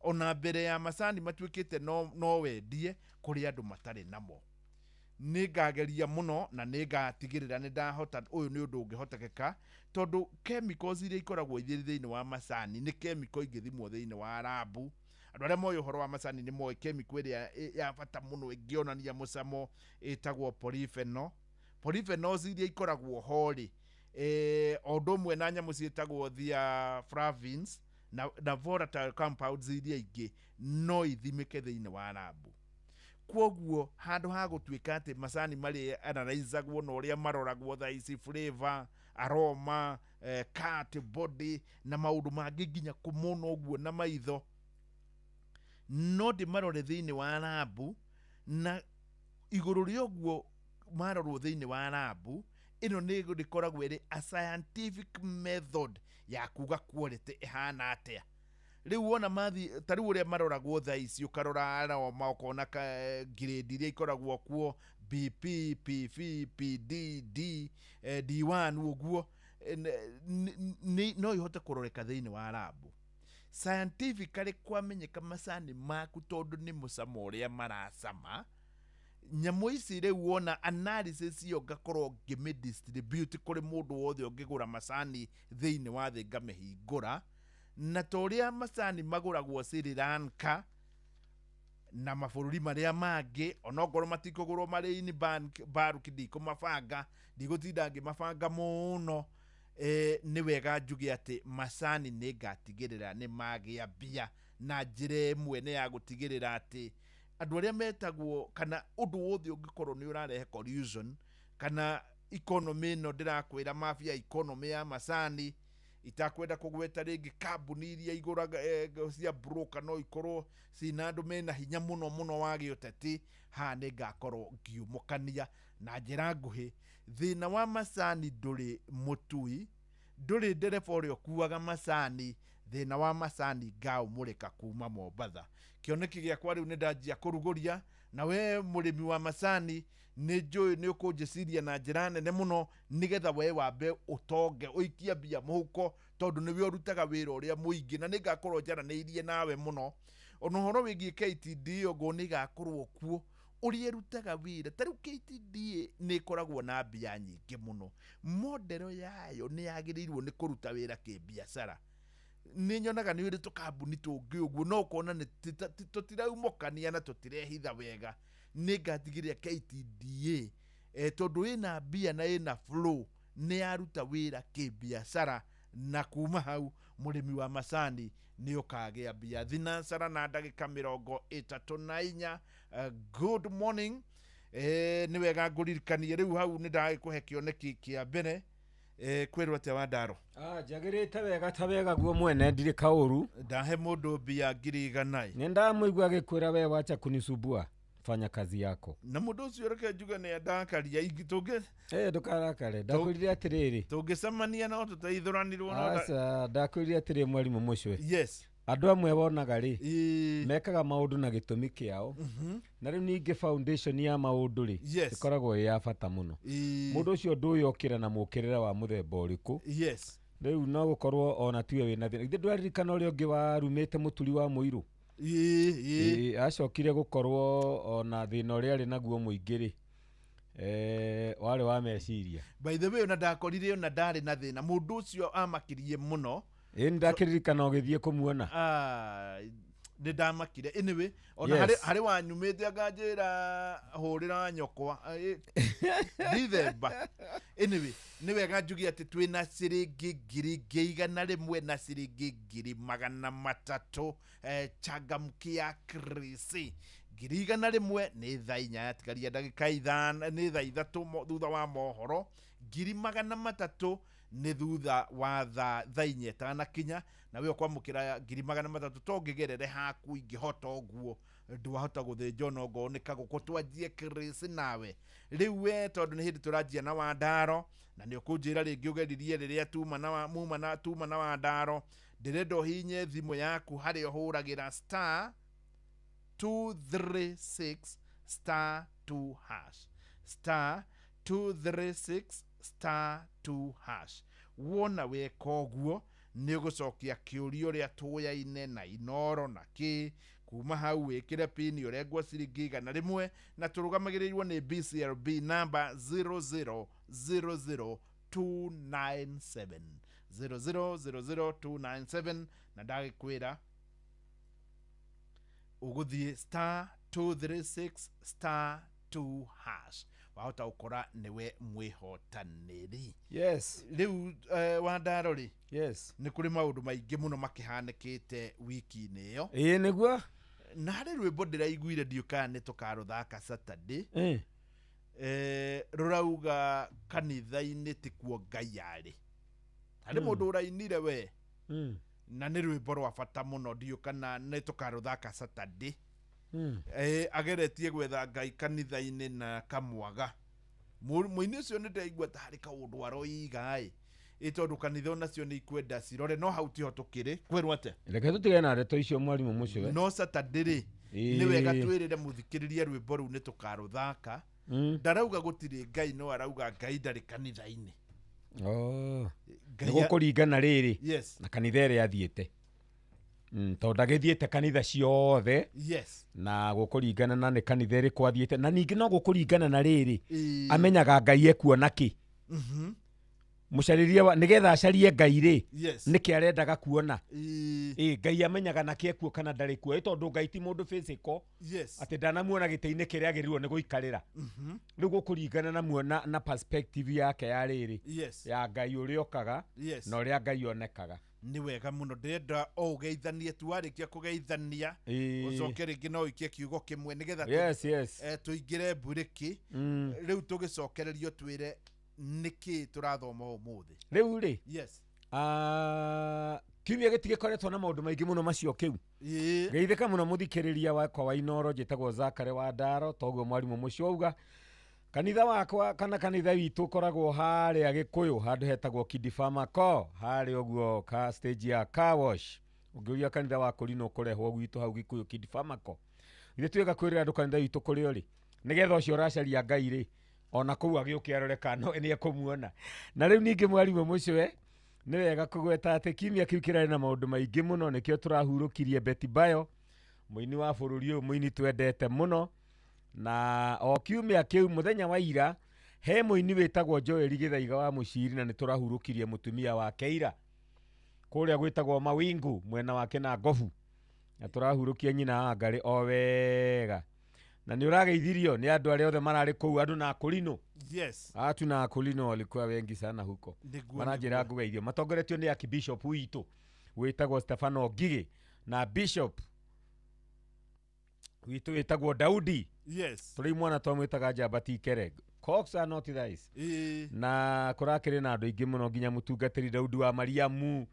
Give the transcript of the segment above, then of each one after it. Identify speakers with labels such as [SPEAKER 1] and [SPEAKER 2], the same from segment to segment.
[SPEAKER 1] ona mbere ya macani matuĩkĩte no wendie kũrĩ andũ matarĩ namo. Nĩngageria mũno na nĩngatigĩrĩra nĩndahota, ũyũ nĩ ũndũ ũngĩhotekeka, tondũ chemicals iria ikoragwo irĩ thĩinĩ wa macani nĩ chemical ingĩthimwo thĩinĩ wa labu. Andũ arĩa moĩ ũhoro wa macani nĩ moĩ chemical ĩrĩa ya bata mũno ĩngĩonania mũcamo ĩtagwo polyphenol. Polyphenols iria ikoragwo ho-rĩ, o ũndũ ũmwe na nyamũ ciĩtagwo thiaflavins na volatile compounds iria ingĩ no ithimĩke thĩinĩ wa labu. Kwoguo handũ ha gũtuĩka atĩ macani marĩ analyzagwo na ũrĩa maroragwo thaa ici, flavor, aroma, cut, body na maũndũ mangĩ nginya kũmona ũguo na maitho, no ndĩmarore thĩinĩ wa labu, na igũrũ rĩa ũguo marorwo thĩinĩ wa labu, ĩno nĩ ĩkoragwo ĩrĩ a scientific method ya kuga quality ĩhana atĩa. Rĩu wona mathi, ta rĩu ũrĩa maroragwo thaa ici, ũkarora aroma ũkona grade iria ikoragwo kuo, BP, PV, PD, D, D1 ũguo, no ihote kũroreka thĩinĩ wa labu. Scientifically kwamenyeka macani maku tondũ nĩ mũcamo ũrĩa maracama. Nyamũ ici rĩu wona analysis iyo ngakorwo ngĩmĩdistribute kũrĩ mũndũ wothe ũngĩgũra macani thĩinĩ wa thĩ ngamĩhingũra, na torĩa macani magũragwo Sri Lanka na mabũrũri marĩa mangĩ, onokorwo matikũgũrwo marĩ in bulk, ndikũmabanga, ndigũtinda ngĩmabanga mũno, nĩ wega njuge atĩ macani nĩngatigĩrĩra nĩ magĩa mbia na njĩra ĩmwe nĩ ya gũtigĩrĩra atĩ andũ arĩa metagwo, kana ũndũ wothe ũngĩkorwo nĩ ũrarehe collusion, kana economy ĩno ndĩrakwĩra mafia economy ya macani, itakwenda kũgweta rĩngĩ kambuni iria igũraga cia broker no ikorwo cina andũ mena hinya mũno mũno wa gĩũteti, haha nĩngakorwo ngiumũkania na njĩra nguhĩ. Thĩna wa macani ndũrĩ mũtui, ndũrĩ ndereba ũrĩa ũkuaga macani, thĩna wa macani ngaũmũrĩka kuma Mombatha. Kĩoneki gĩakwa rĩu nĩndanjia kũrugũria, na we mũrĩmi wa macani nĩnjũĩ nĩ ũkũnjĩciria na njĩra nene mũno, nĩgetha we wambe ũtonge ũikia mbia mũhuko, tondũ nĩwe ũrutaga wĩra ũrĩa mũingĩ, na nĩngakorwo njaranĩirie nawe mũno. Ona ũhoro wĩgiĩ KTDA ũguo nĩgakorwo kuo, ũrĩa ĩrutaga wĩra. Ta rĩu KTDA nĩ ĩkoragwo na mbia nyingĩ mũno, modero yayo nĩ yagĩrĩirwo nĩ kũruta wĩra kĩbiacara. Nĩ nyonaga nĩ ũrĩ tũkambuni tũngĩ ũguo, no ũkona tũtiraumũkania na tũtirehitha wega. Nĩngatigĩrĩra KTDA tondũ ĩna mbia na ĩna flow, nĩ yaruta wĩra kĩbiacara, na kuma hau mũrĩmi wa macani nĩ ũkagĩa mbia. Thinacara na ndagĩka 34. Good morning. Nĩ wega ngũririkanie rĩu hau nĩ ndagĩkũhe kĩoneki kĩa mbere. Kwĩrwo atĩa Wandaro?
[SPEAKER 2] Njagĩrĩte wega ta wega guo mwene, ndirĩ kaũru.
[SPEAKER 1] Ndahe mũndũ mbia 100.
[SPEAKER 2] Nĩ ndamũigua agĩkwĩra we wacha kunisumbua, fanya kazi yako.
[SPEAKER 1] Na mũndũ ũcio reke njuge nĩ andakaria ingĩ tũngĩ.
[SPEAKER 2] Ndũkarakare, ndakwĩrire atĩrĩrĩ.
[SPEAKER 1] Tũngĩcemania no tũteithũranirwo no.
[SPEAKER 2] Aca, ndakwĩrire atĩrĩrĩ mwarimũ mũcwe.
[SPEAKER 1] Yes.
[SPEAKER 2] Andũ amwe wonaga rĩ, mekaga maũndũ na gĩtũmi kĩao, na rĩu ningĩ foundation ya maũndũ rĩ, ĩkoragwo ya bata mũno. Mũndũ ũcio ndũyokĩra na mũkĩrĩra wa mũthemba ũrĩkũ.
[SPEAKER 1] Yes.
[SPEAKER 2] Rĩu no gũkorwo ona tiwe wĩna thĩna. Ithe ndũraririkana ũrĩa ũngĩ warumĩte mũturi wa mũirũ? Acokire gũkorwo ona thĩna ũrĩa arĩ naguo mũingĩ rĩ, warĩ wa meciria.
[SPEAKER 1] By the way, ona ndakorire ona ndarĩ na thĩna, mũndũ ũcio amakirie mũno.
[SPEAKER 2] Ndakiririkana ũgĩthiĩ kũmuona.
[SPEAKER 1] Nĩ ndamakire. Anyway, ona harĩ wanyumĩte akanjĩra hũrĩra nyokwa Dithemba. Anyway, nĩ wega njuge atĩ twĩna ciringi 100,000 na ciringi 300,000 changamkia Krisi. 100,000 nĩ thaa 4 yatigaria ndagĩka 5, nĩ thaa 3 thutha wa mohoro. 300,000 nĩ thutha wa thaa 4 ĩtanakinya, na we kwamũkĩra 300,000 tongĩgerere haku ingĩhota ũguo, ndwahota gũthĩnja ona ongorwo nĩ kagũkũ twanjie Krisi nawe. Rĩu we tondũ nĩ hĩndĩ tũranjia na Wandaro, na nĩ ũkũnjĩra rĩngĩ ũgeririe rĩrĩa tuma na Wandaro, ndĩrenda ũhinye thimũ yaku harĩa ũhũragĩra *236*2#. *236*2#. Wona weka ũguo nĩ ũgũcokia kĩũria ũrĩa tũyaine na inoro na kĩ kuma hau wĩkĩre pini ũrengwo ciringi igana rĩmwe na tũrũgamagĩrĩirwo nĩ BCLB namba 0000297 0000297 na ndagĩkwĩra ũgũthiĩ *236*2 hash wahota gũkora nĩwe mwĩhotanĩri.
[SPEAKER 2] Yes.
[SPEAKER 1] Rĩu Wandarori.
[SPEAKER 2] Yes.
[SPEAKER 1] Nĩ kũrĩ maũndũ maingĩ mũno makĩhanĩkĩte wiki-inĩ ĩyo.
[SPEAKER 2] Nĩguo.
[SPEAKER 1] Na harĩ rwĩmbo ndĩraiguire ndiũka nĩ tũkarũthaka Saturday. Rũrauga kanitha-inĩ ti kuo Ngai arĩ. Harĩ mũndũ ũrainire we. Na nĩ rwĩmbo rwa bata mũno ndiũka na nĩ tũkarũthaka Saturday. Ageretie gwetha Ngai kanitha-inĩ na kamwaga. Mũini ũcio nĩ ndaigua ta harĩ kaũndũ aroiga tondũ kanitha onacio nĩ ikwenda cirore no hau tiho tũkĩrĩ kwerwo atĩa.
[SPEAKER 2] Reke tũtige na ndeto icio mwarimũ mũcio.
[SPEAKER 1] No Saturday nĩ wega twĩrĩre mũthikĩrĩria rwĩmbo rũu nĩ tũkarũthaka. Ndarauga gũtirĩ Ngai no arauga Ngai ndarĩ kanitha-inĩ.
[SPEAKER 2] Nĩ gũkũringana rĩrĩ.
[SPEAKER 1] Yes.
[SPEAKER 2] Na kanitha ĩrĩa athiĩte. Tondũ ndagĩthiĩte kanitha ciothe.
[SPEAKER 1] Yes.
[SPEAKER 2] Na gũkũringana na nĩ kanitha ĩrĩkũ athiĩte na ningĩ no gũkũringana na rĩrĩ amenyaga Ngai ekuona kĩ. Mũcarĩria nĩgetha acarie Ngai rĩ nĩkĩ arendaga kuona. Ngai amenyaga na kĩ ekuo kana ndarĩ kuo tondũ Ngai ti mũndũ physical. Atĩ ndanamuona gĩtĩ-inĩ kĩrĩa agĩrĩirwo nĩ gũikarĩra. Rĩu gũkũringana na muona na perspective yake ya rĩrĩ ya Ngai ũrĩa okaga na ũrĩa Ngai onekaga.
[SPEAKER 1] Nĩ wega mũno ndĩrenda o ũgeithanie tu warĩkia kũgeithania ũcoke rĩngĩ no ũikie kiugo kĩmwe nĩgetha tũingĩre mburĩki rĩu tũgĩcokererio twĩre nĩkĩ tũrathoma ũmũthĩ.
[SPEAKER 2] Rĩu rĩ kiumia gĩtigĩkoretwo na maũndũ maingĩ mũno macio kĩu. Geithĩka mũno mũthikĩrĩria wakwa wa Inoro njĩtagwo Zakare wa Ndaro toguo mwarimũ mũcio auga. Kanitha wakwa kana kanitha witũ koragwo harĩa Gĩkũyũ handũ hetagwo Kidifamako harĩa ũguo ka stage ya car wash. Ũngĩũria kanitha wa Kũrinũ kũrehwo gwitũ hau Gĩkũyũ Kidifamako. Ithe twega kwĩrĩra andũ kanitha witũ kũrĩ ũrĩ nĩgetha ũcio ũracaria Ngai rĩ ona kũu agĩũke arore kana nĩ ekũmuona. Na rĩu ningĩ mwarimũ mũcio nĩ wega kũgweta atĩ kiumia kĩu kĩrarĩ na maũndũ maingĩ mũno nĩkĩo tũrahurũkirie Betty Bayo mũini wa bũrũri ũyũ mũini twendete mũno. Na o kiumia kĩu mũthenya wa ira he mũini wĩtagwo Joel Gĩthaiga wa Mũciri na nĩ tũrahurũkirie mũtumia wa Keira kũrĩa gwĩtagwo Mawingu mwena wake na Ngobu na tũrahurũkia nyina Angarĩ o wega. Na nĩ ũrageithirio nĩ andũ arĩa othe mararĩ kũu andũ na Kũrinũ. Atu na Kũrinũ walikuwa wengi sana huko. Mananjĩra ngũgeithio matongoretio nĩ Archbishop witũ wĩtagwo Stefano Ngigĩ na Bishop witũ wĩtagwo Daudi. Tũrĩ mwana twamwĩtaga Njamba Tikere. Cox are not thrice. Na kũrakĩrĩ na andũ aingĩ mũno nginya mũtungatĩri Daudi wa Mariamu.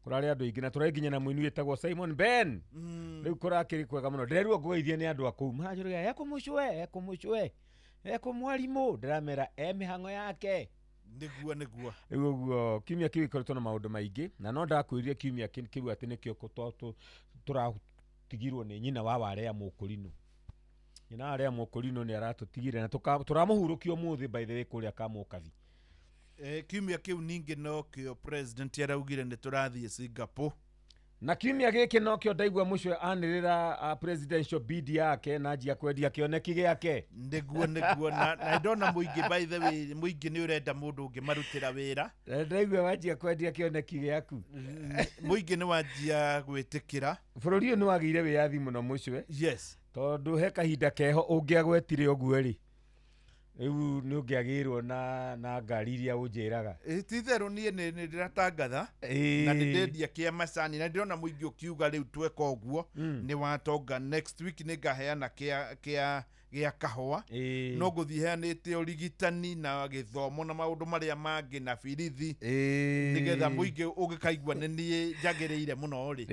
[SPEAKER 2] Kũrarĩ andũ aingĩ na tũrĩ nginya na mũini wĩtagwo Simon Ben. Rĩu kũrakĩrĩ kwega mũno. Ndĩrerirwo ngũgeithie nĩ andũ a kũu. Maranjũria eko mwarimũ ndĩramera mĩhang'o yake.
[SPEAKER 1] Nĩguo.
[SPEAKER 2] Rĩu ũguo kiumia kĩu gĩkoretwo na maũndũ maingĩ na no ndakwĩrire kiumia kĩu atĩ nĩkĩo tũratigirwo nĩ nyina wa Warea Mũkũrinũ. Nyina wa Warea Mũkũrinũ nĩ aratũtigire na tũramũhurũkia ũmũthĩ by the way kũrĩa Kamũkabi.
[SPEAKER 1] Kiumia kĩu ningĩ no kĩo president araugire nĩ tũrathiĩ Singapore.
[SPEAKER 2] Na kiumia gĩkĩ no kĩo ndaigua mũcio anĩrĩra presidential bid yake na njia kwendia kĩoneki gĩake.
[SPEAKER 1] Nĩguo na ndona mũingĩ by the way mũingĩ nĩ ũrenda mũndũ ũngĩ marutĩra wĩra.
[SPEAKER 2] Ndaigua wanjia kwendia kĩoneki gĩaku.
[SPEAKER 1] Mũingĩ nĩ wanjia gwĩtĩkĩra.
[SPEAKER 2] Bũrũri ũyũ nĩ wagĩire wĩyathi mũno mũcio. Tondũ he kahinda keho ũngĩagwetire ũguo rĩ rĩu nĩ ũngĩagĩrwo na ngari iria ũnjĩraga.
[SPEAKER 1] Ti therũ niĩ nĩ ndĩratangatha na nĩ ndendia kĩa macani na ndĩrona mũingĩ ũkiuga rĩu tweka ũguo nĩ watonga next week nĩ ngaheana kĩa kahũa no gũthiĩ heanĩte ũrigitani na gĩthomo na maũndũ marĩa mangĩ na birithi nĩgetha mũingĩ ũgĩkaigua nĩ niĩ njagĩrĩire mũno rĩ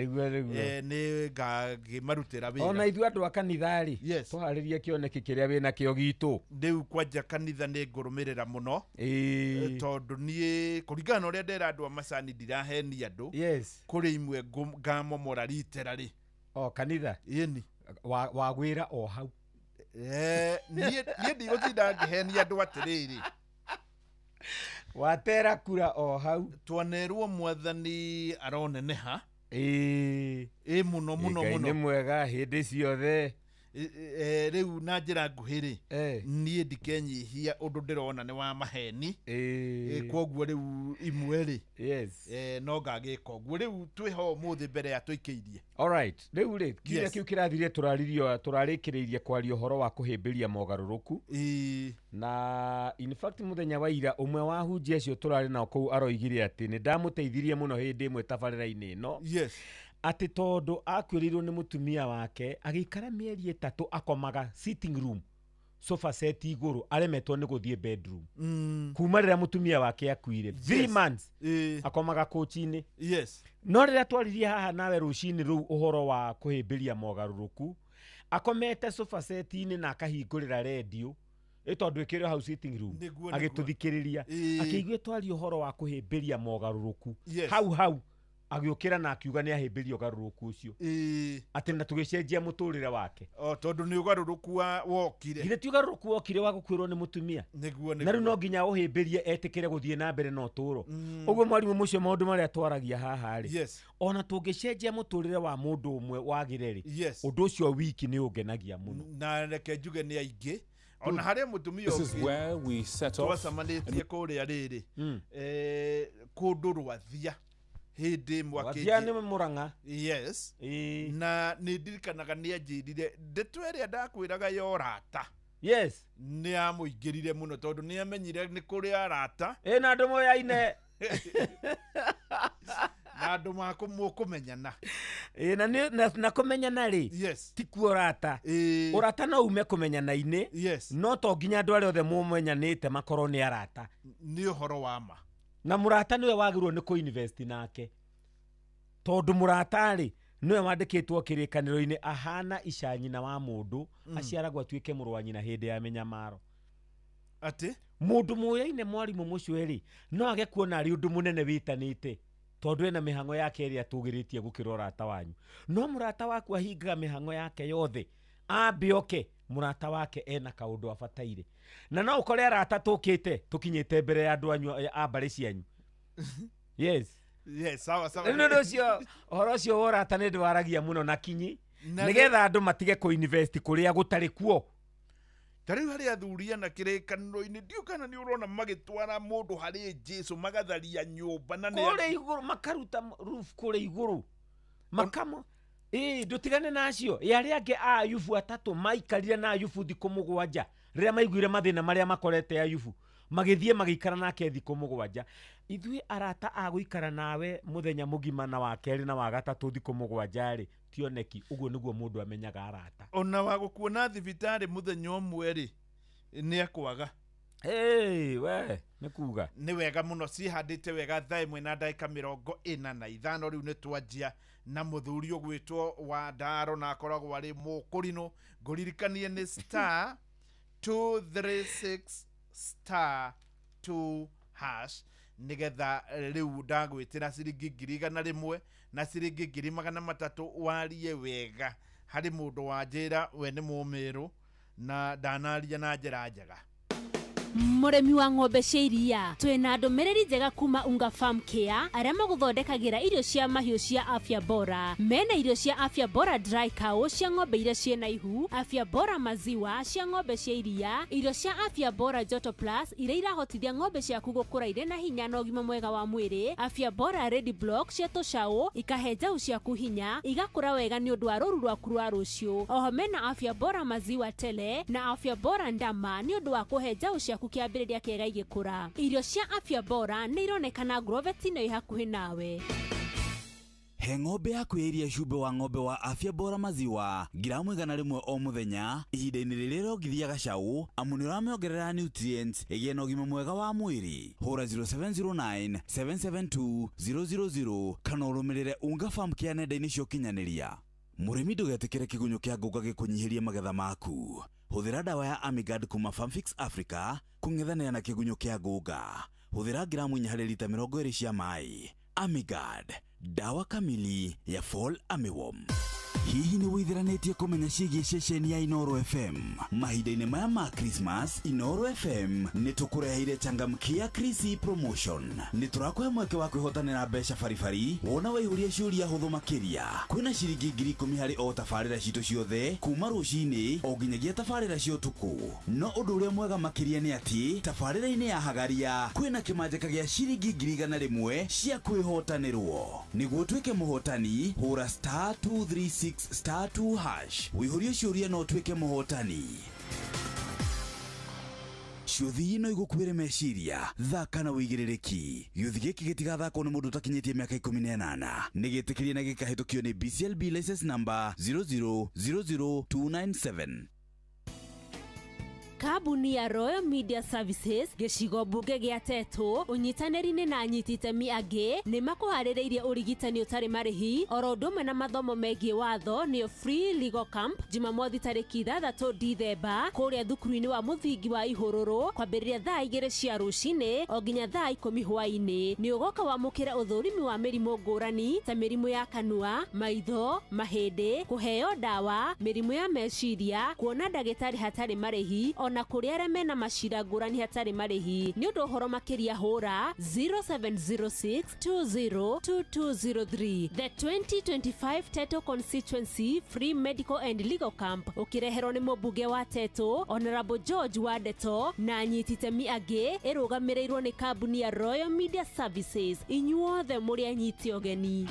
[SPEAKER 1] nĩ ngagĩmarutĩra wĩra.
[SPEAKER 2] Ona ithuĩ andũ a kanitha rĩ tũharĩrie kĩoneki kĩrĩa wĩna kĩo gitũ.
[SPEAKER 1] Rĩu kwanja kanitha nĩ ngũrũmĩrĩra mũno tondũ niĩ kũringana na ũrĩa ndera andũ a macani ndirahenia andũ kũrĩ imwe ngamomora literally.
[SPEAKER 2] Kanitha wagwĩra o hau.
[SPEAKER 1] Niĩ ndigũtinda ngĩhenia andũ atĩrĩrĩ
[SPEAKER 2] watera kura o hau
[SPEAKER 1] twanerwo mwathani aroneneha muno
[SPEAKER 2] nĩ mwega hĩndĩ ciothe
[SPEAKER 1] riu na njĩra nguhĩ niĩ ndikenyihia ũndũ ndĩrona nĩ wa maheni koguo rĩu imwe no ngagĩka ũguo rĩu twĩho ũmũthĩ mbere ya tũikĩirie.
[SPEAKER 2] Alright, rĩu kĩrĩa kĩu kĩrathire tũrarĩkĩrĩirie kwaria ũhoro wa kũhĩmbĩria mogarũrũku na in fact mũthenya wa ira ũmwe wa hunjia acio tũrarĩ nao kũu aroigire atĩ nĩ ndamũteithirie mũno hĩndĩ ĩmwe tabarĩra-inĩ ĩno atĩ tondũ akuĩrĩirwo nĩ mũtumia wake agĩikara mĩeri 3 akomaga sitting room sofa set igũrũ aremetwo nĩ gũthiĩ bedroom kuma rĩrĩa mũtumia wake akuire 3 months akomaga kochi-inĩ no rĩrĩa twaririe haha nawe rũcinĩ rũu ũhoro wa kũhĩmbĩria mogarũrũku akomete sofa set-inĩ na akahingũrĩra radio tondũ ĩkĩrĩ hau sitting room agĩtũthikĩrĩria akĩigua twaria ũhoro wa kũhĩmbĩria mogarũrũku hau agĩũkĩra na akiuga nĩ ahĩmbĩria ũgarũrũku ũcio atĩ na tũgĩcenjia mũtũrĩre wake
[SPEAKER 1] tondũ nĩ ũgarũrũku wokire
[SPEAKER 2] githĩ ti ũgarũrũku wokire wa gũkuĩrwo nĩ mũtumia na rĩu no nginya ũhĩmbĩrie etĩkĩre gũthiĩ na mbere na ũtũũro ũguo mwarimũ mũcio maũndũ marĩa twaragia haha rĩ ona tũngĩcenjia mũtũrĩre wa mũndũ ũmwe wagĩre rĩ ũndũ ũcio wiki nĩ ũngenagia mũno na
[SPEAKER 1] reke njuge nĩ aingĩ ona harĩa mũtumia twacamanĩtie kũrĩa rĩrĩ kũndũ rwathia hĩndĩ
[SPEAKER 2] mwakia nĩ Mũrang'a
[SPEAKER 1] na nĩ ndirikanaga nĩ anjĩrire ndeto ĩrĩa ndakwĩraga ya ũrata nĩ amũingĩrire mũno tondũ nĩ amenyire nĩ kũrĩ arata
[SPEAKER 2] na andũ moyaine
[SPEAKER 1] na andũ makũmenyana
[SPEAKER 2] na kũmenyana rĩ ti kuo ũrata no ume kũmenyana-inĩ no to nginya andũ arĩa othe mũmenyanĩte makorwo nĩ arata
[SPEAKER 1] nĩ ũhoro wa ma
[SPEAKER 2] na mũrata nĩwe wagĩrĩirwo nĩ kũ-invest nake tondũ mũrata rĩ nĩwe wandĩkĩtwo kĩrĩkanĩro-inĩ ahana icanyina wa mũndũ aciaragwo atuĩke mũrũ wa nyina hĩndĩ ya mĩnyamaro
[SPEAKER 1] atĩ
[SPEAKER 2] mũndũ mũyaine mwarimũ mũcio rĩ no age kuona arĩ ũndũ mũnene wĩtanĩte tondũ ena mĩhang'o yake ĩrĩa atũgĩrĩtie gũkĩra ũrata wanyu no mũrata waku ahingaga mĩhang'o yake yothe ambe oke mũrata wake ena kaũndũ abataire na no ũkore arata tũkĩte tũkinyĩte mbere ya andũ anyu a mbarĩ cianyu
[SPEAKER 1] sawa
[SPEAKER 2] nĩ ũcio ũhoro ũcio wa ũrata nĩ ndĩwaragia mũno na kinyi nĩgetha andũ matige kũ-invest kũrĩa gũtarĩ kuo
[SPEAKER 1] ta rĩu harĩ athuria na kĩrĩkanĩro-inĩ ndiũkana nĩ ũrona magĩtwara mũndũ harĩ Jesũ magatharia nyũmba na
[SPEAKER 2] kũrĩa igũrũ makaruta roof kũrĩa igũrũ makamo ndũtigane nacio arĩa angĩ a Ayubu 3 maikarire na Ayubu thikũ 7 rĩrĩa maiguire mathĩna marĩa makorete Ayubu magĩthiĩ magĩikara nake thikũ 7 ithuĩ arata a gũikara nawe mũthenya mũgima na wa kerĩ na wa gatatũ thikũ 7 rĩ tioneki ũguo nĩguo mũndũ amenyaga arata
[SPEAKER 1] ona wa gũkuona thibitarĩ mũthenya ũmwe rĩ nĩ akwaga
[SPEAKER 2] we nĩ kuga
[SPEAKER 1] nĩ wega mũno cihandĩte wega thaa 1:45 rĩu nĩ twanjia na mũthuri ũgwĩtwo wa Ndaro na akoragwo arĩ mũkũrinũ ngũririkanie nĩ star 236*2# nĩgetha rĩu ndagwĩtĩra ciringi 100 na ciringi 300 warie wega harĩ mũndũ wanjĩra we nĩ mũmĩrũ na ndanaria na njĩra njega.
[SPEAKER 3] Mũremi wa ng'ombe cia iria twĩna ndũmĩrĩri njega kuma Unga Farm Care arĩa magũthondekagĩra irio cia mahiũ cia Afya Bora. Mena irio cia Afya Bora Dry Cow cia ng'ombe iria ciĩna ihu, Afya Bora Maziwa cia ng'ombe cia iria, irio cia Afya Bora Joto Plus iria irahotithia ng'ombe ciaku gũkũra irĩ na hinya na ũgima mwega wa mwĩrĩ, Afya Bora Ready Block cia tũcaũ ikahe njaũ ciaku hinya igakũra wega nĩ ũndũ wa rũru rwaku rwa rũciũ. Oho mena Afya Bora Maziwa Tele na Afya Bora Ndama nĩ ũndũ wa kũhe njaũ ciaku kĩambĩrĩria kĩega igĩkũra. Irio cia Afya Bora nĩ ironekana Grovet-inĩ ĩ hakuhĩ nawe.
[SPEAKER 4] He ng'ombe yaku ya iria cumbe wa ng'ombe wa Afya Bora Maziwa ngiramu 100 o mũthenya ihinda-inĩ rĩrĩa ũrongithia gacaũ amu nĩ ũramĩongerera nutrients ĩgĩe na ũgima mwega wa mwĩrĩ. Hũra 0709 772 000 kana ũrũmĩrĩre Unga Farm Care nenda-inĩ cia ũkinyanĩria. Mũrĩmi ndũgetĩkĩre kĩgunyũ kĩa ngũnga gĩkũnyihĩrie magetha maku. Hũthĩra dawa ya Amigard kuma Farmfix Africa kũng'ethanĩra na kĩgunyũ kĩa ngũnga. Hũthĩra gramu 4 harĩ lita 20 cia maĩ. Amigard, dawa kamili ya Fall Armyworm. hihi nĩ wĩthĩranĩtie kũmenya ciĩgiĩ ceceni ya Inooro FM? Mahinda-inĩ maya ma Christmas, Inooro FM nĩ tũkũreheire changamkia Chrissy promotion. Nĩ tũrakũhe mweke wa kwĩhotanĩra mbeca baribari wona waihũria ciũria hũthũ makĩria. Kwĩna ciringi 10,000 harĩ o tabarĩra citũ ciothe kuma rũcinĩ o nginyagia tabarĩra cia ũtukũ. No ũndũ ũrĩa mwega makĩria nĩ atĩ tabarĩra-inĩ ya Hagaria kwĩna kĩmanjĩka gĩa ciringi 100,000 cia kwĩhotanĩrwo. Nĩguo ũtuĩke mũhotani, hũra *236*2# wĩihũrie ciũria no ũtuĩke mũhotani. Ciũthi ino igũkuĩre meciria, thaka na wĩigĩrĩrĩki. Gĩũthi gĩkĩ gĩtigathakwo nĩ mũndũ ũtakinyĩtie mĩaka 18. Nĩ gĩtĩkĩrie na gĩkahĩtũkio nĩ BCLB license number 0000297.
[SPEAKER 3] Kabuni ya Royal Media Services gĩcigo mbunge gĩa Tetu ũnyitanĩri-inĩ na anyiti itemi angĩ nĩ makũharĩrĩirie ũrigitani ũtarĩ marĩhi oro ũndũ ũmwe na mathomo megiĩ watho nĩyo Free Legal Camp Jumamothi tarĩki 6 Dithemba kũrĩa thukuru-inĩ wa mũthingi wa Ihũrũrũ kwambĩrĩria thaa 2 cia rũcinĩ o nginya thaa 10 hwaĩ-inĩ. Nĩ ũgoka wamũkĩre ũthũrimi wa mĩrimũ ngũrani ta mĩrimũ ya kanua, maitho, mahĩndĩ, kũheo ndawa, mĩrimũ ya meciria, kuona ndagĩtarĩ hatarĩ marĩhi na kũrĩa arĩa mena macira ngũrani hatarĩ marĩhi. Nĩ ũndũ ũhoro makĩria hũra 0706202203. The 2025 Tetu Constituency Free Medical and Legal Camp ũkĩreherwo nĩ mũmbunge wa Tetu Honorable George Wadeto na anyiti itemi angĩ ĩrũgamĩrĩirwo nĩ kambuni ya Royal Media Services. Inyuothe mũrĩ anyiti ũgeni.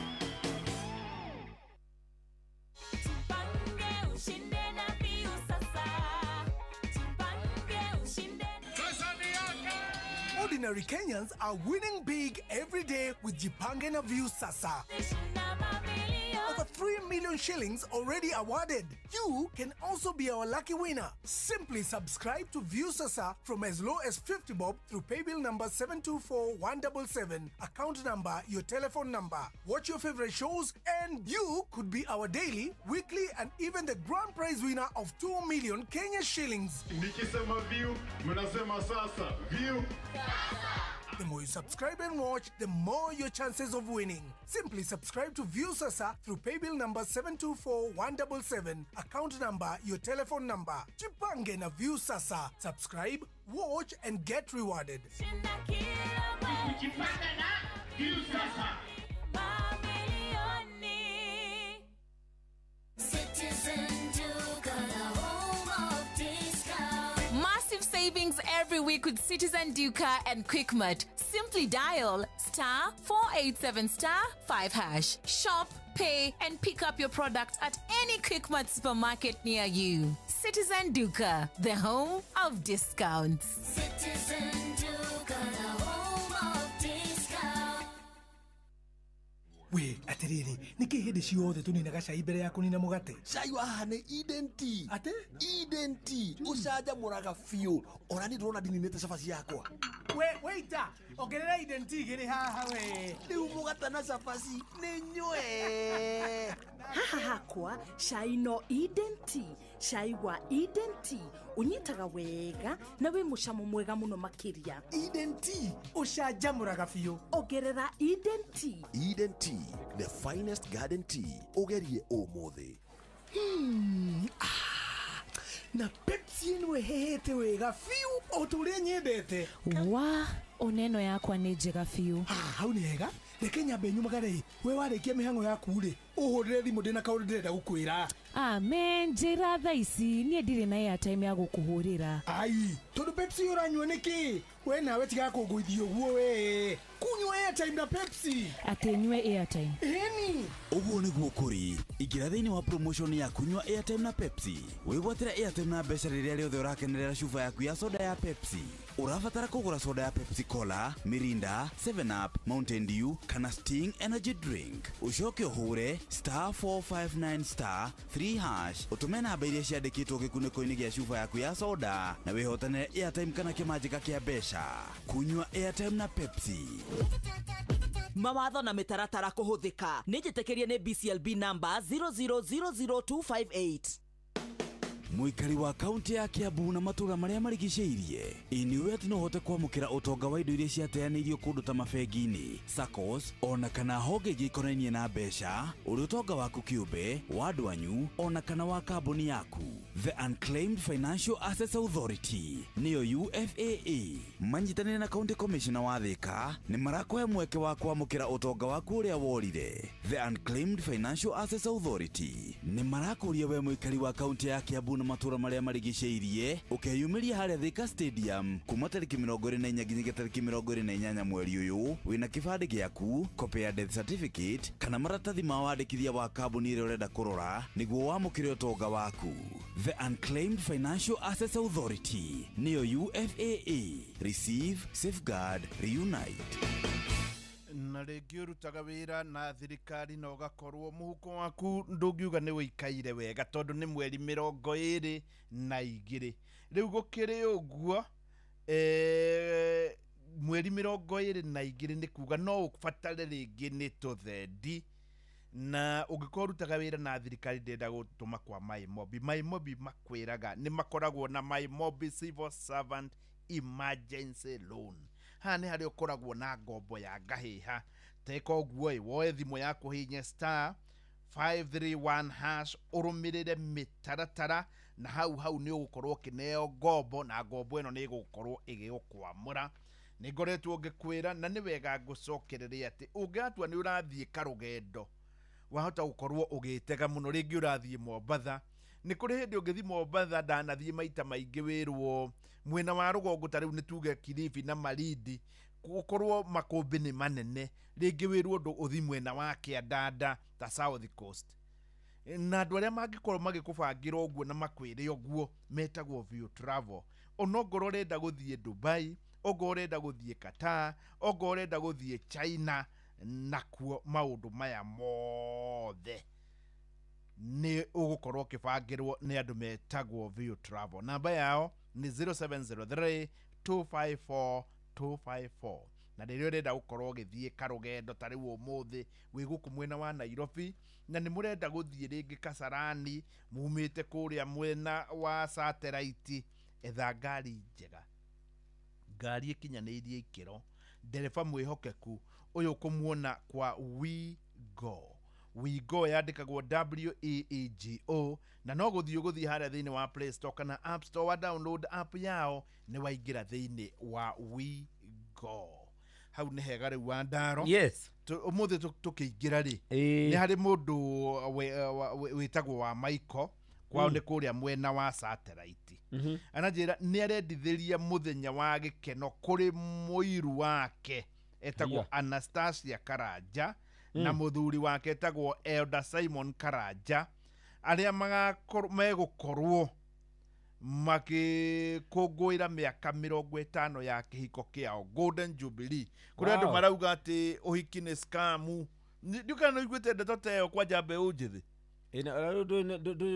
[SPEAKER 5] Ordinary Kenyans are winning big every day with Jipange na View Sasa. Over 3 million shillings already awarded. You can also be our lucky winner. Simply subscribe to View Sasa from as low as 50 bob through paybill number 724177, account number, your telephone number. Watch your favorite shows and you could be our daily, weekly and even the grand prize winner of 2 million Kenya shillings.
[SPEAKER 6] Nikisema View, mnasema sasa. View.
[SPEAKER 5] The more you subscribe and watch, the more your chances of winning. Simply subscribe to View Sasa through paybill number 724177, account number, your telephone number. Jipange na View Sasa. Subscribe, watch and get rewarded.
[SPEAKER 6] Jipange na View Sasa.
[SPEAKER 7] Massive savings every week with Citizen Duca and Quickmart. Simply dial *487*5#. Shop, pay, and pick up your product at any Quickmart supermarket near you. Citizen Duca, the home of discounts. Citizen Duca, the home of discounts.
[SPEAKER 5] We, atiriri, niki hidi ciothe tuninaga cai mbere ya kunina mugate.
[SPEAKER 8] Cai waha nĩ Eden Tea.
[SPEAKER 5] Ate?
[SPEAKER 8] Eden Tea. Ũcanjamũraga biũ. Ona ni ndĩrona ndininĩte cabaci yakwa.
[SPEAKER 5] We, waita, ongerera Eden Tea gĩrĩ haha we.
[SPEAKER 8] Rĩu mũgate na cabaci nĩ nyue.
[SPEAKER 9] Haha hakwa, cai no Eden Tea. Cai wa Eden Tea unyitaga wega na wĩ mũcamo mwega mũno makĩria.
[SPEAKER 5] Eden Tea, ũcanjamũraga biũ.
[SPEAKER 9] Ongerera Eden Tea.
[SPEAKER 8] Eden Tea, the finest garden tea. Ũgerie ũmũthĩ.
[SPEAKER 5] Na Pepsi ĩno ĩhehete wega biũ o ta ũrĩa nyendete.
[SPEAKER 10] Wa, oneno yakwa nĩ njega biũ.
[SPEAKER 5] Hau nĩ hega. Reke nyambe nyumagare. We warĩkia mĩhang'o yaku rĩ, ũhũrĩre thimũ ndĩna kaũndũ ndĩrenda gũkwĩra.
[SPEAKER 10] Amen, njĩra thaa ici niĩ ndirĩ na airtime ya gũkũhũrĩra.
[SPEAKER 5] Ai, tondũ Pepsi ũranyua nĩkĩ? We nawe tiga kũngũithia ũguo we. Kunywa airtime na Pepsi.
[SPEAKER 10] Atĩ nyue airtime.
[SPEAKER 5] Eni.
[SPEAKER 4] Ũguo nĩguo kũrĩ. Ingĩra thĩinĩ wa promotion ya kunywa airtime na Pepsi. Wĩgwatĩra airtime na mbeca rĩrĩa rĩothe ũrakenerera cuba yaku ya soda ya Pepsi. Ũrabatara kũgũra soda ya Pepsi Cola, Mirinda, 7 Up, Mountain Dew kana Sting Energy Drink. Ucoke ũhũre *459*3# ũtũme namba iria ciandĩkĩtwo gĩkunĩko-inĩ gĩa cuba yaku ya soda na wĩhotanĩre airtime kana kĩmanjĩka kĩa mbeca. Kunywa airtime na Pepsi.
[SPEAKER 11] Mawatho na mĩtaratara kũhũthĩka. Nĩ njĩtĩkĩrie nĩ BCLB number 0000258.
[SPEAKER 4] muikari wa kaunti ya Kiambu na matura maria marigiceirie iniwe ati no hote kwamukira utonga wa indo iria ciateanĩirio kundu ta mabegi-ini, SACCOs ona kana honge iria ikonainie na mbeca, uri utonga waku kĩũmbe wa andũ anyu ona kana wa kambuni yaku. The Unclaimed Financial Assets Authority niyo UFAA manyitanire na County Commissioner wa Thika ni marakũhe mweke wa kwamukira utonga waku uria worire. The Unclaimed Financial Assets Authority ni marakũria we muikari wa kaunti ya Kiambu na matura maria marigiceirie ukeyumiria haria Thika Stadium kuma tariki 24 nginya tariki 28 mweri uyu wina kibande giaku, copy ya death certificate kana maratathi ma wandikithia wa kambuni iria urenda kurora niguo wamukire utonga waku. The Unclaimed Financial Assets Authority niyo UFAA. Receive, safeguard, reunite.
[SPEAKER 1] Na rĩngĩ ũrutaga wĩra na thirikari na ũgakorwo mũhuko waku ndũngiuga nĩ wĩikaire wega tondũ nĩ mweri 22. Rĩu gũkĩrĩ ũguo mweri 22 nĩ kuga no ũbatare rĩngĩ nĩ tũthendi, na ũngĩkorwo ũrutaga wĩra na thirikari ndenda gũtũma kwa MyMobi makwĩraga nĩ makoragwo na MyMobi Civil Servant Emergency Loan. Haha nĩ harĩa ũkoragwo na ngombo ya ngahĩha. Teka ũguo woe thimũ yaku hihinye *531# ũrũmĩrĩre mĩtaratara na hau nĩ ũgũkorwo ũkĩneo ngombo, na ngombo ĩno nĩ ĩgũkorwo ĩgĩgũkwamũra. Nĩ ngoretwo ngĩkwĩra na nĩ wega ngũcokereria atĩ ũngĩatua nĩ ũrathiĩ karũgendo wahota gũkorwo ũgĩtega mũno, rĩngĩ ũrathiĩ Mombatha. Nĩ kũrĩ hĩndĩ ũngĩthiĩ Mombatha ndanathiĩ maita maingĩ wĩrwo mwena wa rũgongo ta rĩu nĩ tuge Kilifi na Malindi gũkorwo makũmbĩ nĩ manene, rĩngĩ wĩrwo ndũ ũthi mwena wa Kĩandanda ta South Coast, na andũ arĩa mangĩkorwo magĩkũbangĩra ũguo na makwĩre ũguo metagwo View Travel. Onongorwo ũrenda gũthiĩ Dubai, ongorwo ũrenda gũthiĩ Qatar, ongorwo ũrenda gũthiĩ China, nakuo maũndũ maya mothe nĩ ũgũkorwo ũkĩbangĩrwo nĩ andũ metagwo View Travel. Namba yao nĩ 0703-254-254. Na rĩrĩa ũrenda gũkorwo ũgĩthiĩ karũgendo ta rĩu ũmũthĩ wĩ gũkũ mwena wa Nairobi na nĩ mũrenda gũthiĩ rĩngĩ Kasarani, mumĩte kũrĩa mwena wa Satellite, etha ngari njega, ngari ĩkinyanĩirie ikĩro, ndereba mwĩhokeku, ũyũ kũmuona kwa WeGo yandĩkagwo WEEGO, na no gũthiĩ harĩa thĩinĩ wa Play Store kana App Store wa download app yao nĩ waingĩra thĩinĩ wa WeGo. Hau nĩ hega rĩu wa Ndaro.
[SPEAKER 2] Yes.
[SPEAKER 1] Ũmũthĩ tũkĩingĩra rĩ nĩ harĩ mũndũ wĩtagwo wa Michael kwao nĩ kũrĩa mwena wa Satellite. Ananjĩra nĩ arendithĩria mũthenya wa gĩkeno kũrĩ mũiru wake etagwo Anastasia Karanja na mũthuri wake etagwo Elder Simon Karanja, arĩa megũkorwo makĩkũngũĩra mĩaka 50 ya kĩhiko kĩao, Golden Jubilee. Kũrĩ andũ marauga atĩ ũhiki nĩ scam. Ndikana nĩiguĩte ndeto ta ĩyo kwa Mbeũ Njĩthĩ.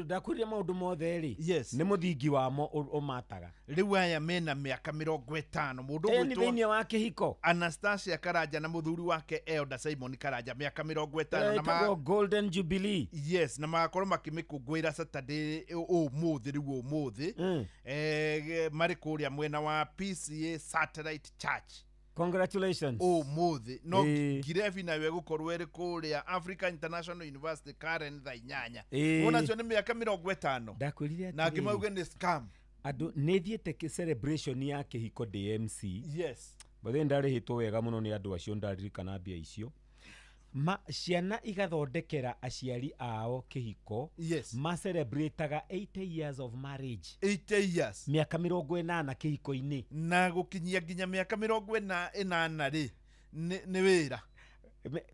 [SPEAKER 2] Ndakwĩria maũndũ mothe rĩ nĩ mũthingi wamo ũmataga.
[SPEAKER 1] Rĩu aya mena mĩaka 50, mũndũ
[SPEAKER 2] thĩinĩ wa kĩhiko
[SPEAKER 1] Anastasia Karanja na mũthuri wake Elder Simon Karanja mĩaka 50
[SPEAKER 2] na Golden Jubilee.
[SPEAKER 1] Yes, na magakorwo makĩmĩkũngũĩra Saturday ũmũthĩ, rĩu ũmũthĩ marĩ kũrĩa mwena wa PCA Satellite Church.
[SPEAKER 2] Congratulations.
[SPEAKER 1] Mũthĩ no Girevi nawe gũkorwo ĩrĩ kũrĩa Africa International University Karen thaa 8. Ona cio nĩ mĩaka 50.
[SPEAKER 2] Ndakwĩrire
[SPEAKER 1] na ngĩmauga nĩ scam.
[SPEAKER 2] Andũ nĩ thiĩte celebration ya kĩhiko DMC.
[SPEAKER 1] Yes.
[SPEAKER 2] Bothe ndarĩhĩtwo wega mũno nĩ andũ acio, ndaririkana mbia icio. Ciana igathondekera aciari ao kĩhiko.
[SPEAKER 1] Yes.
[SPEAKER 2] Celebrataga 80 years of marriage.
[SPEAKER 1] 80 years.
[SPEAKER 2] Mĩaka 80 kĩhiko-inĩ.
[SPEAKER 1] Na gũkinyia nginya mĩaka 48 rĩ nĩ wĩra.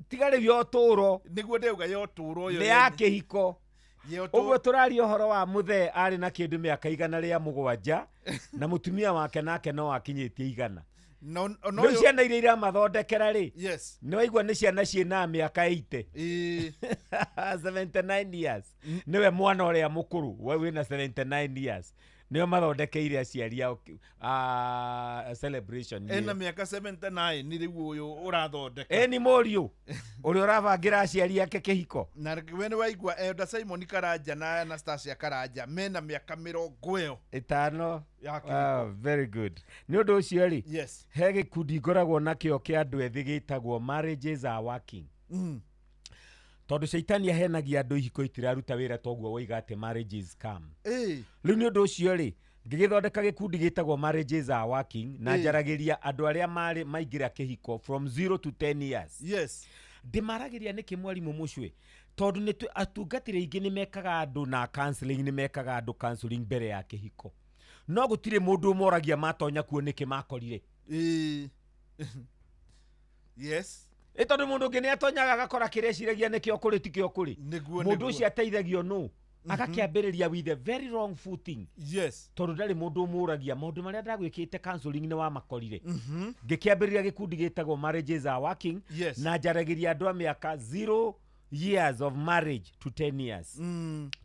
[SPEAKER 2] Tiga rĩu ũtũũro.
[SPEAKER 1] Nĩguo ndĩuga yo ũtũũro ũyũ.
[SPEAKER 2] Nĩ ya kĩhiko. Ũguo tũraria ũhoro wa mũthee arĩ na kĩndũ mĩaka 107 na mũtumia wake nake no akinyĩtie 100. Nĩ ciana iria iramathondekera rĩ nĩ waigua nĩ ciana ciĩna mĩaka 80. 79 years. Nĩwe mwana ũrĩa mũkũrũ wĩna 79 years. nio mathondekeire aciari ao celebration
[SPEAKER 1] ena miaka 79 ni riu uyu urathondeka
[SPEAKER 2] ni morio uri urabangira aciari ake kihiko
[SPEAKER 1] na wene waigua Elder Simon Karanja na Anastasia Karanja mena miaka 50
[SPEAKER 2] very good ni undu ucio ri
[SPEAKER 1] yes
[SPEAKER 2] he gikundi ngoragwo nakio kia andu ethi gitagwo marriages are working tondu shaitani ahenagia andu ihiko itiraruta wira toguo woiga ati marriages come riu ni undu ucio ri ngigithondeka gikundi gitagwo marriages are working na njaragiria andu aria mari maingira kihiko from 0 to 10 years
[SPEAKER 1] yes
[SPEAKER 2] ndimaragiria niki mwarimu mucwe tondu ni atungatire ingi ni mekaga andu na counseling ni mekaga andu counseling mbere ya kihiko no gutire mundu moragia matonya kuo niki makorire
[SPEAKER 1] yes
[SPEAKER 2] tondu mundu ngi ni atonyaga agakora kireciragia niki okuri tiki okuri mundu ucio ateithagio no agakiambiriria with a very wrong footing
[SPEAKER 1] yes
[SPEAKER 2] tondu ndari mundu muragia maundu maria ndagwikite counseling ni wa makorire ngikiambiriria gikundi gitagwo marriages are working na njaragiria andu a miaka 0 years of marriage to 10 years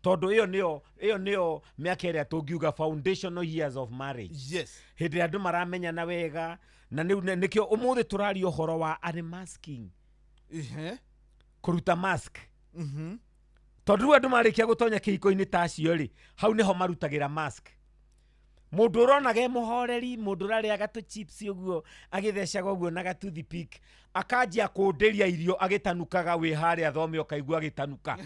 [SPEAKER 2] tondu iyo nio miaka iria tungiuga foundational years of marriage
[SPEAKER 1] yes
[SPEAKER 2] hindi andu maramenya na wega na nikio umuthi turari uhoro wa unmasking kuruta mask tondu andu marikia gutonya kihiko-ini tacio ri hau niho marutagira mask mundu uronaga emuhoreri mundu uraria gatu chips uguo agitheshaga uguo na gatuthi pick akanjia kundiria irio agitanukaga wi haria thome ukaigua agitanuka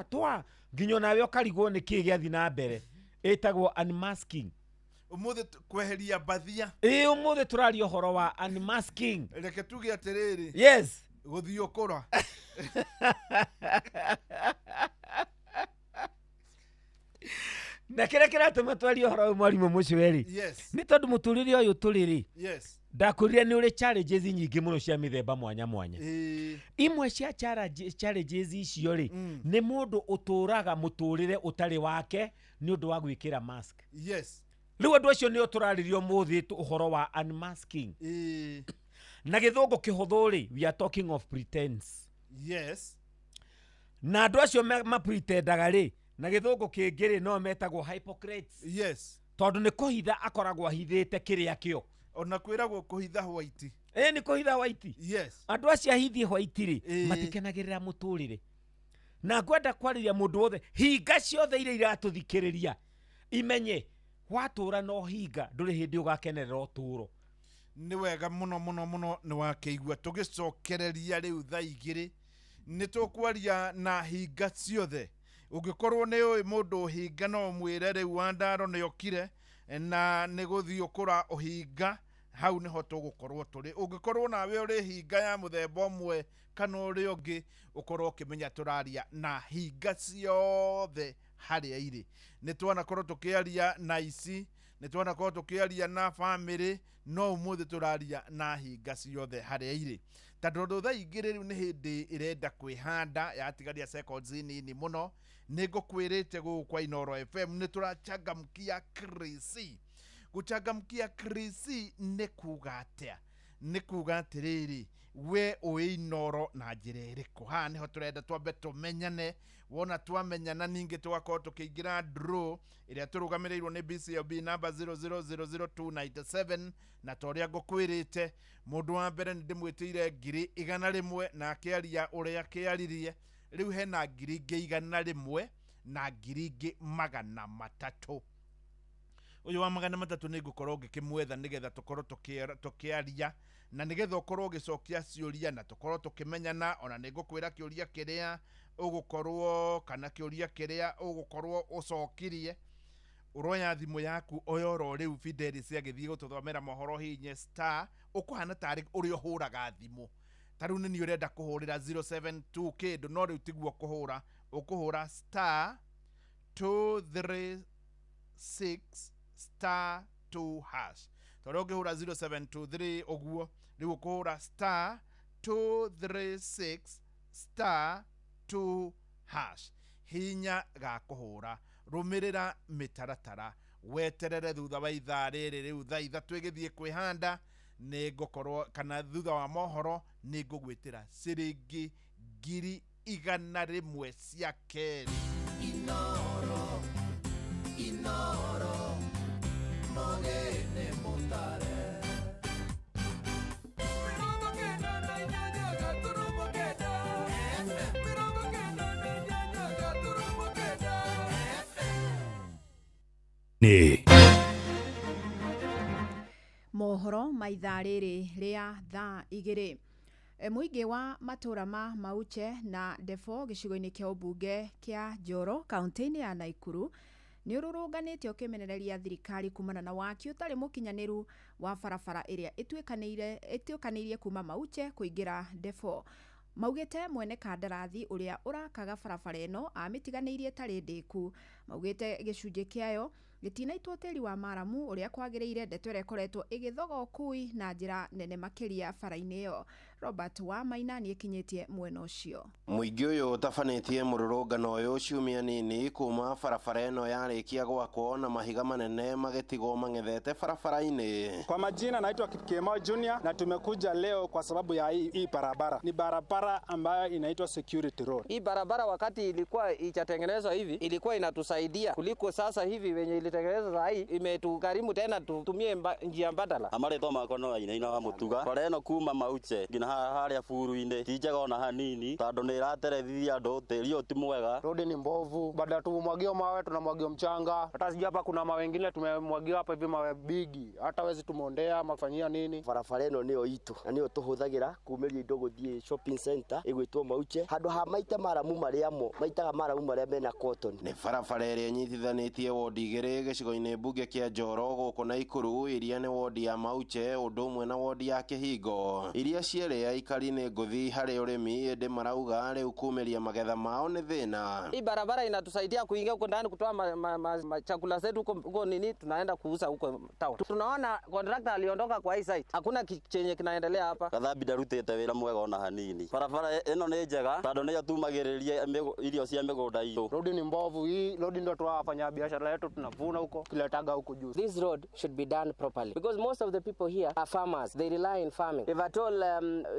[SPEAKER 2] twa nginyo nawe ukarigwo ni ki giathi na mbere etagwo unmasking
[SPEAKER 1] umuthi kweheria bathia
[SPEAKER 2] umuthi turari uhoro wa unmasking
[SPEAKER 1] reke tuge atiriri
[SPEAKER 2] yes
[SPEAKER 1] guthiukura
[SPEAKER 2] na kira kiratuma twari uhoro mwarimu mucweri ni tondu muturire uyu turiri ndakurire ni uri challenges nyingi muno cia mithemba mwanya mwanya imwe cia challenges icio ri ni mundu uturaga muturire utari wake ni undu wa gwikira mask riu andu acio ni turaririo muthi uhoro wa unmasking na githungu kihuthu ri we are talking of pretense na andu acio mapretendaga ri na githungu kingiri no metagwo hypocrites tondu ni kuhitha akoragwo ahithite kiria kio
[SPEAKER 1] ona kwiragwo kuhitha white
[SPEAKER 2] ni kuhitha white andu acio ahithie white ri matikenagirira muturire na ngwenda kwariria mundu wothe hinga ciothe iria iratuthikiriria imenye watura no hinga nduri hindi ugakenerera uturo
[SPEAKER 1] ni wega muno ni wakeigua tugicokereria riu thaa igiri ni tukwaria na hinga ciothe ungikorwo ni uyu mundu hinga no mwire riu Wandaro ni okire na ni guthiukura uhinga hau niho tugukorwo turi ungikorwo nawe uri hinga ya muthemba umwe kana uri ungi ukorwo ukimenya turaria na hinga ciothe haria iri ni twana korwo tukiaria na ici ni twana korwo tukiaria na family no umuthi turaria na hinga ciothe haria iri tondu thaa igiri riu ni hindi irenda kwihanda yatigaria seconds nini muno nigukwirite gukwa Inoro FM ni turachangamkia Krisi guchangamkia Krisi ni kuga atia ni kuga atiriri we ui Inoro na njira iriku ha niho turenda twambe tumenyane wona twamenyana ningi twakorwo tukiingira draw iria turugamirirwo ni BCLB number 0000297 na toria ngukwirite mundu wa mbere ndimwitire 100,000 na akiaria uria akiaririe riu hena 100,000 na 300,000 uyu wa 300 ni ngukorwo ngikimwetha nigetha tukorwo tukiaria na nigetha ukorwo gicokia ciuria na tukorwo tukimenyana ona nigukwira kiuria kiria ugukorwo kana kiuria kiria ugukorwo ucokirie uroya thimu yaku oyoro riu Fidelis agithie gututhomera mohoro hinye star ukuhana tari uri uhuraga thimu taru ni urenda kuhurira 072 kid no riu tiguo kuhura ukuhura star 236 star 2 hash toro ukihura 0723 oguo riu kuhura star 236 star 2 hash hinya ga kuhura rumirira mitaratara weterere thutha wa ithaa riri riu thaa ithatu igithie kwihanda ni ngukorwo kana thutha wa mohoro ni ngugwitira ciringi 100,000 cia keri Inoro
[SPEAKER 8] Inoro Mogene Motare
[SPEAKER 12] Mohoro maithaa rĩrĩ rĩa thaa igĩrĩ. Mũingĩ wa matũra ma Mauche na Defo gĩcigo-inĩ kĩa ũmbunge kĩa Njoro kaunti-inĩ ya Naikuru nĩ ũrũrũnganĩte ũkĩmenereria thirikari kumana na waki ũtarĩ mũkinyanĩru wa barabara ĩrĩa ĩtuĩkanĩirie kuma Mauche kũingĩra Defo. Maugĩte mwene kandarathi ũrĩa ũrakaga barabara ĩno amĩtiganĩirie tarĩ ndĩku. Maugĩte gĩcunjĩ kĩayo gĩtinaitwo tĩri wa maramu ũrĩa kwagĩrĩire, ndeto ĩrĩa ĩkoretwo ĩgĩthoga ũkui na njĩra nene makĩria bara-inĩ ĩyo. Robert Wamaina nĩ ĩkinyĩtie mwena ũcio.
[SPEAKER 13] Mũingĩ ũyũ ũtabanĩtie mũrũrũngano ũyũ ciumia nini kuma barabara ĩno yarĩkia gwakwo na mahiga manene magĩtigwo mang'ethete barabara-inĩ.
[SPEAKER 14] Kwa majina naitwa Kipkemo Junior na tumekuja leo kwa sababu ya hii barabara. Ni barabara ambayo inaitwa Security Road.
[SPEAKER 15] Hii barabara wakati ilikuwa ichatengenezwa hivi ilikuwa inatusaidia kuliko sasa hivi wenye ilitengenezwa sasa hii imetukarimu tena tutumie njia mbadala.
[SPEAKER 16] Amaretwo makono ina wa mutuga. Bara ĩno kuma Mauche ngina harĩa buru-inĩ ti njega ona hanini tondũ nĩ ĩraterethithia andũ tĩri ũyũ ti mwega.
[SPEAKER 14] Road ni mbovu, badala tumwagie mawe tunamwagia mchanga. Hata sijui hapa kuna mawe mengine tumemwagia hapa hivi mawe bigi. Hata wezi tumondea mafanyia nini?
[SPEAKER 17] Barabara ĩno nĩyo itu na nĩyo tũhũthagĩra kuumĩria indo gũthiĩ shopping center ĩgwĩtwo Mauche. Handũ ha maita maramu marĩamo maitaga maramu marĩa mena cotton.
[SPEAKER 13] Nĩ barabara ĩrĩa nyitithanĩtie wondi igĩrĩ gĩcigo-inĩ mbunge kĩa Njoro gũkũ Naikuru, iria nĩ wondi ya Mauche ũndũ ũmwe na wondi ya Kĩhingo, iria cierĩ aikari nĩ ngũthi harĩ ũrĩmi ĩndĩ marauga rĩu kumĩria magetha mao nĩ thĩna.
[SPEAKER 15] Hii barabara inatusaidia kuingia huko ndani kutoa chakula zetu huko nini tunaenda kuuza huko town. Tunaona contractor aliondoka kwa hii site. Hakuna chenye kinaendelea hapa.
[SPEAKER 16] Gathambi ndarutĩte wĩra mwega ona hanini. Barabara ĩno nĩ njega tondũ nĩ yatumagĩrĩria irio cia mĩgũnda itũ.
[SPEAKER 14] Road ni mbovu, hii road ndio tunafanya biashara yetu tunavuna huko kiletaga huko juu.
[SPEAKER 15] This road should be done properly because most of the people here are farmers. They rely in farming. If at all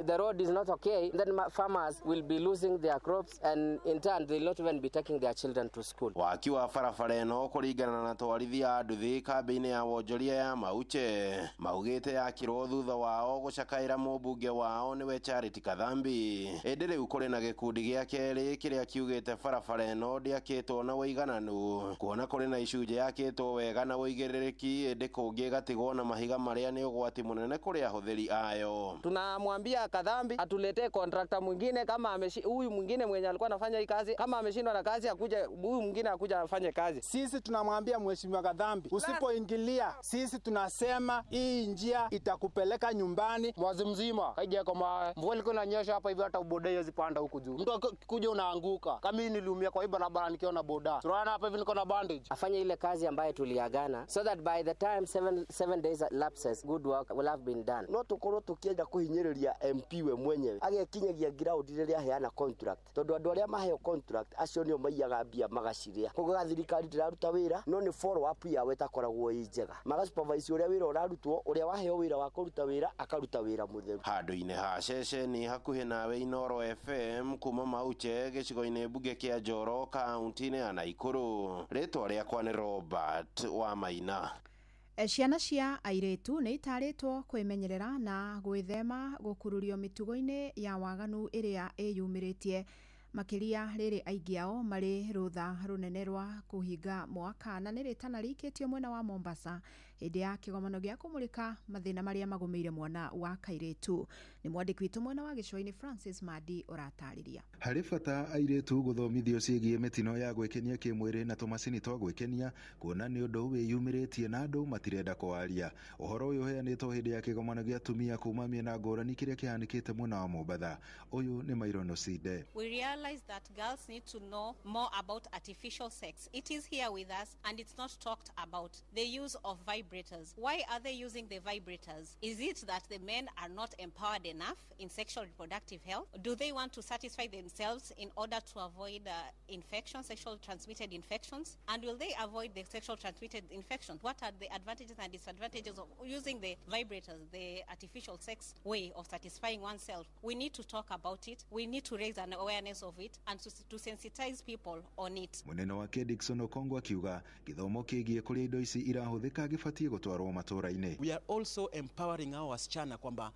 [SPEAKER 15] the road is not okay, then farmers will be losing their crops and in turn they will not even be taking their children to school.
[SPEAKER 13] Waki wa barabara ĩno kũringana na twarithia nduthi kambĩ-inĩ ya wonjoria ya Mauche maugĩte yakirwo thutha wao gũcakaĩra mũmbunge wao nĩwe Charity Kathambi. Ĩndĩ rĩu kũrĩ na gĩkundi gĩa kerĩ kĩrĩa kiugĩte barabara ĩno ndĩakĩtwo na ũigananu, kuona kũrĩ na icunjĩ yakĩtwo wega na ũigĩrĩrĩki ĩndĩ kũngĩ gatigwo na mahiga marĩa nĩ ũgwati mũnene kũrĩ ahũthĩri ayo.
[SPEAKER 15] Tunamwambia Kathambi atuletee contractor mwingine kama huyu mwingine mwenye alikuwa anafanya hii kazi kama ameshindwa na kazi akuja huyu mwingine akuja afanye kazi.
[SPEAKER 14] Sisi tunamwambia mheshimiwa Kathambi usipoingilia sisi tunasema hii njia itakupeleka nyumbani mwezi mzima. Haija kama mvua ilikuwa inanyesha hapa hivi hata boda hiyo zipanda huko juu. Mtu kuja unaanguka. Kama mimi niliumia kwa hii barabara nikiona boda. Tunaona hapa hivi niko na bandage.
[SPEAKER 15] Afanye ile kazi ambayo tuliagana so that by the time 7 days lapses good work will have been done.
[SPEAKER 17] No tukorwo tukienda kuhinyĩrĩria MP we mwenyewe agĩkinyagia ground rĩrĩa heana contract tondũ andũ arĩa maheo contract acio nĩo maiyaga mbia magaciria. Koguo thirikari ndĩraruta wĩra no nĩ follow up yawe ĩtakoragwo ĩ njega. Magasupervise ũrĩa wĩra ũrarutwo, ũrĩa waheo wĩra wa kũruta wĩra akaruta wĩra mũtheru.
[SPEAKER 13] Handũ-inĩ ha ceceni hakuhĩ nawe Inoro FM kuma Mauche gĩcigo-inĩ mbunge kĩa Njoro kaunti-inĩ ya Naikuru, rĩtwa rĩakwa nĩ Robert Wamaina.
[SPEAKER 12] Ciana cia airĩtu nĩ itarĩtwo kwĩmenyerera na gwĩthema gũkururio mĩtugo-inĩ ya waganu ĩrĩa ĩyumĩrĩtie makiria rĩrĩ aingĩ ao marĩ rũtha rũnene rwa kũhinga mwaka na nĩrĩtana rĩikĩtio mwena wa Mombasa hĩndĩ ya kĩgomano gĩa kũmũrĩka mathĩna marĩa magũmĩire mwana wa kairĩtu. Nĩ mwandĩki witũ mwena wa gĩcũa-inĩ Francis Madi ũratarĩria.
[SPEAKER 18] Harĩ bata airĩtu gũthomithio ciĩgiĩ mĩtino ya gwĩkenia kĩmwĩrĩ na tũmacini twa gwĩkenia kuona nĩ ũndũ wĩyumĩrĩtie na andũ matirenda kwaria. Ũhoro ũyũ ũheanĩtwo hĩndĩ ya kĩgomano gĩa atumia kuma mĩena ngũrani kĩrĩa kĩhanĩkĩte mwena wa Mombasa. Ũyũ nĩ Mairono Sinde.
[SPEAKER 19] We realize that girls need to know more about artificial sex. It is here with us and it's not talked about. The use of vibrator vibrators. Why are they using the vibrators? Is it that the men are not empowered enough in sexual reproductive health? Do they want to satisfy themselves in order to avoid infections, sexual transmitted infections? And will they avoid the sexual transmitted infections? What are the advantages and disadvantages of using the vibrators, the artificial sex way of satisfying oneself? We need to talk about it. We need to raise an awareness of it and to sensitize people on it.
[SPEAKER 18] Munene wake Dickson Okongo akiuga githomo kigie kuri indo ici irahuthika gibatie gutwarwo matũra-inĩ.
[SPEAKER 20] We are also empowering our wasichana kwamba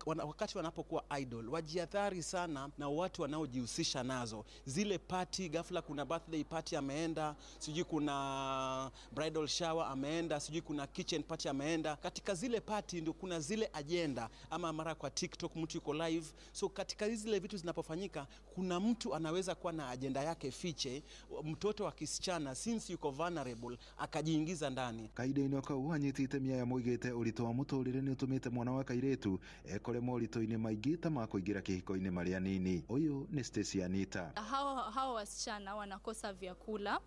[SPEAKER 20] wakati wanapokuwa idol wajiathari sana na watu wanaojihusisha nazo. Zile party, ghafla kuna birthday party ameenda, sijui kuna bridal shower ameenda, sijui kuna kitchen party ameenda. Katika zile party ndio kuna zile agenda, ama mara kwa TikTok mtu yuko live. So katika zile vitu zinapofanyika kuna mtu anaweza kuwa na agenda yake fiche, mtoto wa kisichana since yuko vulnerable akajiingiza ndani.
[SPEAKER 18] Kaida-inĩ kau anyitĩte mĩaya moigĩte ũritũ wa mũtũrĩre nĩ ũtũmĩte mwana wa kairĩtu ekore moritũ-inĩ maingĩ ta ma kũingĩra kĩhiko-inĩ marĩ anini. Ũyũ nĩ Stacy Anita.
[SPEAKER 21] Hawa wasichana wanakosa vyakula,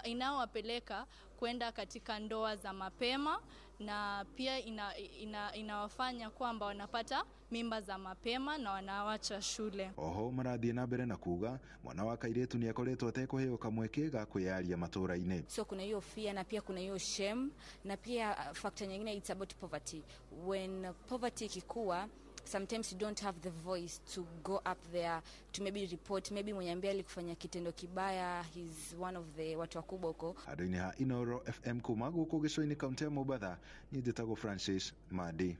[SPEAKER 21] inawapeleka kwenda katika ndoa za mapema, na pia inawafanya kwamba wanapata mimba za mapema na wanawacha shule. Oho marathiĩ na mbere na kuga mwana wa kairĩtu nĩ akoretwo atekũheo kamweke ga kwĩyaria matũra-inĩ.
[SPEAKER 22] So kuna hiyo fear na pia kuna hiyo shame na pia factor nyingine it's about poverty. When poverty ikikuwa, sometimes you don't have the voice to go up there to maybe report, maybe mwenye ambaye alikufanya kitendo kibaya, he's one of the watu wakubwa huko.
[SPEAKER 18] Handũ-inĩ ha Inoro FM kuma gũkũ gĩcũa-inĩ kaunti ya Mombatha, niĩ njĩtagwo Francis Madi.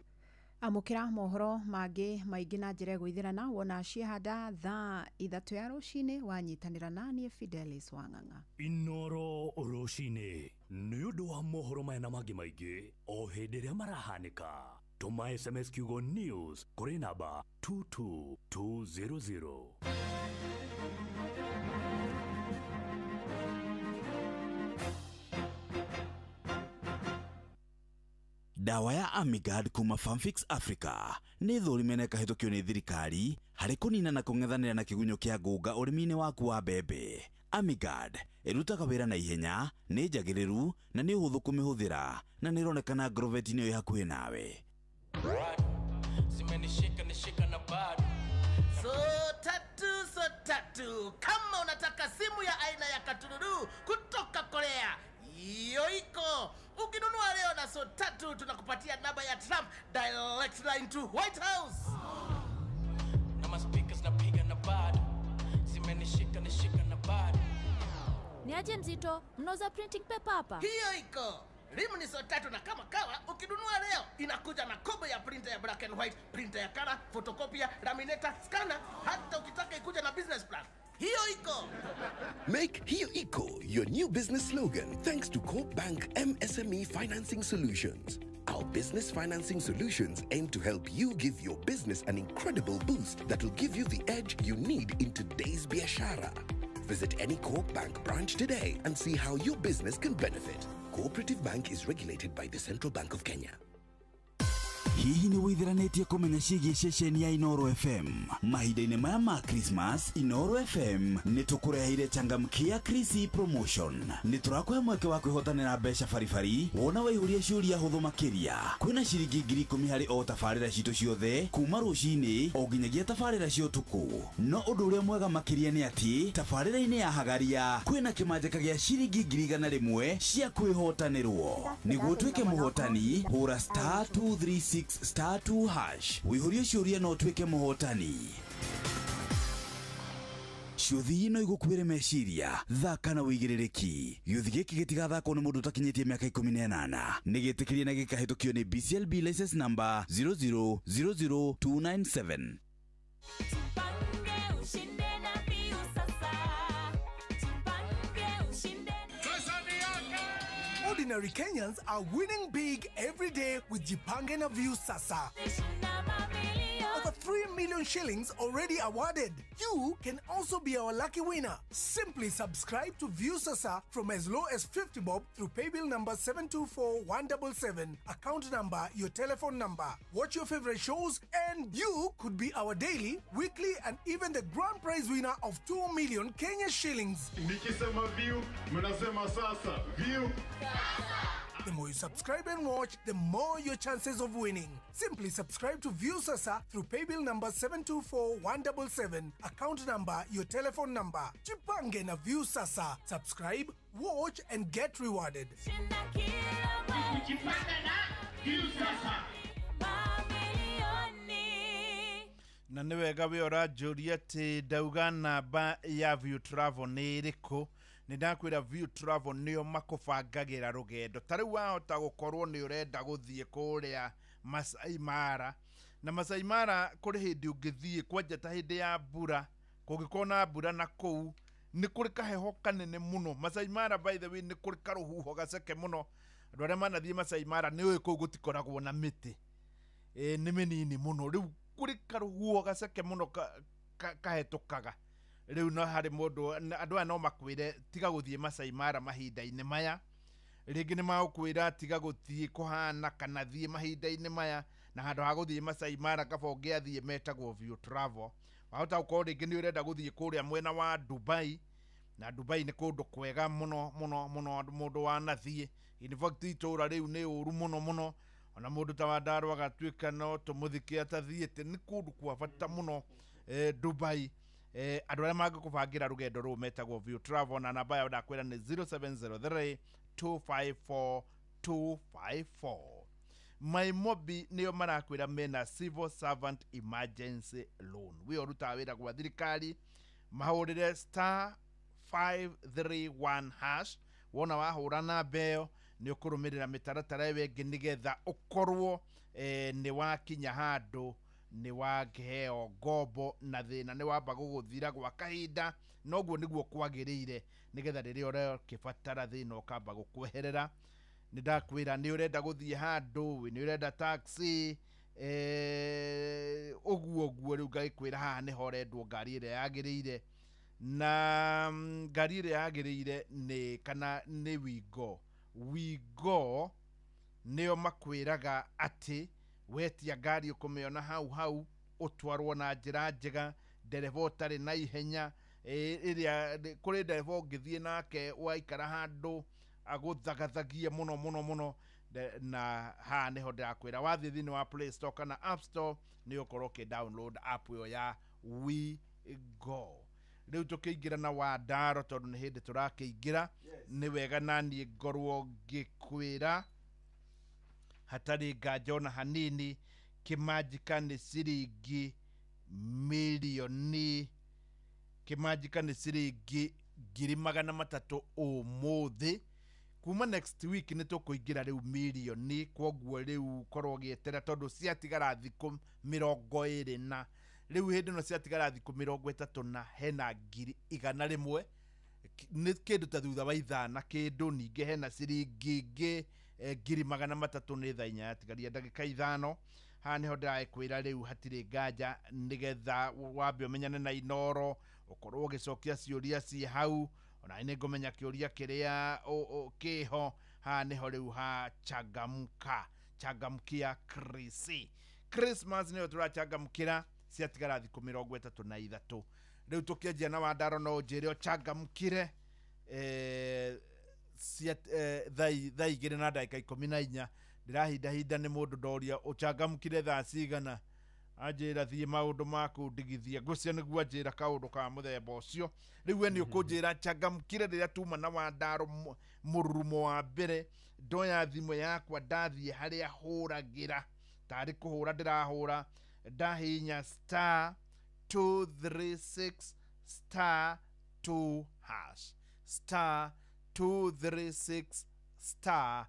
[SPEAKER 12] Amukira mohoro mangĩ maingĩ na njĩra gwĩthirana wona ciehanda thaa 3 ya rũcinĩ wanyitanĩra na niĩ Fidelis Wang'ang'a.
[SPEAKER 23] Inoro rũcinĩ nĩ ũndũ wa mohoro maya na mangĩ maingĩ o hĩndĩ ĩrĩa marahanĩka. Tuma SMS kiugo news kuri namba 22200.
[SPEAKER 4] Dawa ya Amigard kuma Farmfix Africa nĩ thũrimene kahĩtũkio nĩ thirikari harĩ kũnina na kũng'ethanĩra na kĩgunyũ kĩa ngũnga ũrĩmi-inĩ waku wa mbembe. Amigard ĩrutaga wĩra na ihenya, nĩ njagĩrĩru na nĩ ũhũthũ kũmĩhũthĩra na nĩ ĩronekana Agrovet-inĩ ĩrĩ hakuhĩ nawe.
[SPEAKER 24] So tatu kama unataka simu ya aina ya Katunuru kutoka Korea, hiyo iko. Ukinunua leo na so tatu tunakupatia namba ya Trump direct line to White House.
[SPEAKER 25] Na speakers napiga na bad, zimenishika na bad.
[SPEAKER 26] Ni aje mzito, mnauza printing paper hapa?
[SPEAKER 24] Hiyo iko. Rimu ni so tatu na kama kawa ukinunua leo inakuja na kobo ya printer ya black and white, printer ya color, photocopy, laminator, scanner, hata ukitaka ikuja na business plan. Hiyo iko.
[SPEAKER 27] Make Hiyo Iko your new business slogan thanks to Coop Bank MSME Financing Solutions. Our business financing solutions aim to help you give your business an incredible boost that will give you the edge you need in today's biashara. Visit any Coop Bank branch today and see how your business can benefit. Cooperative Bank is regulated by the Central Bank of Kenya.
[SPEAKER 4] Hihi nĩ wĩthiranĩtie kũmenya ciĩgiĩ ceceni ya Inoro FM? Mahinda-inĩ maya ma Christmas, Inoro FM nĩ tũkũreheire changamkia Chrissy promotion. Nĩ tũrakũhe mweke wa kwĩhotanĩra mbeca baribari wona waihũria ciũria hũthũ makĩria. Kwĩna ciringi 10,000 harĩ o tabarĩra citũ ciothe kuma rũcinĩ o nginyagia tabarĩra cia ũtukũ. No ũndũ ũrĩa mwega makĩria nĩ atĩ tabarĩra-inĩ ya Hagaria kwĩna kĩmanjĩka gĩa ciringi 100,000 cia kwĩhotanĩrwo. Nĩguo ũtuĩke mũhotani, hũra *236 *2 hash. Wĩihũrie ciũria no ũtuĩke mũhotani. Ciũthi ino igũkuĩre meciria, thaka na wĩigĩrĩrĩki. Gĩũthi gĩkĩ gĩtigathakwo nĩ mũndũ ũtakinyĩtie mĩaka 18. Nĩ gĩtĩkĩrie na gĩkahĩtũkio nĩ BCLB license number 0000297.
[SPEAKER 5] Ordinary Kenyans are winning big every day with Jipange na View Sasa. Over 3 million shillings already awarded. You can also be our lucky winner. Simply subscribe to View Sasa from as low as 50 bob through paybill number 724177, account number, your telephone number. Watch your favorite shows and you could be our daily, weekly and even the grand prize winner of 2 million Kenya shillings.
[SPEAKER 6] Nikisema View, mnasema sasa. View.
[SPEAKER 5] The more you subscribe and watch, the more your chances of winning. Simply subscribe to View Sasa through paybill number 724177, account number, your telephone number. Jipange na View Sasa. Subscribe, watch and get rewarded.
[SPEAKER 1] Na nĩ wega we ũranjũria atĩ ndauga namba ya View Travel nĩ ĩrĩkũ. Nĩ ndakwĩra View Travel nĩo makũbangagĩra rũgendo. Ta rĩu wahota gũkorwo nĩ ũrenda gũthiĩ kũrĩa Masai Mara. Na Masai Mara kũrĩ hĩndĩ ũngĩthiĩ kwanja ta hĩndĩ ya mbura, kũngĩkorwo na mbura na kũu nĩ kũrĩ kaheho kanene mũno. Masai Mara by the way nĩ kũrĩ karũhuho gaceke mũno. Andũ arĩa manathiĩ Masai Mara nĩ ũĩ kũu gũtikoragwo na mĩtĩ. Nĩ mĩnini mũno. Rĩu kũrĩ karũhuho gaceke mũno kahetũkaga. Rĩu no harĩ mũndũ andũ aya no makwĩre tiga gũthiĩ Masai Mara mahinda-inĩ maya. Rĩngĩ nĩ magũkwĩra tiga gũthiĩ kũhana kana thiĩ mahinda-inĩ maya, na handũ ha gũthiĩ Masai Mara kaba ũngĩathiĩ metagwo View Travel. Wahota gũkorwo rĩngĩ nĩ ũrenda gũthiĩ kũrĩa mwena wa Dubai, na Dubai nĩ kũndũ kwega mũno mũno mũno mũndũ wanathiĩ. In fact itũũra rĩu nĩ ũru mũno mũno, ona mũndũ ta Wandaro agatuĩka no tũmũthike atathiĩte. Nĩ kũndũ kwa bata mũno Dubai. Andũ arĩa mangĩkũbangĩra rũgendo rũu metagwo View Travel, na namba yao ndakwĩra nĩ 0703 254 254. Maimobi nĩo marakwĩra mena Civil Servant Emergency Loan. We ũrutaga wĩra gwa thirikari, mahũrĩre *531#. Wona wahũra namba ĩyo nĩ ũkũrũmĩrĩra mĩtaratara ĩyo ĩngĩ nĩgetha ũkorwo nĩ wakinya handũ nĩ wakĩheo ngombo na thĩna nĩ wamba gũgũthira gwa kahinda. Noguo nĩguo kwagĩrĩire nĩgetha rĩrĩa ũrakĩbatara thĩna ũkamba gũkweherera. Nĩ ndakwĩra nĩ ũrenda gũthiĩ handũ, nĩ ũrenda taxi, ũguo rĩu ngagĩkwĩra haha nĩho ũrendwo ngari ĩrĩa yagĩrĩire. Na ngari ĩrĩa yagĩrĩire nĩ kana nĩ Wigo. Wigo nĩo makwĩraga atĩ wetia ngari ũkũmĩona hau ũtwarwo na njĩra njega, ndereba ũtarĩ na ihenya. Ĩrĩa kũrĩ ndereba ũngĩthiĩ nake waikara handũ agũthagathagie mũno na haha nĩho ndĩrakwĩra wathiĩ thĩinĩ wa Play Store kana App Store nĩ ũkorwo ũkĩ-download app ĩyo ya Wigo. Rĩu tũkĩingĩra na Wandaro tondũ nĩ hĩndĩ tũrakĩingĩra, nĩ wega naniĩ ngorwo ngĩkwĩra hatarĩ nganja ona hanini kĩmanjika nĩ ciringi milioni, kĩmanjika nĩ ciringi 300,000 ũmũthĩ. Kuma next week nĩ tũkũingĩra rĩu milioni, kwoguo rĩu korwo gĩetera tondũ ciatigara thikũ 20 na rĩu hĩndĩ ĩno ciatigara thikũ 30 na hena 100,000 nĩ kĩndũ ta thutha wa ithana kĩndũ. Ningĩ hena ciringi ingĩ 300,000 nĩ thaa 4 yatigaria ndagĩka 5. Haha nĩho ndĩrakwĩra rĩu hatirĩ nganja nĩgetha wambe ũmenyane na Inoro, ũkorwo ũgĩcokia ciũria ciĩ hau, ona nĩ ngũmenya kĩũria kĩrĩa kĩho. Haha nĩho rĩu ha changamkia Christmas nĩyo tũrachangamkĩra, ciatigara thikũ 33. Rĩu tũkĩanjia na Wandaro no njĩre ũchangamkire thaa 2 na ndagĩka 14. Ndĩrahinda nĩ mũndũ ndoria ũchangamkire thaa cigana, anjĩra thiĩ maũndũ maku ndigithia ngũcia nĩguo anjĩra kaũndũ ka mũthemba ũcio. Rĩu we nĩ ũkũnjĩra changamkire rĩrĩa tuma na Wandaro mũrurumo wa mbere. Ndoya thimũ yakwa ndathiĩ harĩa hũragĩra, tarĩ kũhũra ndĩrahũra, ndahihinya *236*2#, *236*2#.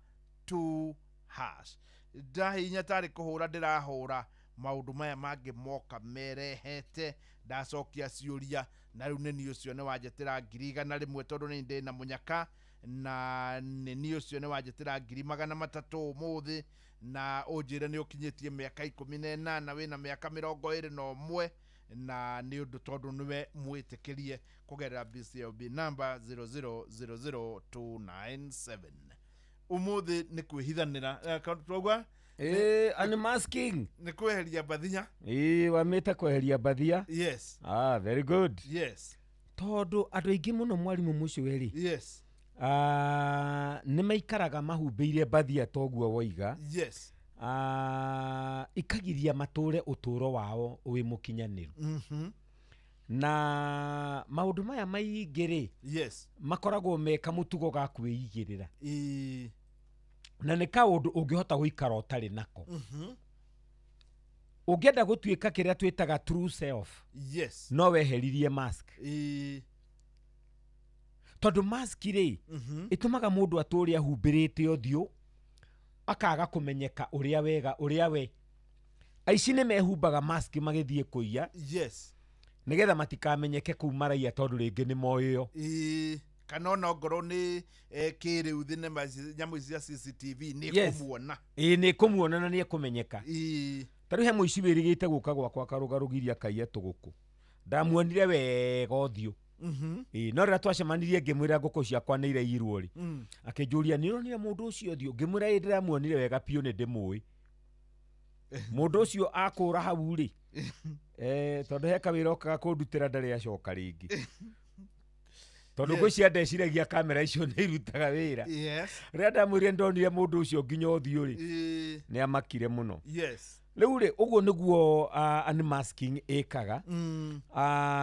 [SPEAKER 1] Ndahihinya tarĩ kũhũra ndĩrahũra, maũndũ maya mangĩ moka merehete, ndacokia ciũria na rĩu nĩ ũcio nĩ wanjetera 100,000 tondũ nĩ ndĩ na mũnyaka, na nĩ ũcio nĩ wanjetera 300,000 ũmũthĩ, na ũnjĩre nĩ ũkinyĩtie mĩaka 18 wĩna mĩaka 21, na nĩ ũndũ tondũ nĩwe mwĩtĩkĩrie kũgerera BCLB number 0000297. Ũmũthĩ nĩ kwĩhithanĩra twaugua
[SPEAKER 2] unmasking
[SPEAKER 1] nĩ kweheria bathia.
[SPEAKER 2] Wamĩte kweheria bathia.
[SPEAKER 1] Yes.
[SPEAKER 2] Very good.
[SPEAKER 1] Yes.
[SPEAKER 2] Tondũ andũ aingĩ mũno mwarimũ mũcio eri.
[SPEAKER 1] Yes.
[SPEAKER 2] nĩ maikaraga mahumbĩire mbathia toguo woiga.
[SPEAKER 1] Yes.
[SPEAKER 2] Ikagiria matũre ũtũro wao wĩ mũkinyanĩru. Na maũndũ maya maingĩ-rĩ,
[SPEAKER 1] yes,
[SPEAKER 2] makoragwo meka mũtugo ga kwĩigĩrĩra. Na nĩ kaũndũ ũngĩhota gũikara ũtarĩ nako. Ũngĩenda gũtuĩka kĩrĩa twĩtaga true self,
[SPEAKER 1] yes,
[SPEAKER 2] no weheririe mask. Tondũ mask-rĩ, ĩtũmaga mũndũ atũre ahumbĩrĩte ũthiũ, akaga kũmenyeka ũrĩa wega, ũrĩa we. Aici nĩ mehumbaga mask magĩthiĩ kũiya.
[SPEAKER 1] Yes.
[SPEAKER 2] Nĩgetha matikamenyeke kũu maraiya tondũ rĩngĩ nĩ moĩyo.
[SPEAKER 1] Kana ona ngoro nĩ kĩrĩu thinema nyamũ cia CCTV nĩ kũmuona.
[SPEAKER 2] Nĩ kũmuona na nĩ ekũmenyeka. Tarĩu he mũici wĩrĩgĩte gũka gwakwa akarũgarũgiria kaiya tũgũkũ. Ndamuonire wega ũthiũ. No rĩrĩa twacemanirie ngĩmwĩra ngũkũ ciakwa nĩ iraiyirwo-rĩ, akĩnjũria nĩ ũronire mũndũ ũcio ũthiũ? Ngĩmwĩra ĩ ndĩramuonire wega biũ nĩ ndĩmũĩ. Mũndũ ũcio akũra hau-rĩ, tondũ he kawĩra okaga kũndutĩra ndarĩ acoka rĩngĩ. Tondũ ngwĩcia ndeciragia kamera icio nĩ irutaga wĩra. Rĩrĩa ndamwĩrire ndonire mũndũ ũcio nginya ũthiũ-rĩ, nĩ amakire mũno. Rĩu-rĩ, ũguo nĩguo unmasking ĩkaga,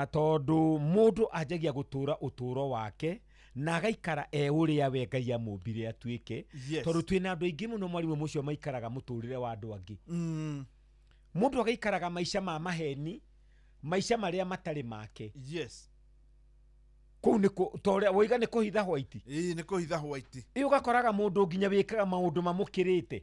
[SPEAKER 2] tondũ mũndũ anjagia gũtũra ũtũro wake na agaikara ũrĩa we Ngai amũmbire atuĩke. Tondũ twĩna andũ aingĩ mũno mwarimũ mũcio maikaraga mũtũrĩre wa andũ angĩ. Mũndũ agaikaraga maica ma maheni, maica marĩa matarĩ make.
[SPEAKER 1] Yes.
[SPEAKER 2] Kũu nĩko tore woiga nĩ kũhitha hwaiti.
[SPEAKER 1] Nĩ kũhitha hwaiti.
[SPEAKER 2] Ũgakoraga mũndũ nginya wĩkaga maũndũ mamũkĩrĩte.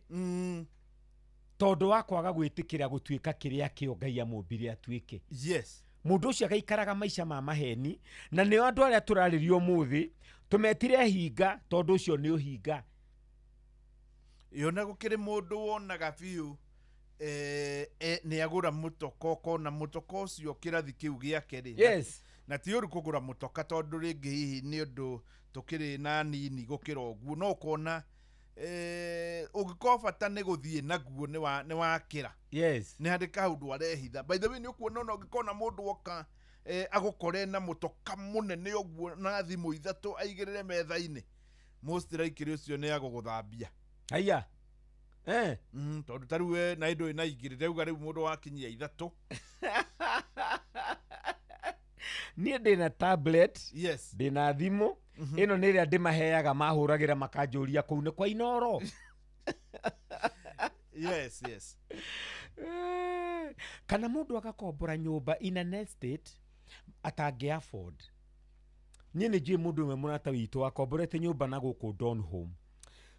[SPEAKER 2] Tondũ wa kwaga gwĩtĩkĩra gũtuĩka kĩrĩa kĩo Ngai amũmbire atuĩke.
[SPEAKER 1] Yes.
[SPEAKER 2] Mũndũ ũcio agaikaraga maica ma maheni, na nĩo andũ arĩa tũrarĩrio ũmũthĩ tũmetire hinga tondũ ũcio nĩ ũhinga.
[SPEAKER 1] Yona gũkĩrĩ mũndũ wonaga biũ nĩ agũra mũtoka, ũkona mũtoka ũcio kĩrathi kĩu gĩake-rĩ.
[SPEAKER 2] Yes.
[SPEAKER 1] Na ti ũru kũgũra mũtoka tondũ rĩngĩ hihi nĩ ũndũ tũkĩrĩ na nini gũkĩra ũguo, no ũkona ũngĩkorwo bata nĩ gũthiĩ naguo nĩ wakĩra.
[SPEAKER 2] Yes.
[SPEAKER 1] Nĩ harĩ kaũndũ arehitha. By the way, nĩ ũkuona ona ũngĩkona mũndũ woka agũkore na mũtoka mũnene ũguo na thimũ ithatũ aigĩrĩre metha-inĩ, most likely ũcio nĩ agũgũthambia.
[SPEAKER 2] Haiya.
[SPEAKER 1] Tondũ ta rĩu na indo ina igĩrĩ rauga rĩu mũndũ wakinyia ithatũ.
[SPEAKER 2] Niĩ ndĩna tablet.
[SPEAKER 1] Yes.
[SPEAKER 2] Ndĩna thimũ. Ĩno nĩ ĩrĩa ndĩmaheaga mahũragĩra makanjũria kũu nĩ kwa Inoro.
[SPEAKER 1] Yes, yes.
[SPEAKER 2] Kana mũndũ agakombora nyũmba in an estate atangĩ afford. Niĩ nĩ njũĩ mũndũ ũmwe mũrata witũ akomborete nyũmba na gũkũ Donholm.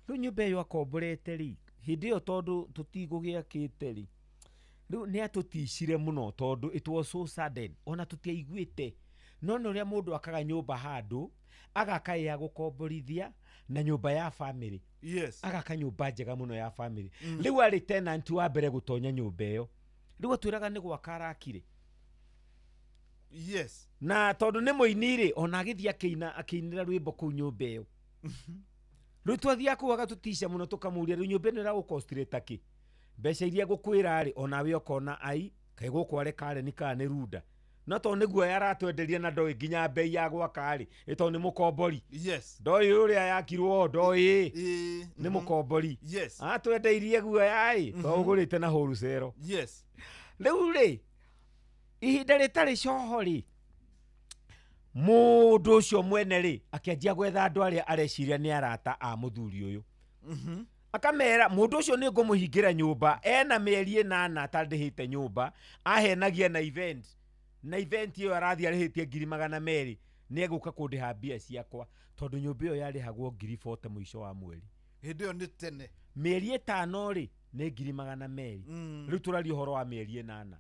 [SPEAKER 2] Rĩu nyũmba ĩyo akomborete-rĩ, hĩndĩ ĩyo tondũ tũtigũgĩakĩte-rĩ, rĩu nĩ atũticire mũno tondũ it was so sudden, ona tũtiaiguĩte. No ũrĩa mũndũ akaga nyũmba handũ, agaka ya gũkomborithia na nyũmba ya family.
[SPEAKER 1] Yes.
[SPEAKER 2] Agaka nyũmba njega mũno ya family. Rĩu arĩ tenant wa mbere gũtonya nyũmba ĩyo. Rĩu atwĩraga nĩ gwaka arakire.
[SPEAKER 1] Yes.
[SPEAKER 2] Na tondũ nĩ mũini-rĩ, ona agĩthiĩ akĩinĩra rwĩmbo kũu nyũmba ĩyo. Rĩu twathiaga kũu agatũticia mũno tũkamũria rĩu nyũmba ĩno ĩragũkostire ta kĩ? Mbeca iria ngũkwĩra-rĩ, onawe ũkona ai, kaĩ gũkũ arĩ Karen kana nĩ Runda. No tondũ nĩguo yaratwenderia na ndoĩ nginya bei ya gwaka-rĩ, tondũ nĩ mũkombori.
[SPEAKER 1] Yes.
[SPEAKER 2] Ndoĩ ũrĩa yakirwo ndoĩ nĩ mũkombori.
[SPEAKER 1] Yes.
[SPEAKER 2] Atwendeirie guoya-ĩ, twaũgũrĩte na wholesale.
[SPEAKER 1] Yes.
[SPEAKER 2] Rĩu-rĩ, ihinda rĩtarĩ coho-rĩ, mũndũ ũcio mwene-rĩ akĩanjia gwetha andũ arĩa areciria nĩ arata a mũthuri ũyũ. Akamera mũndũ ũcio nĩ ngũmũhingĩra nyũmba, ena mĩeri 8 atandĩhĩte nyũmba, ahenagia na event. Na event ĩyo arathiĩ arĩhĩtie 200,000, nĩ egũka kũndĩha mbia ciakwa tondũ nyũmba ĩyo yarĩhagwo 40,000 mũico wa mweri.
[SPEAKER 1] Hĩndĩ ĩyo nĩ tene.
[SPEAKER 2] Mĩeri 5-rĩ nĩ 200,000. Rĩu tũraria ũhoro wa mĩeri 8.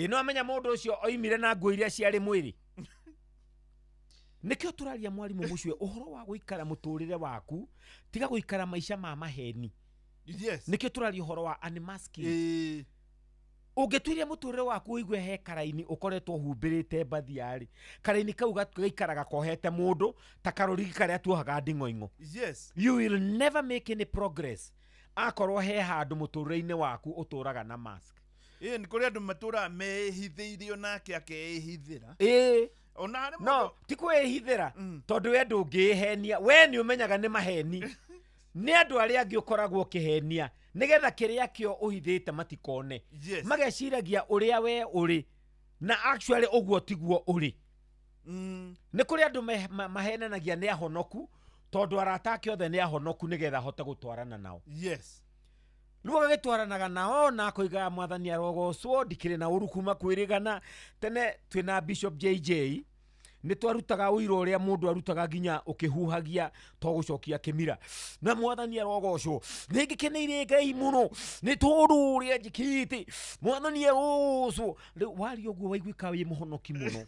[SPEAKER 2] No amenya mũndũ ũcio oimire na nguo iria ciarĩ mwĩrĩ. Nĩkĩo tũraria mwarimũ mũcio ũhoro wa gũikara mũtũrĩre waku, tiga gũikara maica ma maheni.
[SPEAKER 1] Yes.
[SPEAKER 2] Nĩkĩo tũraria ũhoro wa unmasking. Ũngĩtuĩria mũtũrĩre waku ũigue he karaini ũkoretwo humbĩrĩte mbathia-rĩ, karaini kau gaikaraga kohete mũndũ ta karũrigi karĩa tuohaga nding'oing'o.
[SPEAKER 1] Yes.
[SPEAKER 2] You will never make any progress akorwo he handũ mũtũrĩre-inĩ waku ũtũraga na mask.
[SPEAKER 1] Nĩ kũrĩ andũ matũraga mehithĩirio nake akeĩhithĩra.
[SPEAKER 2] no ti kwihithira tondu we ndungihenia we ni umenyaga ni maheni ni andu aria angi ukoragwo kihenia nigetha kiria kio uhithite matikone mageciragia uria we uri na actually uguo tiguo uri ni kuri andu mahenanagia ni ahonoku tondu arata ake othe ni ahonoku nigetha hote gutwarana nao Luo gagitwaranaga nao na kuiga mwathani arogocwo ndikire na urukuma kwirigana tene twina Bishop JJ ni twarutaga uiro uria mundu arutaga ginya ukihuhagia to gucokia kimira na mwathani arogocwo ningikenire Ngai muno ni tondu uria njikite mwathani arogocwo wari oguo waiguika wi muhonoki muno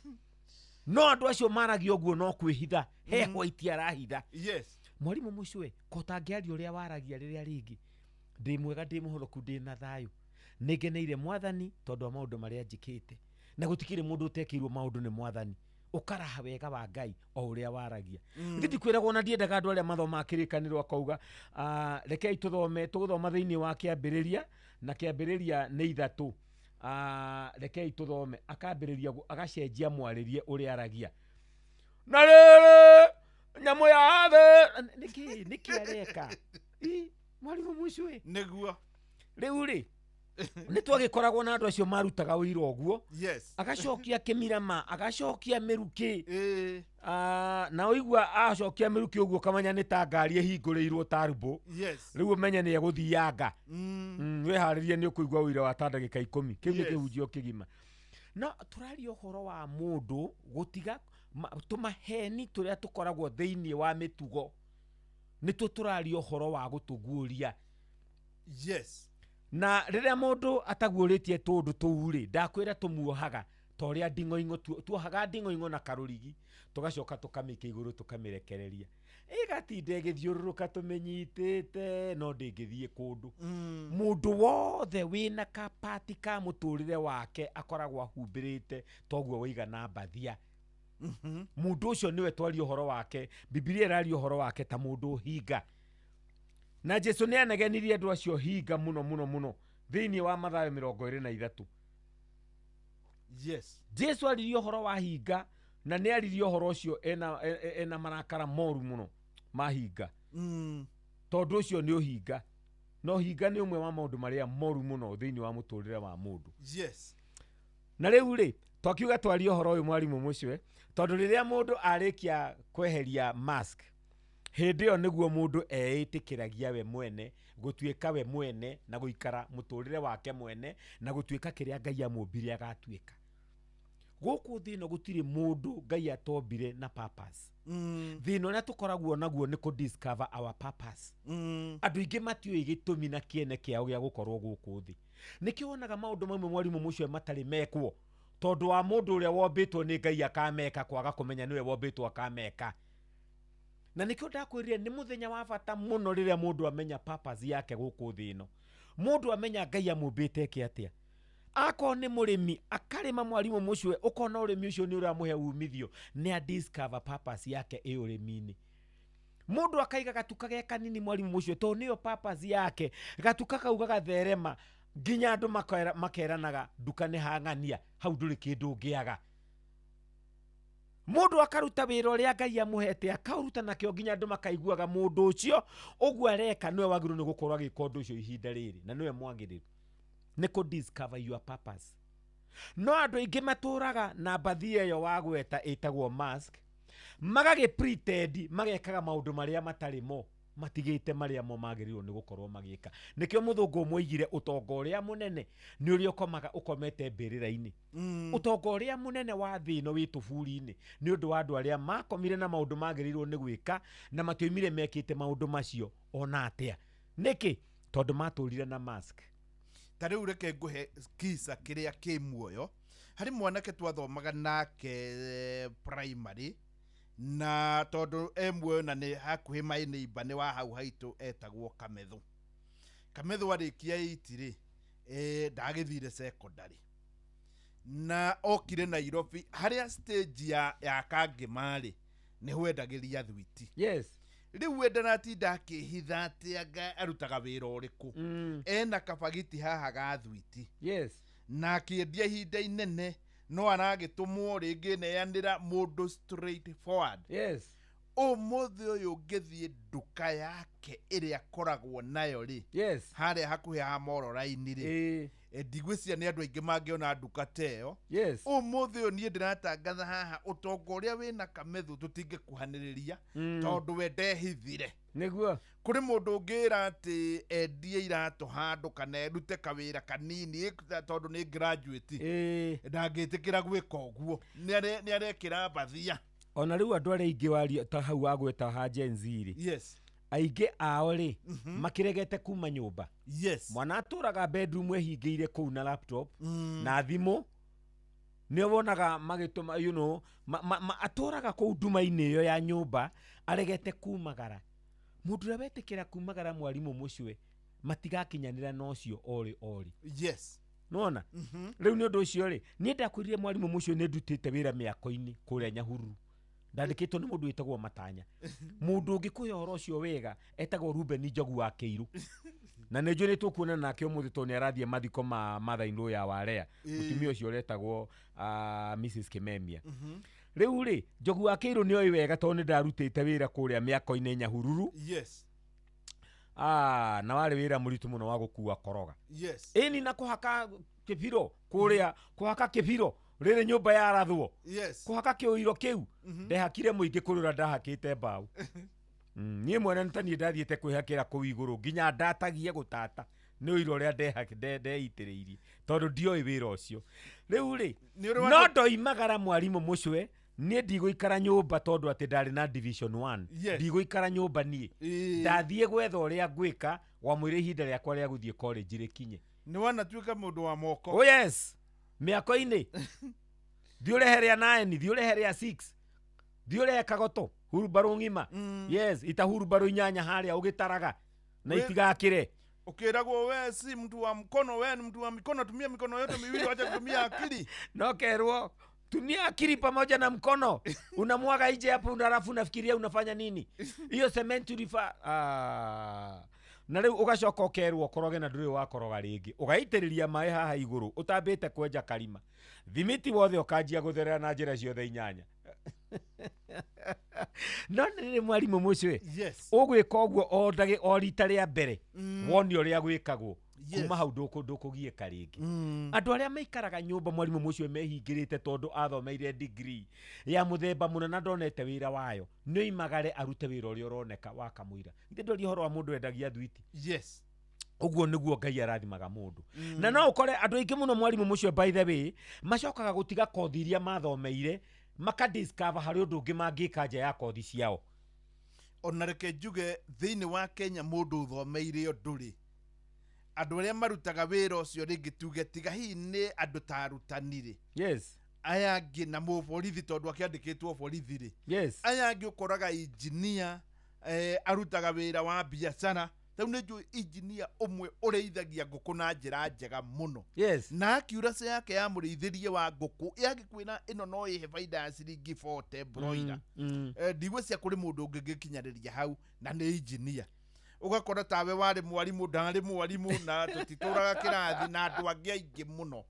[SPEAKER 2] no andu acio maragio oguo no kwihitha heho itiarahitha mwarimu mucwe kotangiaria uria waragia riria ringi ndi mwega ndi muhonoku ndi na thayu ningeneire mwathani tondu maundu maria njikite na gutikire mundu utekirwo maundu ni mwathani ukaraha wega wa Ngai o uria waragia ngiti kwiragwo na ndiendaga andu aria mathoma kirikanirwo akauga rekei tuguthoma thiini wa kiambiriria na kiambiriria ni ithatu rekei tuthome akambiriria agacenjia mwaririe uria aragia na rere nyamu ya the niki areka mwarimu mucwe
[SPEAKER 1] niguo
[SPEAKER 2] riu ri ni twagikoragwo na andu acio marutaga wira oguo agacokia kimirama agacokia miruki na oigua acokia miruki oguo kamanya ni ta ngari ihinguriirwo tarbo riu umenye ni eguthianga we haririe ni ukuigua wira wa ta ndagika 10 kiu ni kihunjio kigima no turaria uhoro wa mundu gutiga tumaheni turia tukoragwo thiini wa mitugo ni turaria uhoro wa gutuguria na riria mundu ataguuritie tundu tuuri ndakwira tumuohaga toria ndingoingo tuohaga ndingoingo na karurigi tugacoka tukamike iguru tukamirekereria igatinde igithiururuka tumenyitite no ndingithie kundu mundu wothe wina kapati ka muturire wake akoragwo ahumbirite toguo waigana mbathia mundu ucio niwe twaria uhoro wake Biblia iraria uhoro wake ta mundu hinga na Jesu ni anegenirie andu acio hinga muno thiini wa Mathayo 23 Jesu aririe uhoro wa hinga na ni aririe uhoro ucio ena marakara moru muno mahinga tondu ucio ni uhinga no hinga ni umwe wa maundu maria moru muno thiini wa muturire wa mundu na riu ri twakiuga twarie uhoro uyu mwarimu mucwe tondu riria mundu arikia kweheria mask hindi yo niguo mundu eitikiragia we mwene gutuika we mwene na guikara muturire wake mwene na gutuika kiria Ngai amumbire agatuika guku thino gutiri mundu Ngai atombire na purpose thino na tukoragwo naguo ni ku discover our purpose andu ingi matioi gitumi na kiene kiao gia gukorwo guku thi nikionaga maundu mamwe mwarimu mucwe matari mekwo tondu wa mundu uria wombitwo ni Ngai akameka kwaga kumenya niwe wombitwo akameka na nikio ndakwirire ni muthenya wa bata muno riria mundu amenya purpose yake guku thino mundu amenya Ngai amumbite ki atia ako ni murimi akarima mwarimu mucwe ukona urimi ucio ni uramuhe umithio ni a discover purpose yake e urimini mundu akaiga gatuka ge kanini mwarimu mucwe to niyo purpose yake gatuka kauga gatherema nginya andu makeranaga duka ni hangania hau nduri kindu ngiaga mundu akaruta wira uria Ngai amuhete akaruta nakio nginya andu makaiguaga mundu ucio uguo areka niwe wagiru ni gukorwa gikondu ucio ihinda riri na niwe mwagiriru ni ku discover your purpose no andu ingi maturaga na mbathie yo wagweta itagwo mask magage pretend magekaga maundu maria matari mo matigite maria mo magirirwo ni gukorwo magika nikio muthungu mwoigire utongo uria munene ni uri ukomaga ukomete mbirira-ini utongo uria munene wa thino wi tuburi-ini ni undu wa andu aria makomire na maundu magirirwo ni gwika na matioimire mekite maundu macio ona atia niki tondu maturire na mask
[SPEAKER 1] tari ureke nguhe kisa kiria ki muoyo hari mwanake twathomaga nake primary na tondu emwe na ni hakuhi mai neighbor ni wa hau haitu etagwo Kamethu arikia itiri ndagithire secondary na okire Nairobi haria stage ya Kangimari ni hwendagiria thwiti riu wenda natinda akihitha atia arutaga wira uriku ena kabagiti haha ga thwiti na akiendia ihinda inene no aragĩtũmwo rĩngĩ neanĩra mũndũ straight forward.
[SPEAKER 2] Yes.
[SPEAKER 1] Ũmũthĩ ũyũ ũngĩthiĩ nduka yake ĩrĩa akoragwo nayo rĩ,
[SPEAKER 2] yes,
[SPEAKER 1] harĩa hakuhĩ ha Moro Line rĩ, ndigwĩciria nĩ andũ aingĩ mangĩona nduka ta ĩyo.
[SPEAKER 2] Yes.
[SPEAKER 1] Ũmũthĩ ũyũ niĩ ndĩratangatha haha ũtonga ũrĩa wĩna Kamethu tũtingĩkuhanĩrĩria tondũ we ndehithire.
[SPEAKER 2] Nĩguo
[SPEAKER 1] kũrĩ mũndũ ũngĩra atĩ endie iratũ handũ kana erute kawĩra kanini tondũ nĩ graduate ndangĩtĩkĩra gwĩka ũguo, nĩ arekĩra mbathia.
[SPEAKER 2] Ona rĩu andũ arĩa aingĩ waria ta hau agweta ha Gen Z rĩ,
[SPEAKER 1] yes,
[SPEAKER 2] aingĩ ao rĩ makiregete kuma nyũmba.
[SPEAKER 1] Yes.
[SPEAKER 2] Mwana atũraga bedroom ehingĩire kũu na laptop na thimũ, nĩ wonaga magĩtũma you know atũraga kũu nduma-inĩ ĩyo ya nyũmba aregete kumagara. Mũndũ ũrĩa wetĩkĩra kumagara mwarimũ mũcwe matigakinyanĩra na ũcio ori.
[SPEAKER 1] Yes.
[SPEAKER 2] Nona rĩu nĩ ũndũ ũcio rĩ, niĩ ndakwĩrire mwarimũ mũcwe nĩ ndutĩte wĩra mĩako-inĩ kũrĩa Nyahururu, ndandĩkĩtwo nĩ mũndũ wĩtagwo Matanya. Mũndũ ũngĩ kũya ũhoro ũcio wega etagwo Ruben Njogu wa Kĩiru, na nĩ njũĩ nĩ tũkuona nake ũmũthĩ tondũ nĩ arathiĩ mathiko ma mother-in-law ya Warea, mũtumia ũcio ũretagwo Mrs. Kimemia. Rĩu rĩ, Njogu wa Kĩiru nĩ oĩ wega tondũ nĩ ndarutĩte wĩra kũrĩa mĩako-inĩ Nyahururu.
[SPEAKER 1] Yes.
[SPEAKER 2] Na warĩ wĩra mũritũ mũno wa gũkua koroga.
[SPEAKER 1] Yes.
[SPEAKER 2] Ĩni na kũhaka kĩbiro kũrĩa, kũhaka kĩbiro rĩrĩ nyũmba ya arathwo.
[SPEAKER 1] Yes.
[SPEAKER 2] Kũhaka kĩũiro kĩu ndehakire mũingĩ kũrũra ndahakĩte mbaũ. Niĩ mwene nĩtaniĩ ndathiĩte kwĩhakĩra kũu igũrũ nginya ndatagie gũtata nĩ ũiro ũrĩa ndeitĩrĩirie tondũ ndioĩ wĩra ũcio. Rĩu rĩ, no ndoimagara mwarimũ mũcwe, niĩ ndigũikara nyũmba tondũ atĩ ndarĩ na division 1. Ndigũikara nyũmba niĩ, ndathiĩ gwetha ũrĩa ngwĩka wa mwĩrĩ ihinda rĩakwa rĩa gũthiĩ college rĩkinye.
[SPEAKER 1] Nĩ wanatuĩka mũndũ wa moko.
[SPEAKER 2] Oh yes, mĩako-inĩ thiũrehe rĩa 9, thiũrehe rĩa 6, thiũrehe Kagoto, hurumbarũ ng'ima. Yes, ita hurumbarũ 8 harĩa ũgĩtaraga na itigakĩre.
[SPEAKER 1] Ukiragwo wewe si mtu wa mkono, wewe ni mtu wa mikono, tumia mikono yote miwili, wacha kutumia akili.
[SPEAKER 2] No kerwo, tumia akili pamoja na mkono. Unamwaga nje hapo unarafu unafikiria unafanya nini? Hiyo cement ulifa na rĩu ũgacoka ũkerwo koroge na ndũrĩ wakoroga rĩngĩ. Ũgaitĩrĩria maĩ haha igũrũ, ũtambĩte kwenja karima. Thimiti wothe ũkanjia gũtherera na njĩra ciothe 8. No nĩ mwarimũ mũcwe.
[SPEAKER 1] Yes.
[SPEAKER 2] Ũgwĩka ũguo o rita rĩa mbere. Woni ũrĩa gwĩkagwo. Kuma hau ndũkũgiĩka rĩngĩ. Andũ arĩa maikaraga nyũmba mwarimũ mũcwe mehingĩrĩte tondũ athomeire degree ya mũthemba mũna na ndonete wĩra wayo, nĩ oimagare arute wĩra ũrĩa ũroneka wa kamũira. Ithe ndũri ũhoro wa mũndũ wendagia thwiti.
[SPEAKER 1] Yes.
[SPEAKER 2] Ũguo nĩguo Ngai arathimaga mũndũ. Na no ũkore andũ aingĩ mũno mwarimũ mũcwe by the way macokaga gũtiga kothi iria mathomeire makadiscover harĩ ũndũ ũngĩ mangĩka nja ya kothi ciao.
[SPEAKER 1] Ona reke njuge thĩinĩ wa Kenya mũndũ ũthomeire ndũrĩ. Andũ arĩa marutaga wĩra ũcio rĩngĩ tuge tiga hihi nĩ andũ ta arutanire.
[SPEAKER 2] Yes.
[SPEAKER 1] Aya angĩ na mũborithi tondũ akĩandĩkĩtwo borithi rĩ.
[SPEAKER 2] Yes.
[SPEAKER 1] Aya angĩ ũkoraga engineer arutaga wĩra wa biacara. Rĩu nĩ njũĩ engineer ũmwe ũrĩithagia ngũkũ na njĩra njega mũno.
[SPEAKER 2] Yes.
[SPEAKER 1] Na accuracy yake ya mũrĩithĩrie wa ngũkũ yagĩkwĩra ĩno no ĩhe baida ya ciringi 40 broiler. Ndigwĩcia kũrĩ mũndũ ũngĩkinyanĩria hau na nĩ engineer. Ugakora tawe warĩ mwarimũ ndarĩ mwarimũ na tũtitũraga kĩrathi na andũ angĩ aingĩ mũno.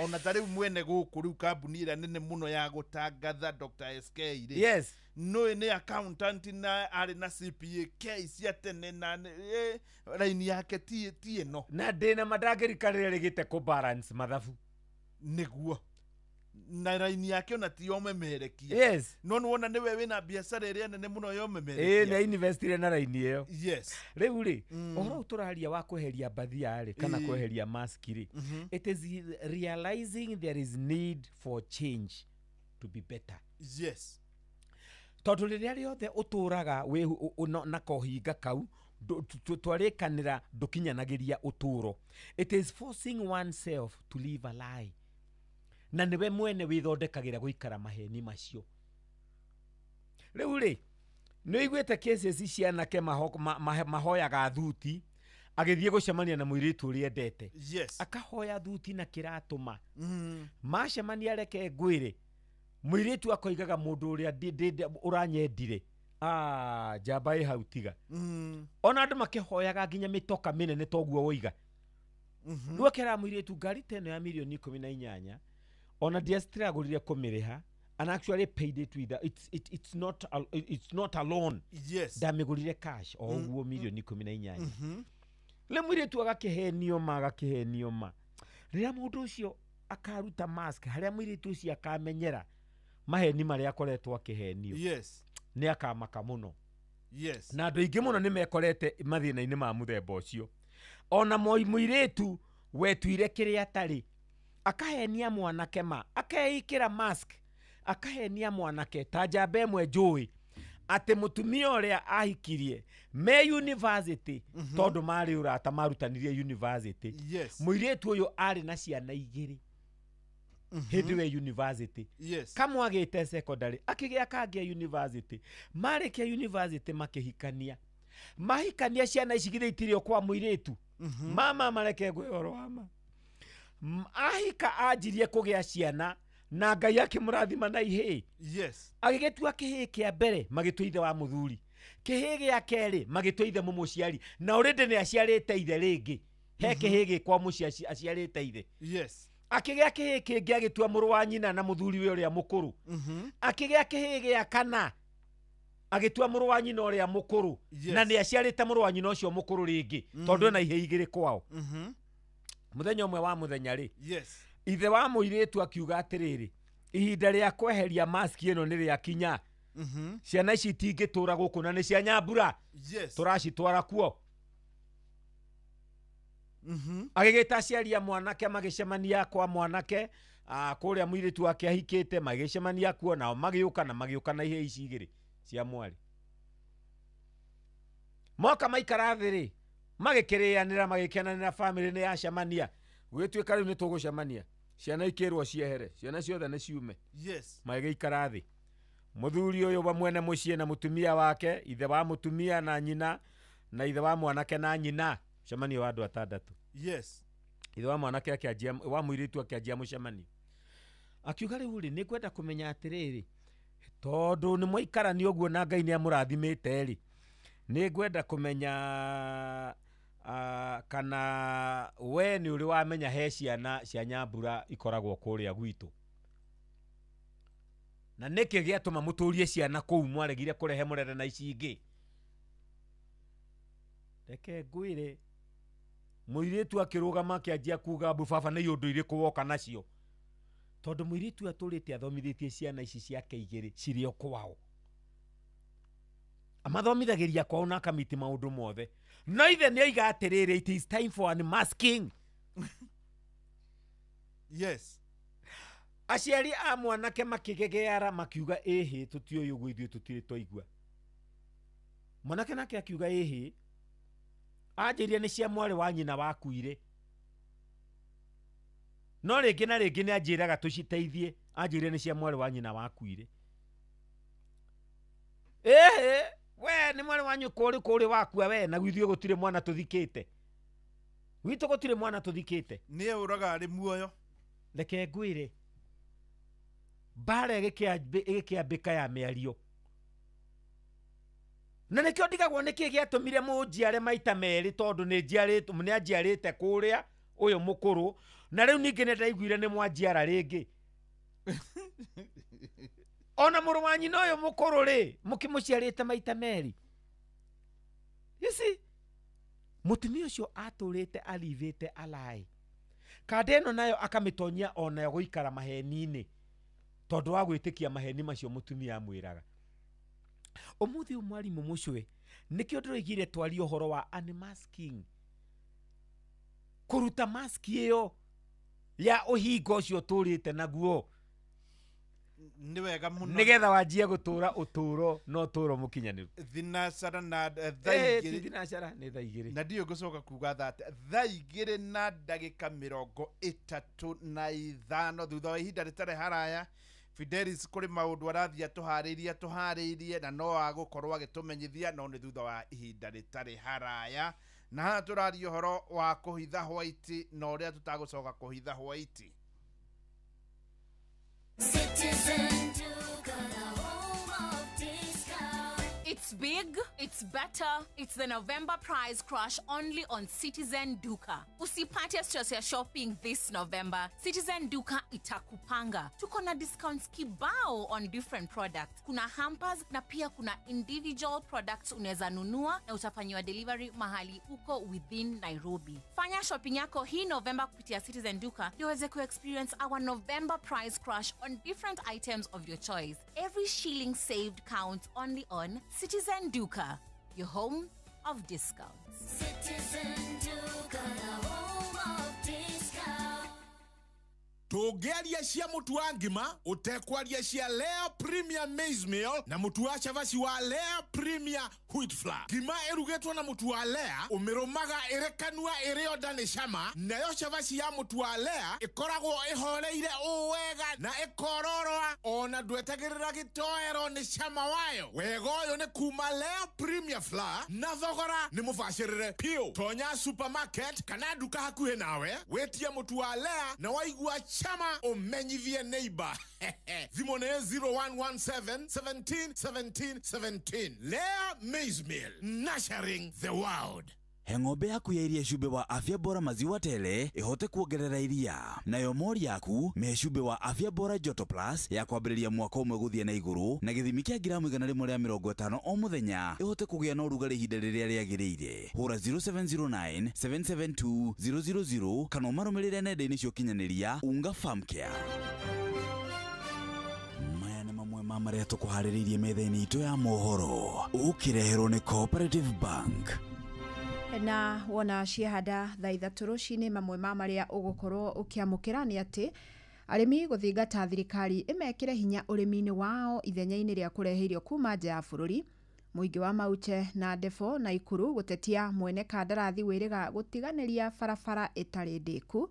[SPEAKER 1] Ona tarĩu mwene gũkũ rĩu kambuni ĩrĩa nene mũno ya gũtangatha Dr. SK rĩ.
[SPEAKER 2] Yes.
[SPEAKER 1] No nĩ accountant na arĩ na CPA cia tene na raini yake ti ĩno.
[SPEAKER 2] Na ndĩna mandangĩrikanĩra rĩgĩte kũ balance mathabu.
[SPEAKER 1] Nĩguo. Na raini yake ona ti omemerekia.
[SPEAKER 2] Yes.
[SPEAKER 1] No nuona niwe wina biacara ĩrĩa nene mũno yomemerekia.
[SPEAKER 2] Nĩ investire na raini ĩyo.
[SPEAKER 1] Yes.
[SPEAKER 2] Rĩu rĩ, ũhoro ũtũraria wa kweheria mbathia rĩ kana kweheria mask rĩ. It is realizing there is need for change to be better.
[SPEAKER 1] Yes.
[SPEAKER 2] Tondũ rĩrĩa rĩothe ũtũraga na kohinga kau twarĩkanĩra ndũkinyanagĩria ũtũro. It is forcing oneself to live a lie. Na niwe mwene wĩthondekagĩra gũikara maheni macio. Rĩu rĩ, nĩ iguĩte cases cianake mahoyaga thuti agĩthiĩ gũcemania na mũirĩtu ũrĩa endete.
[SPEAKER 1] Yes.
[SPEAKER 2] Akahoya thuti na kĩratũma. Macemania reke ngwĩre mũirĩtu akoigaga mũndũ ũrĩa ũranyendire. Njamba ĩ hau tiga. Ona andũ makĩhoyaga nginya mĩtoka mĩnene toguo woiga. Nĩwekera mũirĩtu ngari teno ya milioni 18. ona dia struggle kumiriha and actually paid it with it's not alone.
[SPEAKER 1] Yes.
[SPEAKER 2] Damegurire cash oguo milioni 18. Le mwire tu agakihenio ma. Rira mundu ucio akaruta mask haria mwire tu ucio akamenyera maheni maria akoretwo akihenio.
[SPEAKER 1] Yes.
[SPEAKER 2] Ni akamaka muno.
[SPEAKER 1] Yes.
[SPEAKER 2] Na andu ingi muno ni mekorete mathina-ini ma muthemba ucio. Ona mwire tu wetuire kiria atari akahenia mwanake akeikira mask akahenia mwanake tajambe mwe njui ate mutumia uria ahikirie me university tondu mari urata marutanirie university.
[SPEAKER 1] Yes.
[SPEAKER 2] Muiretu uyu ari na ciana igiri hindi we university.
[SPEAKER 1] Yes.
[SPEAKER 2] Kamwe agite secondary akigia kangia university marikia university makihikania mahikania ciana icigire itirio kwa muiretu. Mama mareke gwihoro ama ahika ajirie kugia ciana na Ngai yake murathima na ihe.
[SPEAKER 1] Yes.
[SPEAKER 2] Agigetua kihi kia mbere magitwithe wa muthuri kihi gia keri magitwithe mumuciari na already ni aciarite ithe ringi he kihi kwa muciari aciarite ithe.
[SPEAKER 1] Yes.
[SPEAKER 2] Akigia kihi kingi agitua muru wa nyina na muthuri we uria mukuru. Akigia kihi gia kana agitua muru wa nyina uria mukuru. Na ni aciarite muru wa nyina ucio mukuru ringi tondu na ihe igiri kwao. Muthenya umwe wa muthenya ri.
[SPEAKER 1] Yes.
[SPEAKER 2] Ithe wa muiretu akiuga atiriri ihinda ria kweheria mask ino ni ria kinya. Ciana ici tingitura guku na ni cia Nyambura.
[SPEAKER 1] Yes.
[SPEAKER 2] Turacitwara kuo. Agigita aciaria mwanake magicemania kwa mwanake kuria muiretu wake ahikite magicemania kuo nao magiuka na ihe ici igiri cia mwari. Moka maikara thiri magikirianira magikenanira family ni yacemania gwituika riu ni tugucemania ciana ikirwo ciehere ciana ciothe ni ciume.
[SPEAKER 1] Yes.
[SPEAKER 2] Magiikara thi muthuri uyu wa mwene mucie na mutumia wake ithe wa mutumia na nyina na ithe wa mwanake na nyina cemania wa andu atandatu.
[SPEAKER 1] Yes.
[SPEAKER 2] Ithe wa mwanake akianjia wa muiritu akianjia mucemania akiuga riu ri ni kwenda kumenya atiriri tondu ni mwikarani uguo na Ngai ni amurathimite ri ni ngwenda kumenya kana we ni uri wamenya he ciana cia Nyambura ikoragwo kuria gwitu na niki giatuma muturie ciana kuu mwaregire kurehe murere na ici ingi. Reke ngwire muiritu akirugama akianjia kuga baba ni yundu iriku woka nacio tondu muiritu aturite athomithitie ciana ici ciake igiri cirio kwao amathomithagiria kwao na akamiti maundu mothe no ithe ni aiga atiriri it is time for unmasking.
[SPEAKER 1] Yes.
[SPEAKER 2] Aciari a mwanake makigegeara makiuga ehe tutioyo gwithio tutire toigua. Mwanake nake akiuga ehe ajiria ni cia mwari wa nyina wakuire no ringi na ringi ni ajiraga tuciteithie ajiria ni cia mwari wa nyina wakuire. Ehe we ni mwari wanyu kuri wakua we na gwithio gutire mwana tuthikite gwitu gutire mwana tuthikite
[SPEAKER 1] ni uraga ari muoyo.
[SPEAKER 2] Reke ngwire bare gikiambika ya miario na nikio ndigagwo niki giatumire munjiare maita meri tondu ni njiarite kuria uyu mukuru na riu ningi ne ndaiguire ni mwanjiara ringi. Ona muru wa nyina uyu mukuru ri mukimuciarite maita meri. You see mutumia ucio aturite alivite alai kadeno nayo akamitonyia ona yo guikara maheni-ini tondu wa gwitikia maheni macio mutumia amwiraga. Umuthi umwarimu mucwe nikio ndirigire twari uhoro wa unmasking kuruta mask iyo ya uhingo ucio turite naguo
[SPEAKER 1] ni wega muno
[SPEAKER 2] nigetha wanjie gutura uturo no turo mukinyaniru.
[SPEAKER 1] Thinacara na thaigiri
[SPEAKER 2] thinacara ni thaigiri
[SPEAKER 1] na ndio gucoka kuga that thaigiri na ndagika 35 thutha wa ihinda ritare haraya Fidelis kuri maundu arathia tuhariirie na no agukorwo agitumenyithia no ni thutha wa ihinda ritare haraya na ha turaria horo wa kuhitha white no ria tutagucoka kuhitha white.
[SPEAKER 3] It's big, it's better, it's the November prize crush only on Citizen Duka. Usipate stress ya shopping this November. Citizen Duka itakupanga. Tuko na discounts kibao on different products. Kuna hampers na pia kuna individual products unaweza nunua na utafanywa delivery mahali uko within Nairobi. Fanya shopping yako hii November kupitia Citizen Duka ndio uweze ku-experience our November price crush on different items of your choice. Every shilling saved counts only on Citizen Duka, your home of discounts.
[SPEAKER 7] Citizen Duka, the home of discounts.
[SPEAKER 8] Togeria cia mutu wa ngima utekwaria cia Lea Premium Maize Meal na mutu wa chavasi wa Lea Premium Wheat Flour. Ngima erugetwo na mutu wa Lea umirumaga irekanua irio ndani cama, nayo chavasi ya mutu wa Lea ikoragwo ihoreire uwega na ikororwa ona ndwetagirira gitoero ni cama wayo. Wega uyu ni kuma Lea Premium Flour na thogora ni mubashirire pio. Tonya supermarket kana duka hakuhe nawe wetia mutu wa Lea na waigua chama umenyithie neighbor. Zimone 0117 17 17 17. Lea Maize Meal, nurturing the world.
[SPEAKER 4] Ng'ombe yaku ya iria cumbe wa Afya Bora maziwa tele ihote kuongerera iria. Nayo mori yaku me cumbe wa Afya Bora Joto Plus ya kwambĩrĩria mwaka ũmwe gũthie na igũrũ na gĩthimi kĩa gramu 150 o mũthenya ihote kũgĩa na ũrugarĩ ihinda rĩrĩa rĩagĩrĩire. Hũra 0709 772 000 kana ũmarũmĩrĩre nenda-inĩ cia ũkinyanĩria Unga Farm Care. Maya nĩ mamwe ma marĩa tũkũharĩrĩirie metha-inĩ itũ ya mohoro ũkĩreherwo nĩ Cooperative Bank.
[SPEAKER 12] Na wona ciahanda thaa ithatũ rũcinĩ, mamwe ma marĩa ũgũkorwo ũkĩamũkĩra nĩ atĩ arĩmi gũthingata thirikari ĩmekĩre hinya ũrĩmi-inĩ wao ithenya-inĩ rĩa kũrehe irio kuma nja ya bũrũri. Mũingĩ wa Mauche na Defo na Ikuru gũtetia mwene kandarathi wĩrĩga gũtiganĩria barabara ĩtarĩ ndĩku,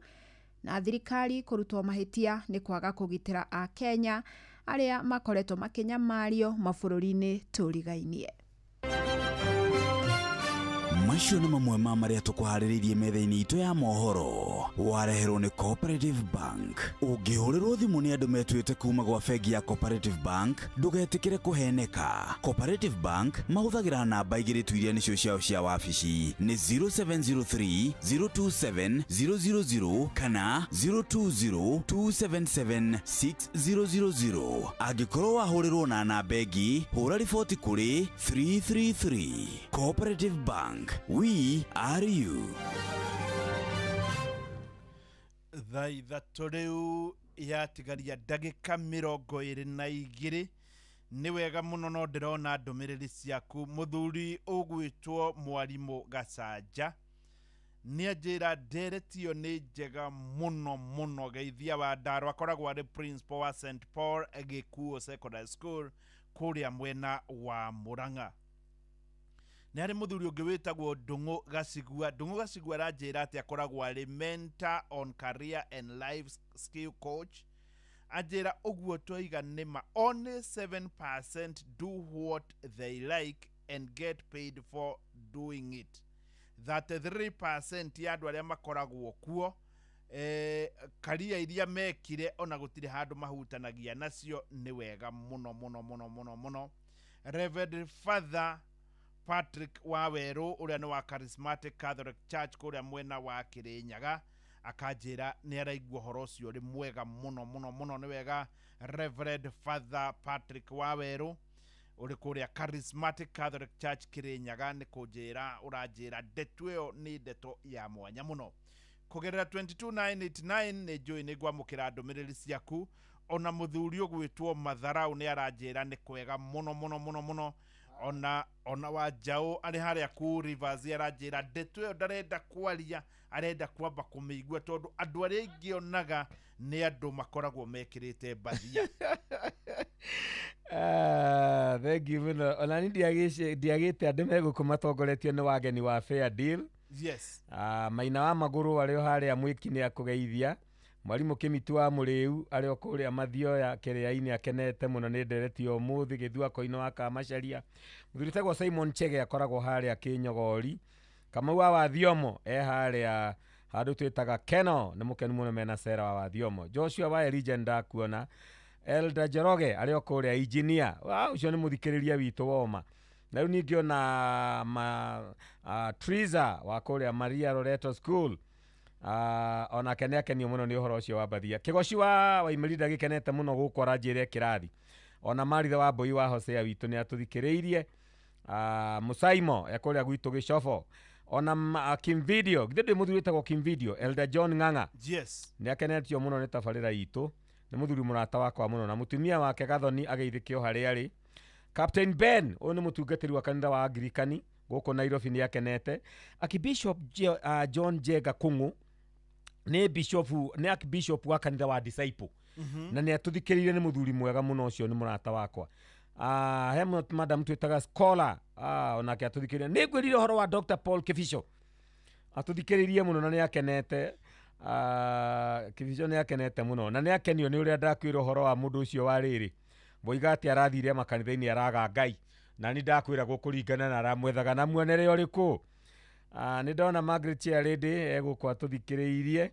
[SPEAKER 12] na thirikari kũrutwo mahĩtia nĩ kwaga kũgitĩra a Kenya arĩa makoretwo makĩnyamario mabũrũri-inĩ tũrigainie.
[SPEAKER 4] Macio nĩ mamwe ma marĩa tũkũharĩrĩirie metha-inĩ itũ ya mohoro wareherwo nĩ Cooperative Bank. Ũngĩhũrĩrwo thimũ nĩ andũ metuĩte kuma gwa bengi ya Cooperative Bank, ndũgetĩkĩre kũheneka. Cooperative Bank mahũthagĩra namba igĩrĩ tu iria nĩcio ciao cia wabici nĩ 0703 027 000 kana 020 277 6000. Angĩkorwo wahũrĩrwo na namba ĩngĩ, hũra riboti kũrĩ 333. Cooperative Bank, we are you.
[SPEAKER 1] Thaa ithatũ rĩu yatigaria ndagĩka 22 nĩ wega mũno no ndĩrona ndũmĩrĩri ciaku. Mũthuri ũgwĩtwo Mwarimũ Gacanja nĩ anjĩra nderetio nĩ njega mũno mũno. Geithia wa Ndaro akoragwo arĩ principal wa St Paul Gĩkuũ Secondary School kũrĩa mwena wa Mũrang'a. Nĩ harĩ mũthuri ũngĩ wĩtagwo Ndung'u Gacigua. Ndung'u Gacigua aranjĩra atĩ akoragwo arĩ mentor on career and life skill coach. Anjĩra ũguo twoiga nĩma only 7% do what they like and get paid for doing it. 33% ya andũ arĩa makoragwo kuo karia iria mekire ona gũtirĩ handũ mahutanagia nacio nĩ wega mũno mũno mũno mũno mũno. Reverend Father Patrick Waweru ũrĩa nĩ wa Charismatic Catholic Church kũrĩa mwena wa Kĩrĩnyaga akanjĩra nĩ araigua ũhoro ũcio ũrĩ mwega mũno mũno mũno. Nĩ wega Reverend Father Patrick Waweru ũrĩ kũrĩa Charismatic Catholic Church Kĩrĩnyaga nĩ kũnjĩra ũranjĩra ndeto ĩyo nĩ ndeto ya mwanya mũno. Kũgerera 22989 nĩ njũĩ nĩ ngwamũkĩra ndũmĩrĩri ciaku. Ona mũthuri ũgwĩtwo Matharau nĩ aranjĩra nĩ kwega mũno mũno mũno mũno. Ona wa Njaũ arĩ harĩa ku Rivers aranjĩra ndeto ĩyo ndarenda kwaria, arenda kwamba kũmĩigua tondũ andũ arĩa aingĩ onaga nĩ andũ makoragwo mekĩrĩte mbathia.
[SPEAKER 2] Thank you mũno. Ona ni ndiagĩte andũ megũkũmatongoretio nĩ wageni wa Fair Deal.
[SPEAKER 1] Yes.
[SPEAKER 2] Maina wa Magũrũ arĩ harĩa mwĩki-inĩ akũgeithia. Mwarimũ Kĩmitu wa Mũrĩu arĩ kũrĩa Mathioya Kĩrĩa-inĩ akenete mũno nĩ nderetio ũmũthĩ. Gĩthuako-inĩ wa Kamacharia. Mũthuri tagwo Simon Chege akoragwo harĩa Kĩnyogori. Kamau wa Wathiomo harĩa handũ twĩtaga Keno nĩ mũkenu mũno mena Sera wa Wathiomo. Joshua wa Legend ndakuona. Elda Jeroge arĩ kũrĩa Engineer. Ũcio nĩ mũthikĩrĩria witũ woma. na rĩu ningĩ ona Triza wa kũrĩa Maria Loreto School ona akenio mũno nĩ ũhoro ũcio wa Mbathia. Kĩgoci wa Waimirida gĩkenete mũno gũkũ aranjĩre kĩrathi. Ona Maritha wa Mbũi wa Hosea witũ nĩ atũthikĩrĩirie. Musaimo ya kũrĩa gwitũ Gĩcobo. Ona Kim Video, githĩ ndĩ mũthuri wĩtagwo Kim Video, Elder John Ng'ang'a.
[SPEAKER 1] Yes.
[SPEAKER 2] Nĩ akenetio mũno nĩ tabarĩra itũ. Nĩ mũthuri mũrata wakwa mũno na mũtumia wake Gathoni ageithĩkio harĩa arĩ. Captain Ben, ũyũ nĩ mũtungatĩri wa kanitha wa Anglikani gũkũ Nairobi nĩ akenete. Archbishop John Jega Kung'u nĩ Archbishop wa kanitha wa Disciple. Na nĩ atũthikĩrĩire nĩ mũthuri mwega mũno ũcio nĩ mũrata wakwa. Hemot Madam twĩtaga Scholar onake atũthikĩrĩire. Nĩ ngwĩrire ũhoro wa Dr. Paul Kifisho. Atũthikĩrĩirie mũno na nĩ akenete. Kifisho nĩ akenete mũno na nĩ akenio nĩ ũrĩa ndakwĩra ũhoro wa mũndũ ũcio wa rĩrĩ. Boiga atĩ arathire makanitha-inĩ araga Ngai. Na nĩ ndakwĩra gũkũringana na aramwethaga na muonere ũrĩkũ. Nĩ ndona Margaret Chiarindi egũkũ atũthikĩrĩirie.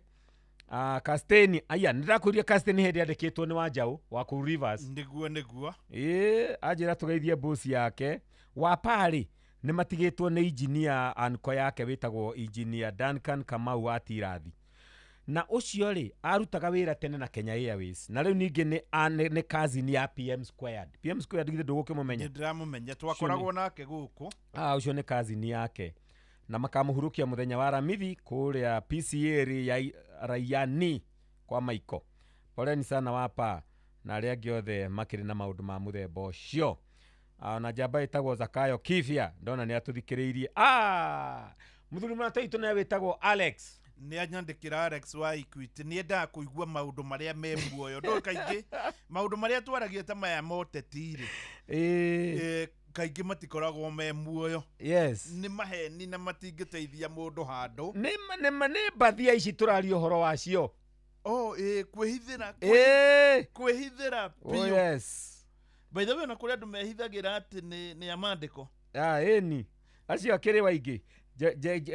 [SPEAKER 2] Kasteni, aya nĩ ndakwĩria Kasteni hĩndĩ andĩkĩtwo nĩ Wanjaũ wa kũu Rivers.
[SPEAKER 1] Nĩguo.
[SPEAKER 2] Anjĩra tũgeithie boss yake. Wapari nĩ matigĩtwo nĩ engineer anko yake wĩtagwo engineer Duncan Kamau wa Tirathi. Na ũcio rĩ arutaga wĩra tene na Kenya Airways. Na rĩu ningĩ nĩ cousin ya PM Squared. PM Squared githĩ ndũgũkĩmũmenya?
[SPEAKER 1] Ndĩramũmenya twakoragwo nake gũkũ.
[SPEAKER 2] Ũcio nĩ cousin yake. Na makamũhurukia mũthenya wa Ramithi kũrĩa PCA ya Rayani kwa Maiko. Poleni sana wapa na arĩa angĩ othe makĩrĩ na maũndũ ma mũthemba ũcio. Na njamba ĩtagwo Zakayo Kifia ndona nĩ atũthikĩrĩirie. Mũthuri mũrata witũ nĩ wĩtagwo Alex.
[SPEAKER 1] Nĩ anyandĩkĩra Alex wa Equity. Nĩ endaga kũigua maũndũ marĩa me muoyo. Ndũĩ kaingĩ maũndũ marĩa twaragia ta maya motetire. Kaingĩ matikoragwo me muoyo.
[SPEAKER 2] Yes.
[SPEAKER 1] Nĩ maheni na matingĩteithia mũndũ handũ.
[SPEAKER 2] Nĩ Mbathia ici tũraria ũhoro wacio.
[SPEAKER 1] Kwĩhithĩra. Kwĩhithĩra piũ.
[SPEAKER 2] Oh yes.
[SPEAKER 1] By the way, na kũrĩa andũ mehithagĩra atĩ nĩ amandĩko.
[SPEAKER 2] Ĩni. Acio akĩrĩ waingĩ.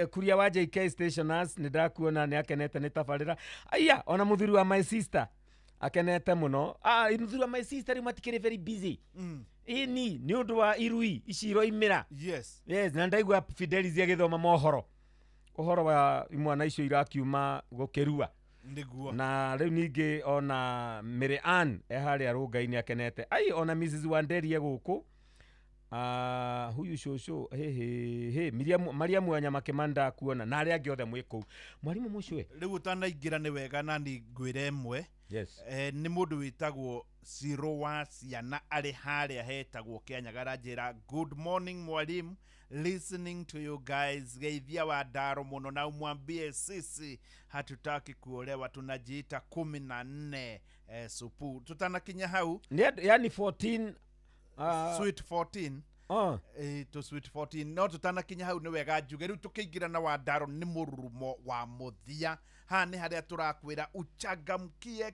[SPEAKER 2] Kuria wa JK Stationers nĩ ndakuona nĩ akenete nĩ tabarĩra. Aya, ona mũthuri wa My Sister akenete mũno. Mũthuri wa My Sister rĩu matikĩrĩ very busy. Ĩni nĩ ũndũ wa irui ici iroimĩra.
[SPEAKER 1] Yes.
[SPEAKER 2] Yes, na ndaigua Fidelis agĩthoma mohoro. Ũhoro wa imwana icio irakiuma gũkĩrua.
[SPEAKER 1] Nĩguo.
[SPEAKER 2] Na rĩu ningĩ ona Mary Ann harĩa rũnga-inĩ akenete. Ona Mrs. Wanderi gũkũ. Huyu shosho Maria Mwanya Makimanda kuona na arĩa angĩ othe mwĩ kũu. Mwarimũ mũcwe.
[SPEAKER 1] Rĩu ũtanaingĩra nĩ wega na nĩ ngwĩre ĩmwe.
[SPEAKER 2] Yes.
[SPEAKER 1] Nĩ mũndũ wĩtagwo Ciro wa Ciana arĩ harĩa hetagwo Kĩanyaga njĩra good morning mwalimu, listening to you guys. Geithia wa Ndaro mũno na umwambie sisi hatutaki kuolewa, tunajiita 14 supu. Tutanakinya hau.
[SPEAKER 2] Yani 14
[SPEAKER 1] sweet 14. To sweet 14. No tutanakinya hau nĩ wega njuge rĩu tũkĩingĩra na wa Ndaro nĩ mũrurumo wa mũthia. Haha nĩ harĩa tũrakwĩra uchangamkie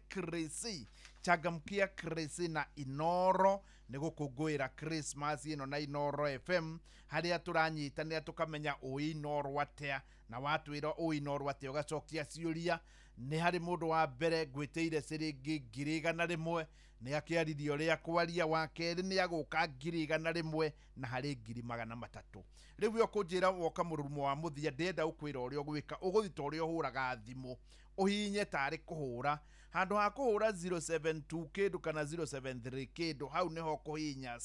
[SPEAKER 1] Chris na Inoro nĩ gũkũngũĩra Christmas ĩno na Inoro FM harĩa tũranyitanĩra tũkamenya Inoro atĩa na watwĩra Inoro atĩa ũgacokia ciũria. Nĩ harĩ mũndũ wa mbere gwĩtĩire ciringi 100 nĩ akĩaririo rĩa kwaria wa kerĩ nĩ agũka 100 na harĩ 300. Rĩu ũkũnjĩra woka mũrurumo wa mũthia ndenda ũkwĩra ũrĩa ũgwĩka ũgũthita ũrĩa ũhũraga thimũ ũhinye tarĩ kũhũra handũ ha kũhũra 072 kĩndũ kana 073 kĩndũ hau nĩho kũhinya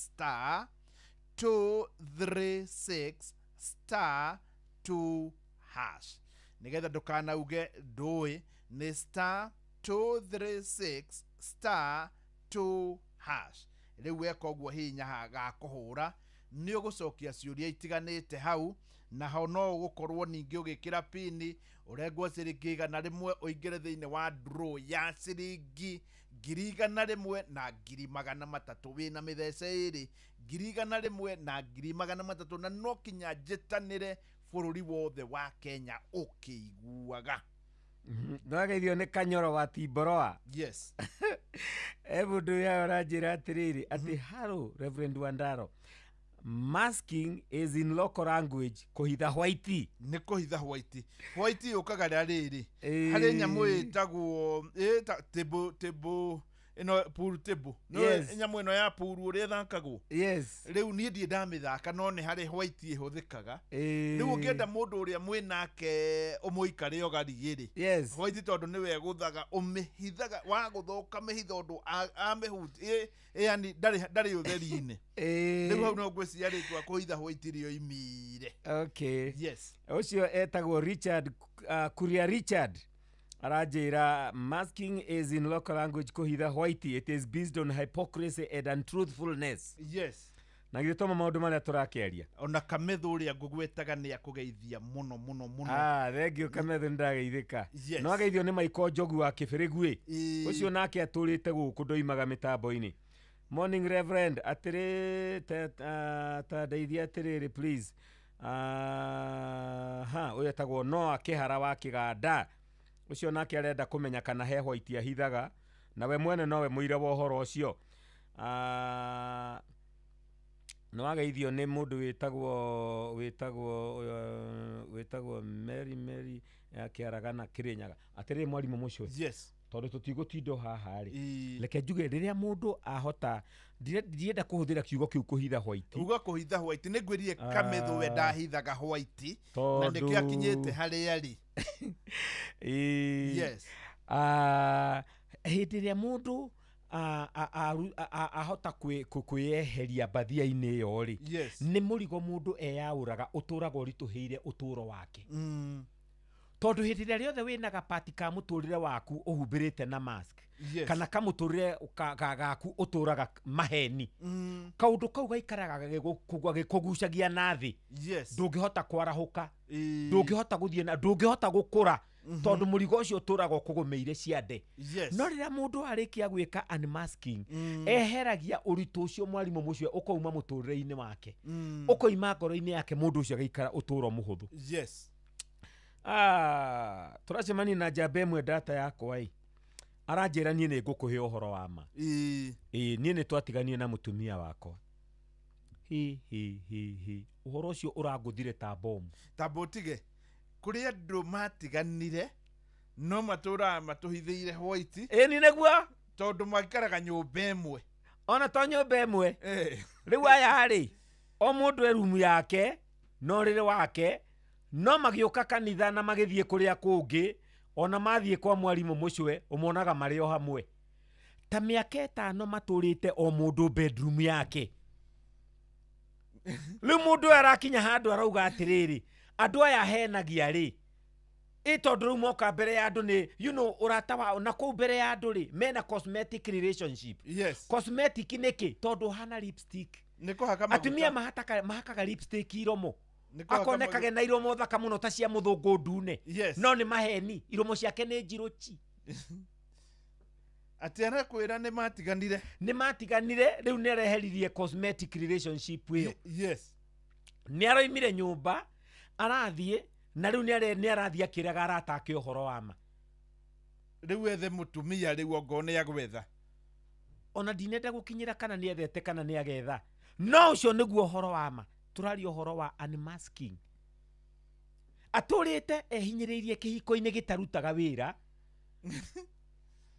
[SPEAKER 1] *236*2# nĩgetha ndũkanauge ndũĩ nĩ *236*2#. Rĩu weka ũguo hinya ga kũhũra nĩ ũgũcokia ciũria itiganĩte hau na ho no ũgũkorwo ningĩ ũgĩkĩra pini ũrengwo ciringi 100 ũingĩre thĩinĩ wa draw ya ciringi 100 na 300 wĩna mĩthece ĩrĩ 100 na 300 na no kinya njĩtanĩre bũrũri wothe wa Kenya ũkĩiguaga.
[SPEAKER 2] Ndwageithio nĩ Kanyoro wa Timboroa.
[SPEAKER 1] Yes.
[SPEAKER 2] Mũndũ ya oranjĩra atĩrĩrĩ atĩ hello Reverend Wandaro. Masking is in local language kuhitha white.
[SPEAKER 1] Nĩ kuhitha white. White ũkaga rĩrĩ. Harĩ nyamũ ĩtagwo ino pool table no
[SPEAKER 2] Yes.
[SPEAKER 1] nyamu ino ya pool uria thakagwo
[SPEAKER 2] Yes.
[SPEAKER 1] riu nie ndie ndamithaka no ni hari white ihuthikaga
[SPEAKER 2] Eh.
[SPEAKER 1] riu ngienda mundu uria mwinake umuikare ogarigiri
[SPEAKER 2] Yes.
[SPEAKER 1] white tondu ni we guthaga umihithaga wa guthoka mihitha undu amehuti yani ndari utheri-ini riu hau no ngwiciria ritwa kuhitha white rio imire.
[SPEAKER 2] Okay.
[SPEAKER 1] Yes.
[SPEAKER 2] Ucio etagwo Richard Kuria Richard arajira masking is in local language kuhitha white, it is based on hypocrisy and untruthfulness.
[SPEAKER 1] Yes.
[SPEAKER 2] Na gitoma maundu maria turakiaria
[SPEAKER 1] ona kametho uria ngugwetaga ni akugeithia muno muno muno.
[SPEAKER 2] thengio kametho ndageithika.
[SPEAKER 1] Yes.
[SPEAKER 2] No ageithio ni Maiko Njogu wa Kibirigwi ucio nake aturite guku ndoimaga mitambo-ini. Morning Reverend atiri ta ndeithia atiriri please. Uyu etagwo Noah Kihara wa Kiganda ucio nake arenda kumenya kana he white ahithaga na we mwene nowe muire wa uhoro ucio. No ageithio ni mundu witagwo Mary akiaragana Kirinyaga atiri mwarimu mucio.
[SPEAKER 1] Yes.
[SPEAKER 2] Tondu tutigutindo haha ri reke njuge riria mundu ahota ndienda kuhuthira kiugo kiu kuhitha white.
[SPEAKER 1] Uga kuhitha white ni ngwirie kametho we ndahithaga white na nikio akinyite haria ri. Yes.
[SPEAKER 2] Hindi ria mundu ahota kweheria bathia-ini iyo ri ni murigo mundu eyauraga uturaga urituhire uturo wake. Tondu hindi ria riothe wina gapati ka muturire waku uhumbirite na mask kana ka muturire gaku uturaga maheni kaundu kau gaikaraga gikugucagia nathi ndungihota kwarahuka ndungihota guthie na ndungihota gukura tondu murigo ucio uturaga kugumeire ciande. No riria mundu arikia gwika unmasking eheragia uritu ucio mwarimu mucio ukauma muturire-ini wake ukoima ngoro-ini yake mundu ucio agaikara uturo muhuthu.
[SPEAKER 1] Yes.
[SPEAKER 2] Turacemania na njamba imwe data yakwa aranjira nie ni ngukuhe uhoro wa ma. Nie ni twatiganie na mutumia wakwa. Uhoro ucio uranguthire ta bomu.
[SPEAKER 1] Tabotige kuri andu matiganire no matura matuhithiire white.
[SPEAKER 2] Ni neguo
[SPEAKER 1] tondu makaraga nyumba imwe.
[SPEAKER 2] Ona to nyumba imwe. Riu aya ri o mundu e room yake no riri wake no magiuka kanitha na magithie kuria kungi ona mathie kwa mwarimu mucwe umonaga mari o hamwe. Ta miaka 5 maturite o mundu bedroom yake. Riu mundu arakinya handu arauga atiriri andu aya henagia ri tondu riu moka mbere ya andu ni urata wa na kuu mbere ya andu ri mena cosmetic relationship.
[SPEAKER 1] Yes.
[SPEAKER 2] Cosmetic niki tondu hana lipstick.
[SPEAKER 1] Niko haka maguta.
[SPEAKER 2] Atumia mahakaga lipstick iromo. Akonekage na iromo thaka muno ta cia muthungu ndune. No ni maheni iromo ciake ni njiruchi.
[SPEAKER 1] Ati arakwira ni
[SPEAKER 2] matiganire riu ni areheririe cosmetic relationship iyo.
[SPEAKER 1] Yes.
[SPEAKER 2] Ni aroimire nyumba arathie na riu ni arathia kiraga aratake uhoro wa ma.
[SPEAKER 1] Riu ethe mutumia riu ogone agwetha.
[SPEAKER 2] Ona ndinenda gukinyira kana ni ethete kana ni agetha. No ucio niguo uhoro wa ma. Turari uhoro wa unmasking. Aturite ehinyiririe kihiko-ini gitarutaga wira.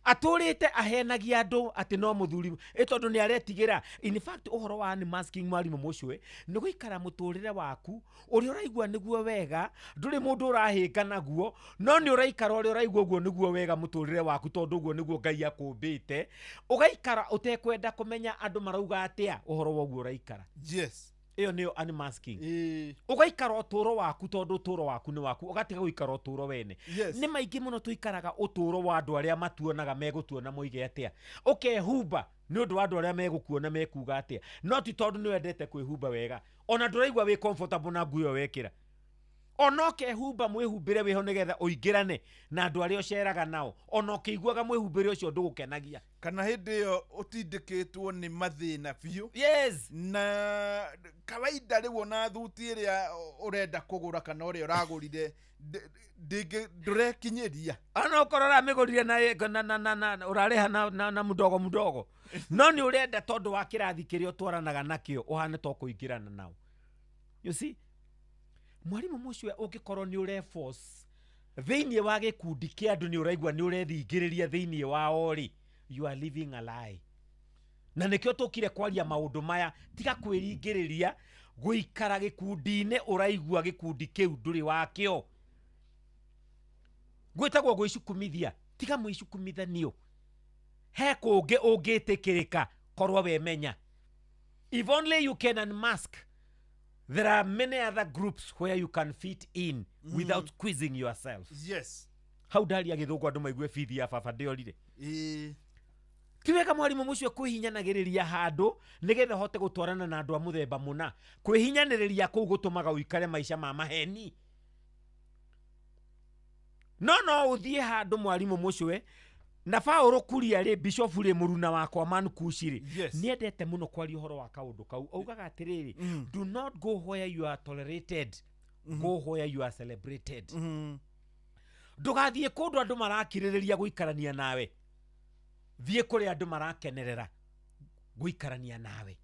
[SPEAKER 2] Aturite ahenagia andu ati no muthuri tondu ni aretigira. In fact uhoro wa unmasking mwarimu mucwe ni guikara muturire waku uri uraigua niguo wega nduri mundu urahinga naguo no ni uraikara uri uraigua guo niguo wega muturire waku tondu guo niguo Ngai akumbite ugaikara utekwenda kumenya andu marauga atia uhoro wa guo uraikara.
[SPEAKER 1] Yes.
[SPEAKER 2] Iyo niyo unmasking. Ugaikara uturo waku tondu uturo waku ni waku ugatiga guikara uturo wene. Ni maingi muno tuikaraga uturo wa andu aria matuonaga megutuona moige atia ukehumba ni undu wa andu aria megukuona mekuga atia no ti tondu ni wendete kwihumba wega ona nduraigua wi comfortable na nguo wekira ona ukehumba mwihumbire wiho nigetha uingirane na andu aria uceraga nao ona ukiguaga mwihumbire ucio ndugukenagia
[SPEAKER 1] kana hindi iyo utindikitwo ni mathina biu.
[SPEAKER 2] Yes.
[SPEAKER 1] Na kawaida riu ona thuti iria urenda kugura kana uria uragurire ndurekinyiria
[SPEAKER 2] ana ukorora migurire na urareha na mudogo no ni urenda tondu wa kirathi kiria utwaranaga nakio uhane to kuingirana nao. You see mwarimu mucwe ungikorwo ni ure force thiini wa gikundi kia andu ni uraigua ni urethingiriria thiini wao ri you are living a lie. Na nikio tukire kwaria maundu maya tiga kwiringiriria guikara gikundi-ini uraigua gikundi kiu nduri wakio. Gwitagwo gwicukumithia tiga mwicukumithanio. He kungi ungitikirika korwo we menya. If only you can unmask, there are many other groups where you can fit in without quizzing yourself.
[SPEAKER 1] Yes.
[SPEAKER 2] How daria githungu andu maigue fithi ya baba ndiorire. Tiweka mwarimu mucio kwihinyanagiriria handu nigetha hote gutwarana na andu a muthemba muna. Kwihinyaniriria kuu gutumaga uikare maisha ma maheni. No uthie handu mwarimu mucio na Paulo kuria ri bishop ri muruna wakwa Manu Kushiri.
[SPEAKER 1] Yes.
[SPEAKER 2] Niendete muno kwari uhoro wa kaundu kau. Augaga atiriri, do not go where you are tolerated. Go where you are celebrated. Ndugathie kundu andu marakiririria guikarania nawe. Thie kuri andu marakenerera guikarania nawe.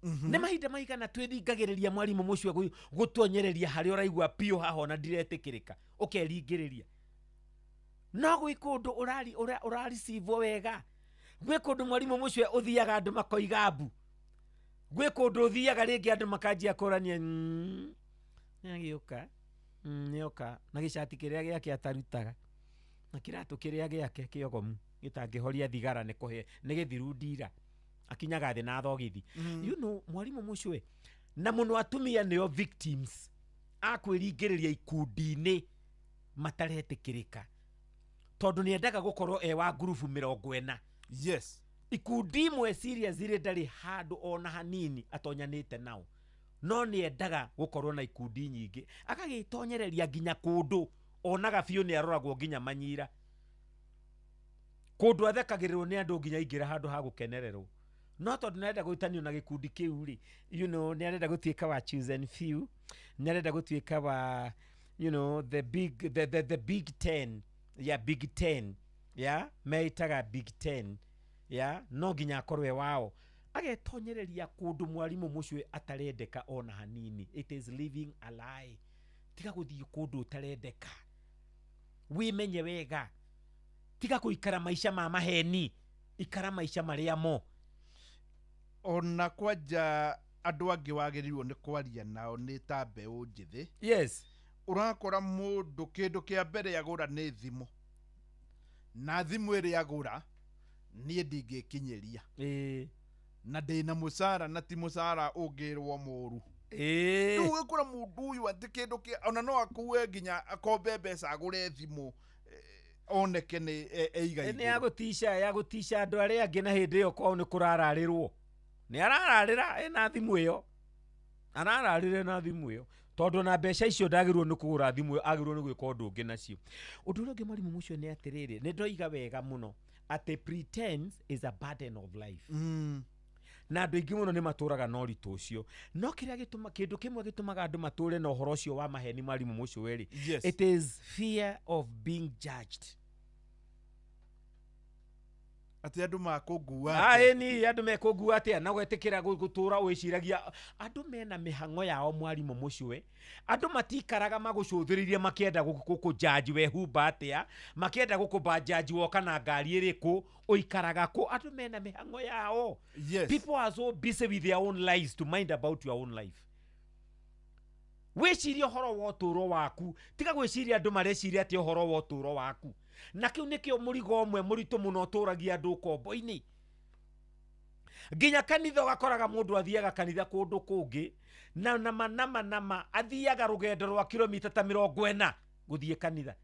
[SPEAKER 2] Ne mahinda maigana twithingagiriria mwarimu mucio gutonyereria hari uraigua pio haho na ndiretikirika. Ukeringiriria. No gwi kundu urari sivwo wega. Gwi kundu mwarimu mucio uthiaga andu makoigabu. Gwi kundu uthiaga ringi andu makanjia kurania ngiuka nioka na gicati kiria giake atarutaga na kiratu kiria giake kiogomu gitangihoria thigara ni kuhe ni githiru ndira akinyaga thi na thogithi. You know mwarimu mucio na muno atumia nio victims akwiringiriria ikundi-ini mataretikirika tondu ni endaga gukorwo wa group 40.
[SPEAKER 1] Yes.
[SPEAKER 2] Ikundi imwe serious ire ndari handu ona hanini atonyanite nao. No ni endaga gukorwo na ikundi nyingi akagitonyereria nginya kundu onaga biu ni aroragwo nginya manyira. Kundu athekagirirwo ni andu nginya ingira handu ha gukenererwo. No tondu nenda guitanio na gikundi kiu ri, you know, ni arenda gutuika wa chosen few, ni arenda gutuika wa, you know, the big 10. Yeah, big 10. Yeah, meitaga big 10. Yeah, no nginya akorwe wao. Agetonyereria kundu mwarimu mucio atarendeka ona hanini. It is living a lie. Tiga guthii kundu utarendeka. Wimenye wega. Tiga kuikara maisha ma maheni. Ikara maisha maria mo.
[SPEAKER 1] Ona kwaja andu angi wagirirwo ni kwaria nao ni ta mbeu njithi.
[SPEAKER 2] Yes.
[SPEAKER 1] Urakora mundu kindu kia mbere yagura ni thimu. Na thimu iri yagura nie ndingikinyeria. Na ndina musara na ti musara ungirwo muru. Riu gukura mundu uyu ati kindu kia ona no akuwe nginya akombe mbeca agure thimu oneke ni eiga.
[SPEAKER 2] Ni yagutisha andu aria angi na hindi iyo kwao ni kurararirwo. Ni arararira ena thimu iyo. Arararire na thimu iyo. Tondu na mbeca icio ndagirwo ni kugura thimu agirwo ni gwika undu ungi nacio. Undu uria ungi mwarimu mucio ni atiriri ni ndoiga wega muno ati pretense is a burden of life. Na andu ingi muno ni maturaga no ritu ucio. No kiria gituma kindu kimwe gitumaga andu mature na uhoro ucio wa maheni mwarimu mucio weri.
[SPEAKER 1] Yes.
[SPEAKER 2] It is fear of being judged.
[SPEAKER 1] Ati andu makungua
[SPEAKER 2] ni andu mekungua atia na gwetikira gutura wiciragia andu mena mihango yao mwarimu mucio andu matikaraga magucuthiririe makienda gukujaji we humba atia makienda gukubajaji woka na ngari iriku uikaraga ku andu mena mihango yao.
[SPEAKER 1] Yes.
[SPEAKER 2] People are so busy with their own lives to mind about your own life. Wiciria horo wa uturo waku tiga gwiciria andu mareciria ati horo wa uturo waku. Na kiu nikio murigo omwe muritu muno turagia andu kombo-ini. Nginya kanitha gakoraga mundu athiaga kanitha kundu kungi na nama athiaga rugendo rwa kilomita ta 40 guthie kanitha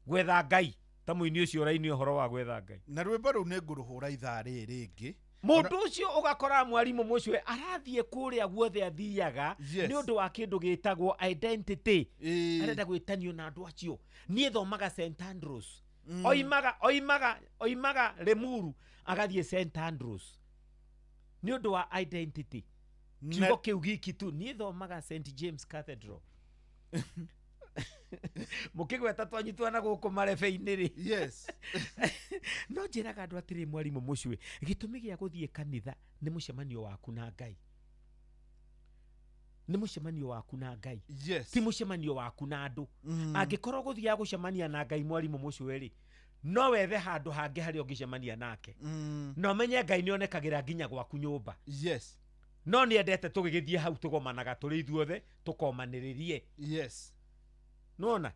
[SPEAKER 2] gwetha Ngai ta muini ucio raini horo wa gwetha Ngai.
[SPEAKER 1] Na rwimbo ru ni nguruhura ithaa riri ringi.
[SPEAKER 2] Mundu ucio ugakora mwarimu mucio arathie kuria guothe athiaga ni undu wa kindu gitagwo identity. Arenda gwitanio na andu acio. Nie thomaga St Andrews. Oimaga Lemuru agathie St Andrews. Ni undu wa identity. Kiugo kiu giki tu nie thomaga St James Cathedral. Mukigweta twanyitwana guku marebe-ini ri.
[SPEAKER 1] Yes.
[SPEAKER 2] No njiraga andu atiri mwarimu mucio gitumi gia guthie kanitha ni mucemanio waku na Ngai. Ni mucemanio waku na Ngai.
[SPEAKER 1] Yes.
[SPEAKER 2] Ti mucemanio waku na andu. Angikorwo guthia gucemania na Ngai mwarimu mucio ri no wethe handu hangi hari ongicemania nake no menye Ngai ni onekagira nginya gwaku nyumba
[SPEAKER 1] yes
[SPEAKER 2] no ni endete tugigithie hau tugomanaga turi ithuothe tukomaniririe
[SPEAKER 1] yes
[SPEAKER 2] nona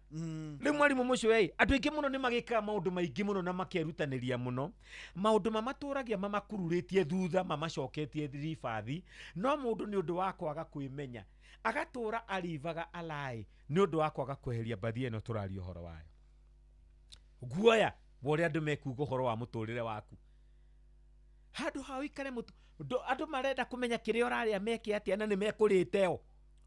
[SPEAKER 2] riu mwarimu mucio andu aingi muno ni magikaga maundu maingi muno na makerutaniria muno maundu mamaturagia mamakururitie thutha mamacoketie thiribathi no mundu ni undu wa kwaga kwimenya agatura arivaga alai ni undu wa kwaga kweheria mbathi eno turaria uhoro wayo guoya wore andu mekuga uhoro wa muturire waku handu ha ikare andu marenda kumenya kiria uraria meke atia na ni mekuriteo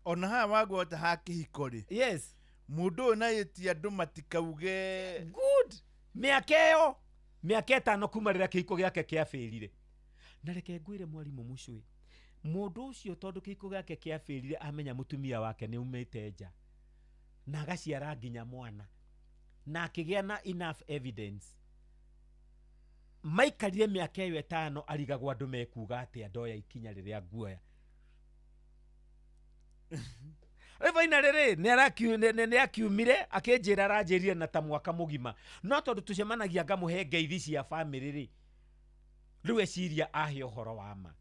[SPEAKER 1] ona ha wagwota ha kihikori
[SPEAKER 2] yes
[SPEAKER 1] mundu na yeti andu matikauge
[SPEAKER 2] good miakeo miaka 5 kuma rira kihiko giake kiafirire na reke ngwire mwarimu mucui mundu ucio tondu kihiko giake kiafirire amenya mutumia wake ni umite nja na agaciara nginya mwana na akigia na enough evidence maikarire miaka 5 arigagwo andu mekuga atia ndoya ikinya riria guoya Evaina rere ni akiumire akinjira aranjirie na ta mwaka mugima no tondu tucemanagia ngamuhe ngeithi cia family ri riu eciria ahe uhoro wa ma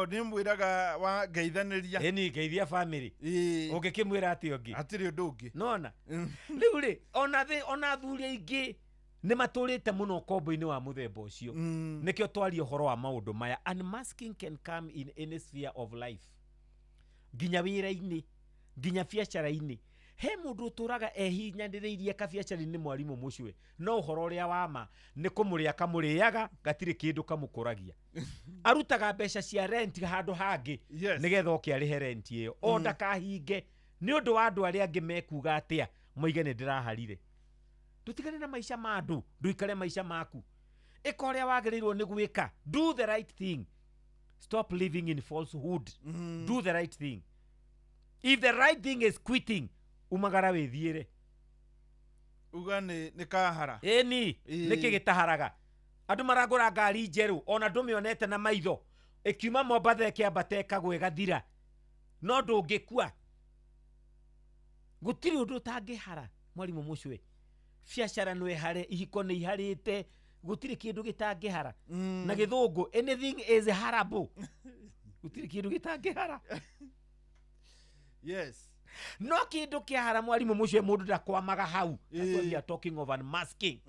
[SPEAKER 1] ni mwiraga wa ngeithaniria
[SPEAKER 2] ni ngeithia family ungikimwira ati ongi
[SPEAKER 1] atiri undu ungi
[SPEAKER 2] nona riu ri ona thuri aingi ni maturite muno kombo-ini wa muthemba ucio nikio twari uhoro wa maundu maya unmasking can come in any sphere of life ginya wira-ini ginya biacara-ini he mundu turaga ehinyaniriirie ka biacara-ini mwarimu mucwe no uhoro ria wama ni kumuria kamuriaga gatiri kindu kamukuragia arutaga mbeca cia rent handu hangi nigetha okiarihe rent iyo onda kahinge ni undu wa andu aria angi mekuga atia moige ni ndiraharire tutigane na maisha ma andu nduikare maisha maku ika uria wagirirwo ni gwika do the right thing stop living in falsehood do the right thing. If the right thing is quitting, umagara wethiire.
[SPEAKER 1] Uga ni kahara.
[SPEAKER 2] Ni kigitaharaga. Andu maragura ngari njeru, ona ndumionete na maitho. Ikiuma Mombatha ikiambata ikagwe gathira. No ndungikua. Gutiri undu utangihara, mwarimu mucwe. Biacara no ihare, ihiko ni iharite, gutiri kindu gitangihara. Na githungu, anything is harable. Gutiri kindu gitangihara.
[SPEAKER 1] Yes.
[SPEAKER 2] No kindu kiahara mwarimu mucwe mundu ndakwamaga hau. We are talking of unmasking.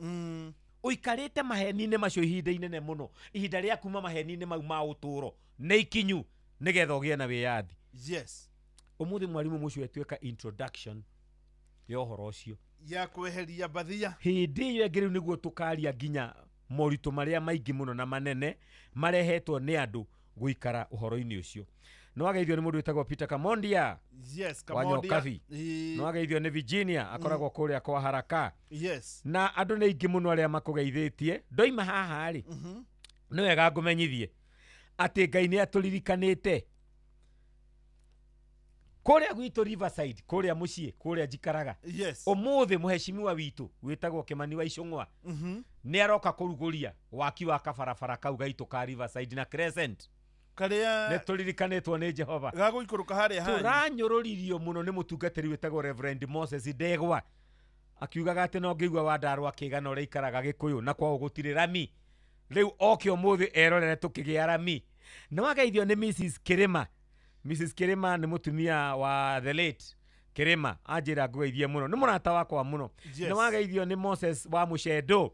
[SPEAKER 2] Uikarite maheni-ini macio ihinda inene muno. Ihinda ria kuma maheni-ini mau ma uturo. Ne ikinyu nigetha ugie na wiyathi.
[SPEAKER 1] Yes.
[SPEAKER 2] Umuthi mwarimu mucwe tweka introduction ya uhoro ucio.
[SPEAKER 1] Ya kweheria mbathia.
[SPEAKER 2] Hindi iyo ngiriu niguo tukaria ginya moritu maria maingi muno na manene marehetwo ni andu guikara uhoro-ini ucio. No ageithio ni mundu witagwo Peter Kamondia.
[SPEAKER 1] Yes,
[SPEAKER 2] Kamondia. No ageithio ni Virginia akoragwo kuria kwa haraka.
[SPEAKER 1] Yes.
[SPEAKER 2] Na andu ni ingi muno aria makugeithitie. Ndoima haha ri. No wega ngumenyithie ati Ngai ni atulirikanite. Kuria gwitu Riverside, kuria mucii, kuria jikaraga.
[SPEAKER 1] Yes.
[SPEAKER 2] Umuthi muheshimiwa witu witagwo Kimani wa Icung'wa. Ni aroka kuruguria waki wa kabarabara kau gaitu ka Riverside na Crescent.
[SPEAKER 1] Karia
[SPEAKER 2] ne tulirikanetwo ni Jehova
[SPEAKER 1] gago ikuruka haria hanyu
[SPEAKER 2] turanyururirio muno ni mutungatiri witagwo Reverend Moses Ndegwa akiugaga ati no ngigwa wa ndarwa kigana uri ikaraga Gikuyu na kwao gutire rami riu oke umuthi erorere tukigia rami na wagaithio ni Mrs Kirima ni mutumia wa the late Kirima ajira ngweithie muno ni murata wakwa muno ni wagaithio ni Moses wa Mushendo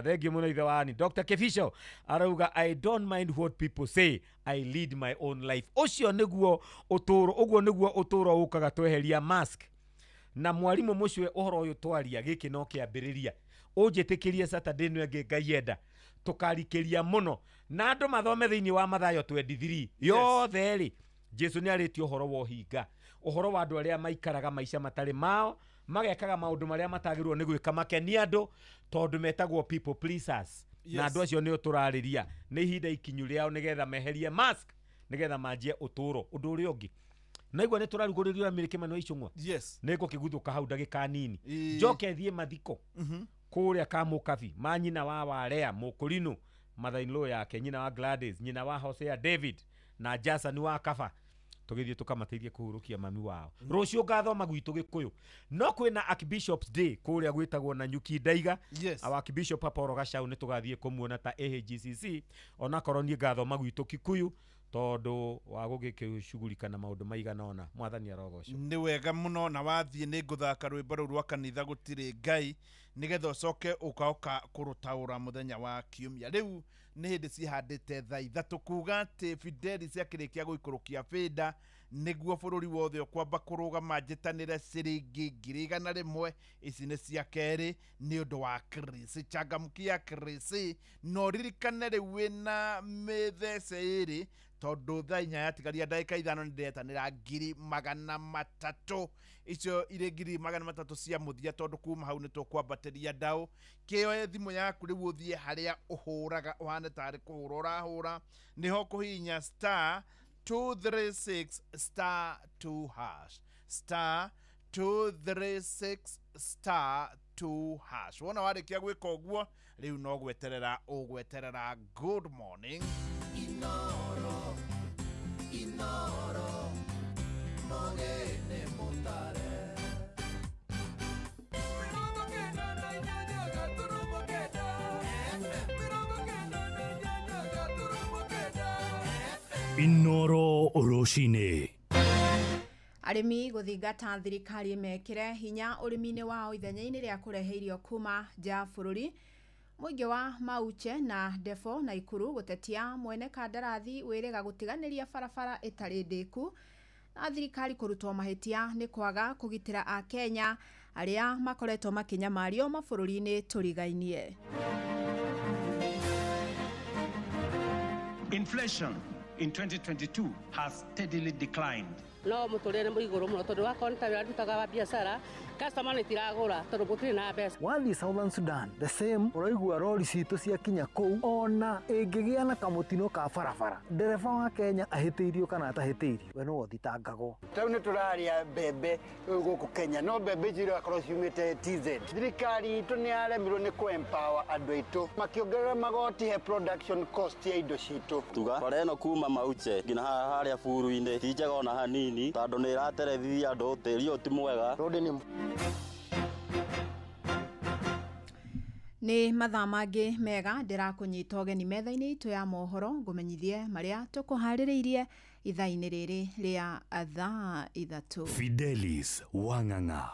[SPEAKER 2] thank you muno ithe wani Dr. Kefisho arauga I don't mind what people say, I lead my own life. Ucio niguo uturo uguo niguo uturo ukaga tweheria mask na mwarimu mucwe uhoro uyu twaria giki no kiambiriria unjitikirie Saturday no nge ngayenda tukarikiria muno na andu mathome thiini wa Mathayo 23 yothe ri Jesu ni aritio uhoro wo hinga uhoro wa andu aria maikaraga maisha matari mao magekaga maundu maria matagirwo ni gwika makenia andu tondu metagwo people pleasers. Na andu acio ni turariria ni ihinda ikinyu riao nigetha meherie mask nigetha manjie uturo undu uri ungi naigwa ni turaruguririo Amerika Kimani wa Icung'wa.
[SPEAKER 1] Yes.
[SPEAKER 2] Niko kiguthuka hau ndagika nini njoke thie mathiko kuria ka Mukabi manyina wa Warea Mukurino mother in law yake nyina wa Gladys nyina wa Hosea David na Jason wa Kafa tugithie tukamateithie kuhurukia mami wao rucio ngathoma gwitu gikuyu no kwina Archbishop's Day kuria gwitagwo na nyuki ndaiga our Archbishop Apollo Gachau ni tugathie kumuona ta AHGCC ona koronie ngathoma gwitu Kikuyu tondu wa gugikishughulika na maundu maigana ona mwathani arogoco
[SPEAKER 1] ni wega muno na wathie ni nguthaka rwimbo rwa kanitha gutire ngai nigetha ucoke ukaoka kurutaura muthenya wa kiumia riu ni hindi cihandite thaa 3 kuga ati Fidelis akirikia guikurukia bida niguo bururi wothe ukwamba kurugama njitanire ciringi 100 ici ni cia keri ni undu wa Chris changamkia Chris no ririkane riu wina mithece iri tondu thaa 4 yatigaria ndagika 5 ndiretanira 300,000 icio ire 300,000 cia muthia tondu kuma hau ni tukwambateria ndau kioe thimu yaku riu uthie haria uhuraga uhane tari kuhura urahura niho kuhinya star 236 star 2 hash star 236 star 2 hash wona warikia gwika uguo riu no gweterera ugweterera good morning Inoro Mogene Mutare
[SPEAKER 23] Inoro Oroshine
[SPEAKER 12] arimi guthingata thirikari mekire hinya urimi-ini wao ithenya-ini ria kurehe irio kuma nja bururi muingi wa Mauche na Defo na Ikuru gutetia mwene kandarathi wiriga gutiganiria barabara itari ndiku na thirikari kurutwo mahitia ni kwaga kugitira a Kenya aria makoretwo makinyamario mabũrũri-inĩ turigainie.
[SPEAKER 9] Inflation in 2022 has steadily declined.
[SPEAKER 10] No muturire muri iguru muno tondu wa konta wi arutaga wa biashara customer ni tiragura tondu gutiri na mbeca.
[SPEAKER 11] Wathi Southern Sudan the same uraigua rori citu cia kinya kou ona ingigia na kamutino ka barabara ndereba wa Kenya ahitiirio kana atahitiirio we no thitangagwo.
[SPEAKER 14] Tau ni turaria mbembe guku Kenya no mbembe jira akoro ciumite TZ. Thirikari itu ni aremirwo ni ku empower andu aitu makiongerera magoti he production cost ya indo citu.
[SPEAKER 15] Tuga koreno kuma Mauche ngina haria buru-ini tijaga ona hanini tondu ni iraterethithia andu tiri uti mwega rodi ni
[SPEAKER 12] ni mathaa mangi mega ndirakunyita ugeni metha-ini itu ya mohoro ngumenyithie maria tukuhaririirie ithaa-ini riri ria thaa 3.
[SPEAKER 23] Fidelis Wanganga.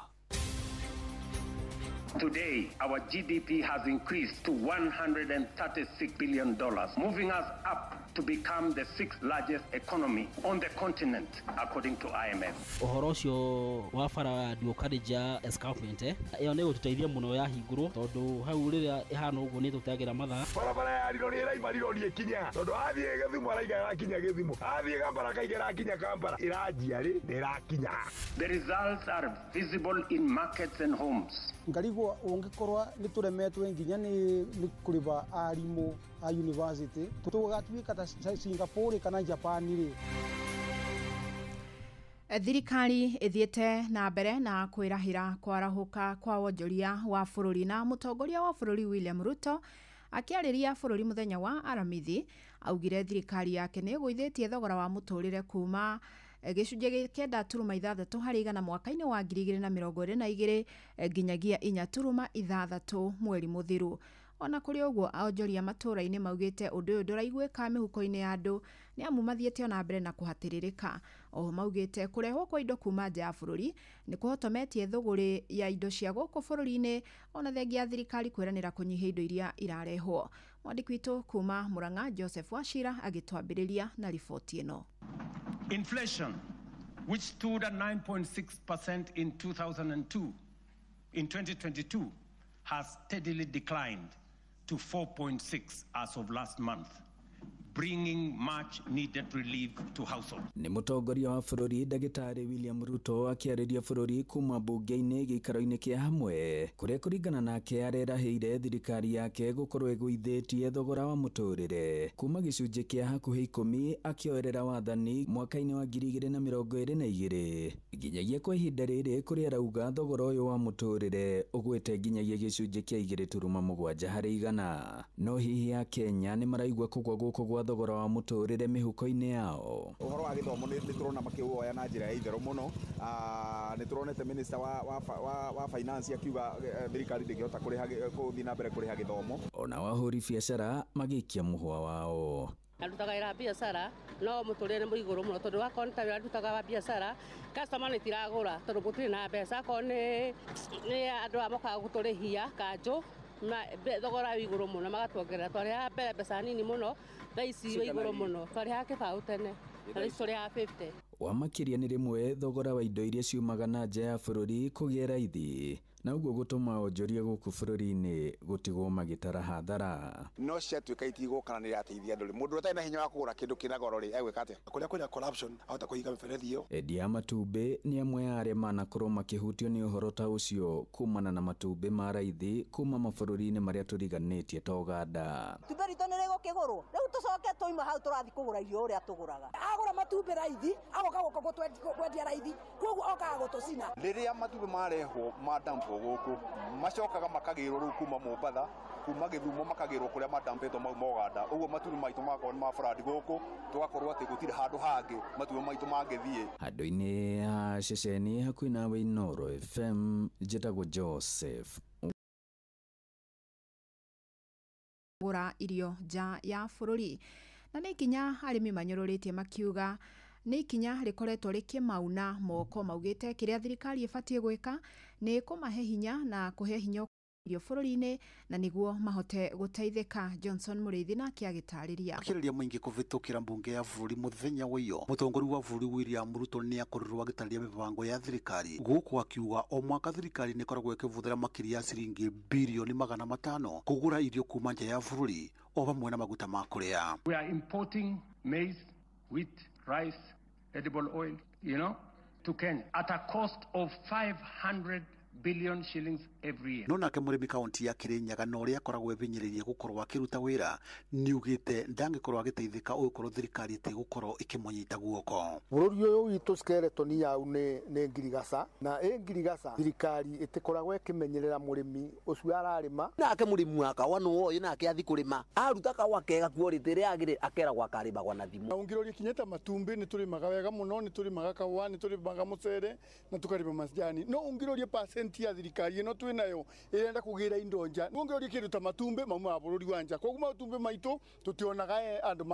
[SPEAKER 9] Today, our GDP has increased to $136 billion, moving us up to become the 6th largest economy on the continent, according to IMF.
[SPEAKER 16] Uhoro ucio wa bara ndukarija escarpment iyo ni gututeithia muno ya hinguru tondu hau riria ihana uguo ni tutagira mathaa
[SPEAKER 17] barabara ya riro ni raima riro ni kinya tondu athie Githumo araiga kinya Githumo athie Kampala kaigera kinya Kampala irajia ri ndirakinya.
[SPEAKER 9] The results are visible in markets and homes.
[SPEAKER 28] Ngarigwo ungikorwa ni turemetwe nginya ni kuriba arimu a university tugatuika ta Singapore kana Japan ri.
[SPEAKER 12] Thirikari ithiete na mbere na kwirahira kwarahuka kwa wonjoria wa bururi na mutongoria wa bururi William Ruto akiariria bururi muthenya wa Aramithi augire thirikari yake ni guithitie thogora wa muturire kuma gicunjĩ kenda turuma 6 harĩ igana mwaka-inĩ wa 2022 nginyagia 4.6 mweri muthiru. Ona kuri uguo aonjoria matura-inĩ maugite undu uyu nduraiguĩka mĩhuko-inĩ ya andu ni amu mathiete ona mbere na kuhatiririka. Oho maugite kurehwo kwa indo kuma nja ya bururi ni kuhotometie thoguri ya indo cia guku bururi-inĩ ona thengia thirikari kwiranira kunyihia indo iria irarehwo. Mwandiki witu kuma Murang'a Joseph Wachira agitwambiriria na riboti ino.
[SPEAKER 9] Inflation, which stood at 9.6% in 2002, in 2022, has steadily declined to 4.6% as of last month, bringing much needed relief to households.
[SPEAKER 29] Ni mutongoria wa bururi Ndagĩtarĩ William Ruto akiarĩria bururi kuma bunge-inĩ gĩikaro-inĩ kĩa hamwe kuria kuringana nake areraheire thirikari yake gukorwo ĩgũithĩtie thogora wa mũtũrĩre kuma gĩcunjĩ kĩa hakuhĩ 10 akioerera wathani mwaka-inĩ wa 2022 nginyagia kwa ihinda rĩrĩ kuria arauga thogora ũyũ wa mũtũrĩre ũgwĩte nginyagia gĩcunjĩ kĩa 2.7 harĩ igana. No hihi ya Kenya nĩ maraigua kũgwa gũkũ gwa kwa thogora wa mũtũrĩre mĩhuko-inĩ yao.
[SPEAKER 13] Ũhoro wa gĩthomo nĩ tũrona makĩwoya na njĩra ya itherũ mũno. Nĩ tũronete minister wa finance akiuga thirikari ndĩngĩhota gũthiĩ na mbere kũrĩha gĩthomo.
[SPEAKER 29] Ona ahũri biacara magĩikia mũhwa wao.
[SPEAKER 10] Arutaga wĩra biacara no mũtũrĩre nĩ igũrũ mũno tondũ wakorwo nĩ arutaga wa biacara customer nĩ tiragũra tondũ gũtirĩ na mbeca akorwo nĩ andũ mokaga gũtũrĩhia kanjũ thogora wĩ igũrũ mũno magatuongerera twarĩha mbere mbeca nini mũno thaa ici wĩ igũrũ mũno twarĩha kĩbaũ tene na rĩu tũrĩha 50.
[SPEAKER 29] Wa makĩria nĩ rĩmwe thogora wa indo iria ciumaga na nja ya bũrũri kũgĩa raithi na ũguo gũtũma onjoria gũkũ bũrũri-inĩ gũtigwo magĩtara hathara.
[SPEAKER 13] No ciatuĩka itigwo kana nĩ irateithia andũ. Mũndũ ũtarĩ na hinya wa kũgũra kĩndũ kĩna goro rĩ egwĩka atĩa? Kũrĩa kwĩna corruption ahota kũhinga mĩberethi ĩyo. Endia matumbĩ
[SPEAKER 29] nĩ amwe ya arĩa manakorwo makĩhutio nĩ ũhoro ta ũcio kumana na matumbĩ ma raithi kuma mabũrũri-inĩ marĩa tũriganĩtie ta Uganda.
[SPEAKER 18] Itumbĩ ritũ nĩ rĩgũkĩgũrwo rĩu tũcoke tũima hau tũrathiĩ kũgũra irio ũrĩa tũgũraga. Agũra matumbĩ raithi agoka gũkwendia raithi koguo okaga gũtũcina.
[SPEAKER 13] Rĩrĩa matumbĩ marehwo madampwo gũkũ macokaga makagĩrwo rĩu kuma Mombatha kuma Gĩthumo makagĩrwo kũrĩa madampĩtwo mau ma Uganda. Ũguo matumbĩ maitũ magakorwo nĩ ma brandi gũkũ tũgakorwo atĩ gũtirĩ handũ hangĩ matumbĩ maitũ mangĩthiĩ.
[SPEAKER 29] Handũ-inĩ ha ceceni hakuhĩ nawe Inooro FM njĩtagwo Joseph.
[SPEAKER 12] Gũra irio nja ya bũrũri na nĩ ikinya arĩmi manyũrũrĩtie makiuga nĩ ikinya rĩkoretwo rĩkĩmauna moko maugĩte kĩrĩa thirikari ĩbatiĩ gwĩka nĩ kũmahe hinya na kũhe hinya irio bũrũri-inĩ na nĩguo mahote gũteithĩka. Johnson Mũrĩithi nake agĩtarĩria.
[SPEAKER 19] Akĩrĩria mũingĩ kũvĩtũkĩra mbunge ya bũrũri mũthenya wa iyo mũtongoria wa bũrũri William Ruto nĩ akorirwo agĩtarĩria mĩbango ya thirikari gũkũ akiuga o mwaka thirikari nĩ ĩkoragwo ĩkĩvũthĩra makĩria ya ciringi bilioni 500 kũgũra irio kuma nja ya bũrũri o vamwe na maguta ma kũrĩa.
[SPEAKER 9] We are importing maize, wheat, rice, edible oil, to Kenya at a cost of 500 billion shillings every year.
[SPEAKER 19] No nake mũrĩmi kaunti ya Kirinyaga na ũrĩa akoragwo evinyereirie gũkorwo akĩruta wĩra niugĩte ndangĩkorwo agĩteithĩka ũgũkorwo thirikari ĩtegũkorwo ĩkĩmũnyita guoko.
[SPEAKER 28] Bũrũri ũyũ witũ skeleton yau nĩ ngirigaca na ngirigaca thirikari ĩtĩkoragwo ĩkĩmenyerera mũrĩmi ũcio ararĩma
[SPEAKER 20] nake mũrĩmi wa kawa no oĩ nake athi kũrĩma aruta kawa kega quality ĩrĩa yagĩrĩire akeragwo akarĩma gwa na thimũ.
[SPEAKER 28] Na ungĩroria kinyeta matumbĩ nĩ tũrĩmaga wega mũno nĩ tũrĩmaga kawa nĩ tũrĩmaga mũcere na tũkarĩma macani no ungĩroria percent ya thirikari ĩno twĩ nayo ĩrenda kũgĩra indo nja ungĩroria kĩndũ ta matumbĩ mauma bũrũri wa nja koguo matumbĩ maitũ tũtionaga andũ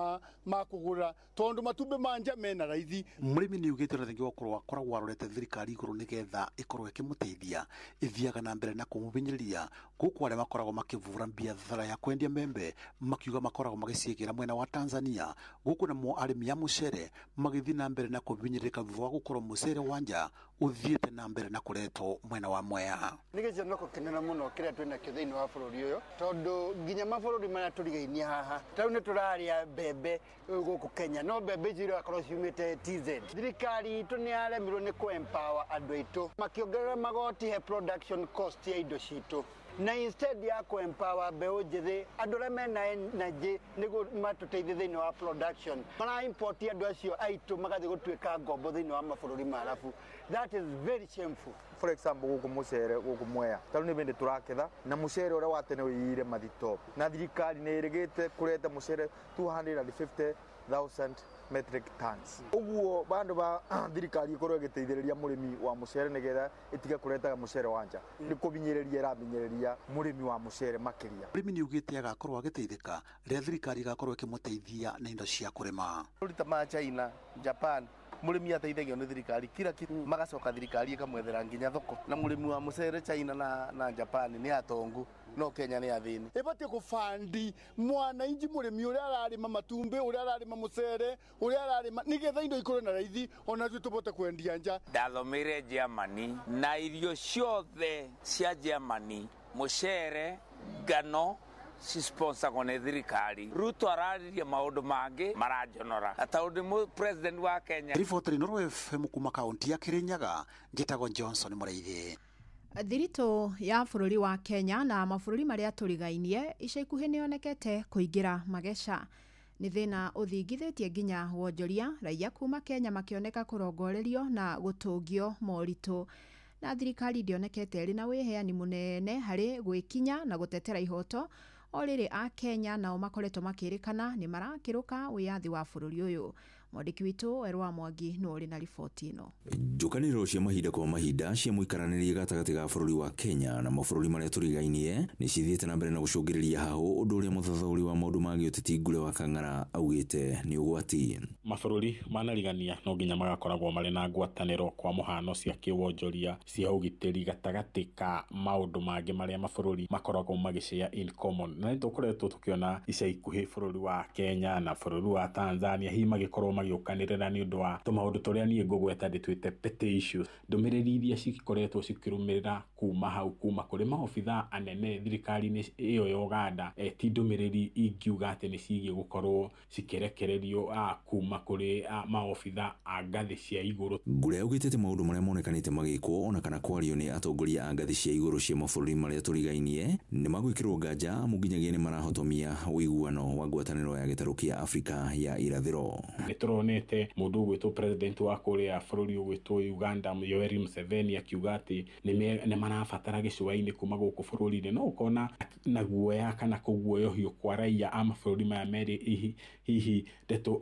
[SPEAKER 28] ma kũgũra tondũ matumbĩ ma nja mena raithi.
[SPEAKER 19] Mũrĩmi nĩ ugĩte rĩngĩ gũkorwo akoragwo arorete thirikari igũrũ nĩgetha ĩkorwo ĩkĩmũteithia ĩthiaga na mbere na kũmũvinyereria gũkũ arĩa makoragwo makĩvũra biathara ya kwendia mbembe makiuga makoragwo magĩciĩkĩra mwena wa Tanzania gũkũ namo arĩmi a mũcere magĩthiĩ na mbere na kũvinyererĩka thutha wa gũkorwo mũcere wa nja ũthiĩte na mbere na kũretwo mwena wa Mwea.
[SPEAKER 14] Nĩ gĩcono kĩnene mũno kĩrĩa twĩna kĩo thĩinĩ wa bũrũri ũyũ tondũ nginya mabũrũri marĩa tũrigainie haha tarĩu nĩ tũrarĩa mbembe gũkũ Kenya no mbembe icio irakorwo ciumĩte TZ. Thirikari itũ nĩ yaremirwo nĩ kũ-empower andũ aitũ makĩongerera magoti he production cost ya indo citũ na instead ya kũ-empower mbeũ njĩthĩ andũ arĩa mena energy nĩguo matũteithie thĩinĩ wa production mara-import andũ acio aitũ magathiĩ gũtuĩka ngombo thĩinĩ wa mabũrũri ma arabu. That is very shameful.
[SPEAKER 13] For example gũkũ mũcere gũkũ Mwea tarĩu nĩ bĩndĩ tũraketha na mũcere ũrĩa wa tene wĩire mathitoo na thirikari nĩ ĩrĩgĩte kũreta mũcere 250,000 metric tons. Ũguo bandũ ba thirikari ikorwo ĩgĩteithĩrĩria mũrĩmi wa mũcere nĩgetha ĩtige kũretaga mũcere wa nja nĩ kũvinyereria ĩravinyereria mũrĩmi wa mũcere makĩria.
[SPEAKER 19] Mũrĩmi nĩ ugĩte agakorwo agĩteithĩka rĩrĩa thirikari igakorwo ĩkĩmũteithia na indo cia kũrĩma.
[SPEAKER 21] Bũrũri ta ma China, Japan mũrĩmi ateithagio nĩ thirikari kila kitu magacoka thirikari ikamwethera nginya thoko na mũrĩmi wa mũcere China na Japan nĩ atongu no Kenya nĩ athĩni.
[SPEAKER 28] Ĩbatiĩ kũbandi mwananchi mũrĩmi ũrĩa ararĩma matumbĩ ũrĩa ararĩma mũcere ũrĩa ararĩma nĩgetha indo ikorwo na raithi ona ithuĩ tũbote kwendia nja.
[SPEAKER 22] Ndathomeire Germany na irio ciothe cia Germany mũcere ngano cisponsagwo nĩ thirikari. Ruto araririe maũndũ mangĩ maranjonora ataũndũ nĩ president wa Kenya.
[SPEAKER 19] Riboti Inooro FM kuma kaunti ya Kirinyaga njĩtagwo Johnson Mũrĩithi.
[SPEAKER 12] Thirito ya bũrũri wa Kenya na mabũrũri marĩa tũrigainie ica ikuhĩ nĩonekete kũingĩra magesha nĩ thĩna ũthingithĩtie nginya wonjoria raia kuma Kenya makĩoneka kũrongorerio na gũtũngio moritũ na thirikari ndĩonekete ĩrĩ na wĩheani mũnene harĩ gwĩkinya na gũtetera ihoto orĩrĩ a Kenya nao makoretwo makĩrĩkana nĩ marakĩrũka wĩyathi wa bũrũri ũyũ. Mwandĩki witũ Erwa Mwangi no ũrĩ na riboti ĩno.
[SPEAKER 3] Njũkanĩrĩro cia mahinda kwa mahinda cia mũikaranĩrie gatagatĩ ga bũrũri wa Kenya na mabũrũri marĩa tũrigainie nĩ cithiĩte na mbere na gũcũngĩrĩria hahũ, ũndũ ũrĩa mũthathaũri wa maũndũ ma gĩũteti Ngure wa Kang'ara augĩte nĩ ũgwati.
[SPEAKER 5] Mabũrũri manarigania no nginya magakoragwo marĩ na ngwatanĩro kwa mũhano cia kĩwonjoria cia ũgitĩri gatagatĩ ka maũndũ mangĩ marĩa mabũrũri makoragwo magĩshare in common. Na nĩ tũkoretwo tũkĩona ica ikuhĩ bũrũri wa Kenya na bũrũri wa Tanzania hihi magĩkorwo magĩũkanĩrĩra nĩ ũndũ wa tũmaũndũ tũrĩa niĩ ngũgweta ndĩtwĩte petty issues. Ndũmĩrĩri iria cikoretwo cikĩrũmĩrĩra kuma hau kuma kũrĩ maobitha anene thirikari-inĩ ĩyo ya Uganda, ti ndũmĩrĩri ingiuga atĩ nĩ cigiĩ gũkorwo cikĩrekererio kuma kũrĩ maobitha a ngathĩ cia igũrũ.
[SPEAKER 3] Ngure augĩte atĩ maũndũ marĩa monekanĩte magĩkwo ona kana kwario nĩ atongoria a ngathĩ cia igũrũ cia mabũrũri marĩa tũrigainie nĩ magwĩkĩrwo nganja mũnginyagia nĩ marahotomia ũiguano wa ngwatanĩro ya gĩtarũ kĩa Afrika ya irathĩro.
[SPEAKER 5] Nĩtũronete mũndũ ũgwĩtwo president wa kũrĩa bũrũri ũgwĩtwo Uganda Yoweri Museveni akiuga atĩ nĩ marabatara gĩcũa-inĩ kuma gũkũ bũrũri-inĩ, no ũkona na guoya kana kũguoyohio kwa raia a mabũrũri maya merĩ hihi ndeto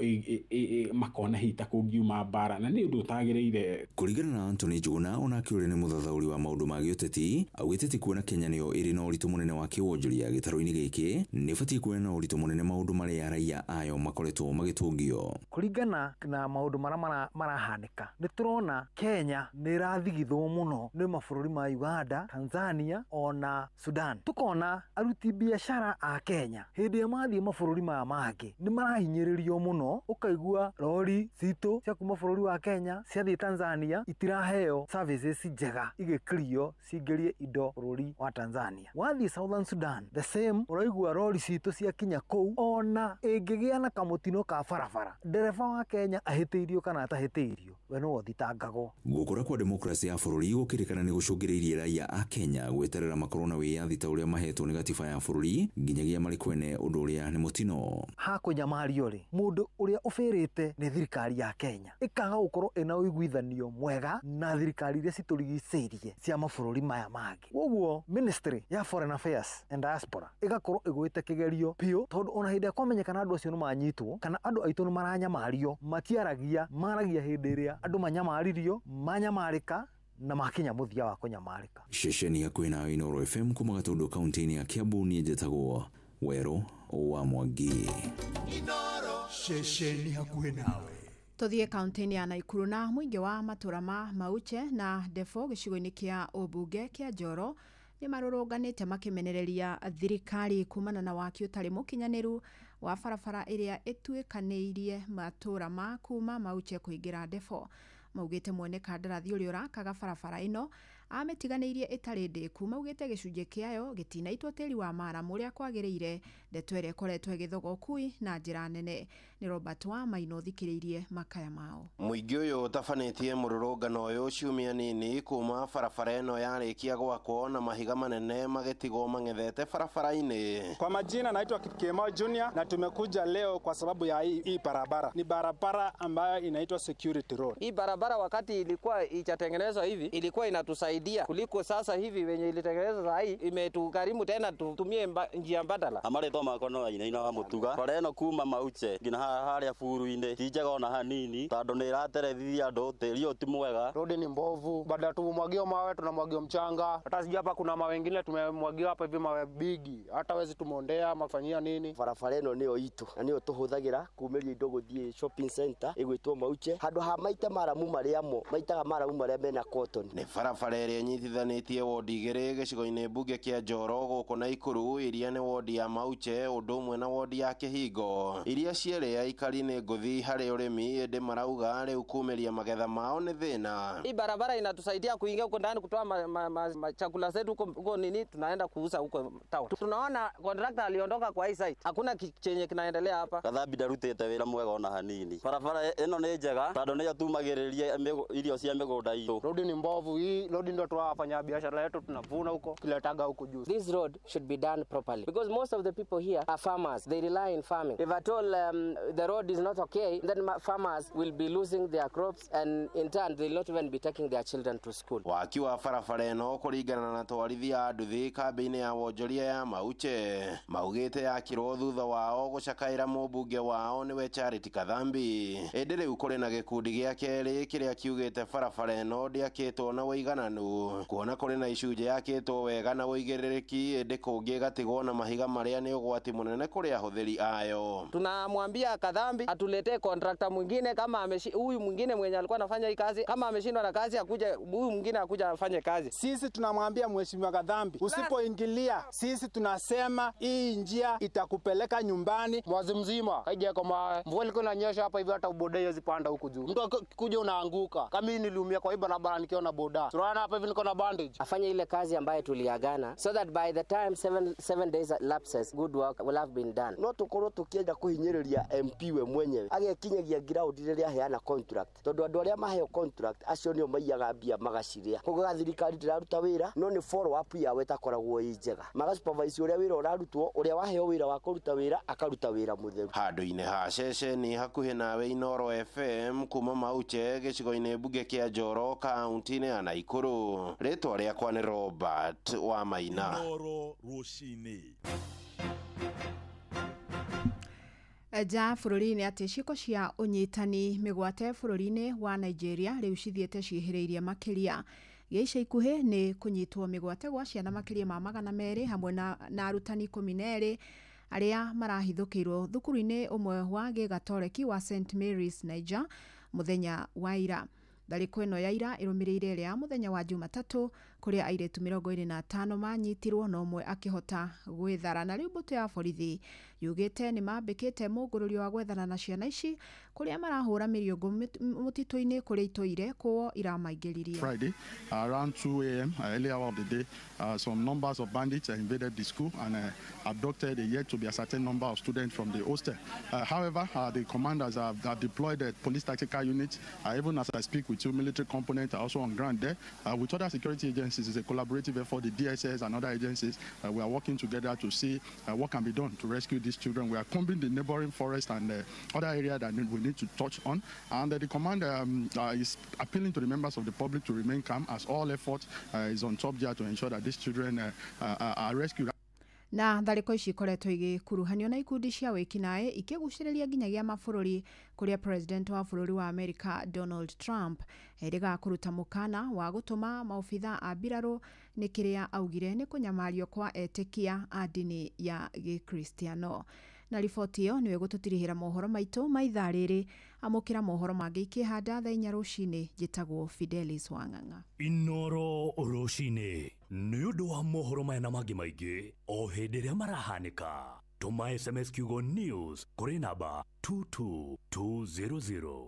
[SPEAKER 5] makona hita kũngiuma mbara na nĩ ũndũ ũtagĩrĩire.
[SPEAKER 3] Kũringana na Anthony Njuguna ona kĩũrĩ nĩ mũthathaũri wa maũndũ ma gĩũteti augĩte atĩ kuona Kenya nĩyo ĩrĩ na ũritũ mũnene wa kĩwonjoria gĩtarũ-inĩ gĩkĩ nĩ ĩbatiĩ kuona na ũritũ mũnene maũndũ marĩa raia ayo makoretwo magĩtũngio.
[SPEAKER 11] Kũringana na maũndũ marĩa marahanĩka nĩ tũrona Kenya nĩ ĩrathigithwo mũno nĩ mabũrũri ma Uganda, Tanzania ona Sudan. Tukona aruti biashara a Kenya hĩndĩ ĩrĩa mathiĩ mabũrũri maya mangĩ nĩ marahinyĩrĩrio mũno, ũkaigua rori citũ cia kuma bũrũri wa Kenya ciathiĩ Tanzania itiraheo services njega igĩkirio cingĩrie indo bũrũri wa Tanzania. Wathiĩ Southern Sudan the same, ũraigua rori citũ cia kinya kũu ona ĩngĩgĩa na kamũtino ka barabara ndereba wa Kenya ahĩtĩirio kana atahĩtĩirio we no thitangagwo.
[SPEAKER 3] Gũkũra kwa demokrasia ya bũrũri gũkĩrĩkana nĩ gũcũngĩrĩirie raia a Kenya gweterera makorwo na wĩyathi ta ũrĩa mahetwo nĩ gatiba ya bũrũri nginyagia marĩ kwene ũndũ ũrĩa nĩ mũtino.
[SPEAKER 11] Hakũnyamario rĩ mũndũ ũrĩa ũbĩrĩte nĩ thirikari ya Kenya ĩkaga gũkorwo ĩna ũiguithanio mwega na thirikari iria citũrigicĩirie cia mabũrũri maya mangĩ. Ũguo Ministry ya Foreign Affairs and Diaspora ĩgakorwo ĩgwĩte kĩgerio piũ, tondũ ona hĩndĩ ya kwamenyekana andũ acio nĩ manyitwo kana andũ aitũ nĩ maranyamario matiaragia, maragia hĩndĩ ĩrĩa andũ manyamaririo, manyamarĩka na makinya mũthia wa kũnyamarĩka.
[SPEAKER 3] Ceceni hakuhĩ na Inooro FM kuma Gatundu kaunti-inĩ ya Kiambu, niĩ njĩtagwo Werũ wa Mwangi.
[SPEAKER 6] Inooro ceceni hakuhĩ nawe.
[SPEAKER 12] Tũthiĩ kaunti-inĩ ya Naikuru na mũingĩ wa matũra ma Mauche na Defo gĩcigo-inĩ kĩa ũmbunge kĩa Njoro nĩ marũrũnganĩte makĩmenereria thirikari kumana na waki ũtarĩ mũkinyanĩru wa barabara ĩrĩa ĩtuĩkanĩirie matũra ma kuma Mauche kũingĩra Defo. Maugĩte mwene kandarathi ũrĩa ũrakaga barabara ĩno amĩtiganĩirie ĩtarĩ ndĩku. Maugĩte gĩcunjĩ kĩayo gĩtinaitwo tĩri wa maramu ũrĩa kwagĩrĩire, ndeto ĩrĩa ĩkoretwo ĩgĩthoga ũkui na njĩra nene. Nĩ Robert wa Maino thikĩrĩirie makaya mao.
[SPEAKER 7] Mũingĩ ũyũ ũtabanĩtie mũrũrũngano ũyũ ciumia nini kuma barabara ĩno yarĩkia gwakwo na mahiga manene magĩtigwo mang'ethete barabara-inĩ.
[SPEAKER 8] Kwa majina naitwa Kipkemo Junior na tumekuja leo kwa sababu ya hii barabara. Ni barabara ambayo inaitwa Security Road.
[SPEAKER 24] Hii barabara wakati ilikuwa ichatengenezwa hivi ilikuwa inatusaidia kuliko sasa hivi wenye ilitengenezwa sasa hii imetugharimu tena tutumie njia mbadala.
[SPEAKER 15] Amaretwo makono ina wa mutuga bara ĩno kuma Mauche ngina harĩa buru-inĩ ti njega ona hanini tondũ nĩ ĩraterethithia andũ tĩri ũyũ ti mwega.
[SPEAKER 8] Road ni mbovu, badala tumwagie mawe tunamwagia mchanga. Hata sijui hapa kuna mawe mengine tumemwagia hapa hivi mawe bigi, hata wezi tumondea mafanyia nini.
[SPEAKER 25] Barabara ĩno nĩyo itu na nĩyo tũhũthagĩra kumĩria indo gũthiĩ shopping center ĩgwĩtwo Mauche handũ ha maita maramu marĩamo maitaga maramu marĩa mena cotton.
[SPEAKER 7] Nĩ barabara ĩrĩa nyitithanĩtie wodi igĩrĩ gĩcigo-inĩ mbunge kĩa Njoro gũkũ Naikuru, iria nĩ wodi ya Mauche ũndũ ũmwe na wodi ya Kĩhingo, iria cierĩ aikari nĩ ngũthi harĩ ũrĩmi ĩndĩ marauga rĩu kumĩria magetha mao nĩ thĩna.
[SPEAKER 24] Hii barabara inatusaidia kuingia huko ndani kutoa chakula zetu huko nini tunaenda kuuza huko town. Tunaona contractor aliondoka kwa hii site, hakuna chenye kinaendelea hapa.
[SPEAKER 15] Gathambi ndarutĩte wĩra mwega ona hanini. Barabara ĩno nĩ njega tondũ nĩ yatumagĩrĩria irio cia mĩgũnda itũ.
[SPEAKER 8] Road ni mbovu, hii road ndio tunafanya biashara yetu, tunavuna huko kiletaga huko juu.
[SPEAKER 24] This road should be done properly because most of the people here are farmers. They rely on farming. If at all the road is not okay, then farmers will be losing their crops and in turn they will not even be taking their children to school.
[SPEAKER 7] Wakiwa barabara ino kuringana na twarithia nduthi kambini ya wonjoria ya Mauche maugite yakirwo thutha wao gucakaira mubunge wao niwe Charity Kathambi. Indi riu kuri na gikundi gia keri kiria kiugite barabara ino ndiakitwo na wigananu kuona kuri na icunje yakitwo wega na wigiririki indi kungi gatigwo na mahiga maria ni ugwati munene kuri ahuthiri ayo.
[SPEAKER 24] Tunamwambia Kathambi atuletee contractor mwingine kama huyu mwingine mwenye alikuwa anafanya hii kazi kama ameshindwa na kazi akuje huyu mwingine akuja afanye kazi.
[SPEAKER 1] Sisi tunamwambia Mheshimiwa Kathambi usipoingilia sisi tunasema hii njia itakupeleka nyumbani
[SPEAKER 8] mwezi mzima. Kaije kama mvua ilikuwa inanyesha hapa hivi hata boda hiyo zipanda huko juu. Mtu kuja unaanguka. Kama mimi niliumia kwa hii barabara nikiona boda. Tunaona hapa hivi niko na bandage.
[SPEAKER 24] Afanye ile kazi ambayo tuliagana so that by the time 7 days lapses good work will have been done.
[SPEAKER 25] No tukorwo tukienda kuhinyiriria MP we mwenyewe agekinyagia ground riria heana contract tondu andu aria maheo contract acio nio maiyaga mbia magaciria kuga thirikari ndiraruta wira no ni follow up ya wetakoragwo njega maga supervise uria wira urarutwo uria waheo wira wa kuruta wira akaruta wira mutheru.
[SPEAKER 7] Handu-ini ha ceceni hakuhi nawe Inoro FM kuma Mauche gicigo-ini bunge kia Njoro kaunti-ini ya Naikuru. Ritwa riakwa ni Robert wa Maina.
[SPEAKER 2] Inoro rucini.
[SPEAKER 12] Ja bururi-ini ati ciiko cia unyitani migwate bururi-ini wa Nigeria riu cithiete ciihiriirie makiria Geisha ikuhe ni kunyitwo migwate gwa ciana makiria ma 200 hamwe na arutani 12 aria marahithukirwo thukuru-ini umwe wa Gigatoreki wa St Mary's Niger muthenya wa ira. Thariko ino ya ira irumirire ria muthenya wa Jumatatu kuria airetu 25 manyitirwo no mwe akihota gwithara na riu mbuto ya borithi yugite ni mambikite mugururi wa gwethana na ciana ici kuria marahura miriongo mutito-ini kuria itoire kuo iramaingiririe.
[SPEAKER 28] Friday around 2 a.m. early hour of the day some numbers of bandits invaded the school and abducted a yet to be a certain number of students from the hostel. However, the commanders have deployed the police tactical units. Even as I speak with 2 military components are also on ground there. With other security agencies, it's a collaborative effort. The DSS and other agencies, we are working together to see what can be done to rescue these children. We are combing the neighboring forest and other areas that we need to touch on. And the commander is appealing to the members of the public to remain calm as all effort is on top there to ensure that these children are rescued.
[SPEAKER 12] Na thariko ici ikoretwo igikuruhanio na ikundi cia wikinae ikiguciriria nginyagia mabũrũri kuria president wa bũrũri wa America Donald Trump eriga kuruta mukana wa gutuma maofitha a mbirarũ ni kiria augire ni kunyamario kwa etikia a dini ya Gikristiano. Na riboti iyo niwe gututirihira mohoro maitu maitha riri amukira mohoro mangi ikihanda thaa 4 rucini jitagwo Fidelis Wang'ang'a.
[SPEAKER 2] Inoro rucini ni undu wa mohoro maya na mangi maingi o hindi ria marahanika. Tuma SMS kiugo news kuri namba 22200.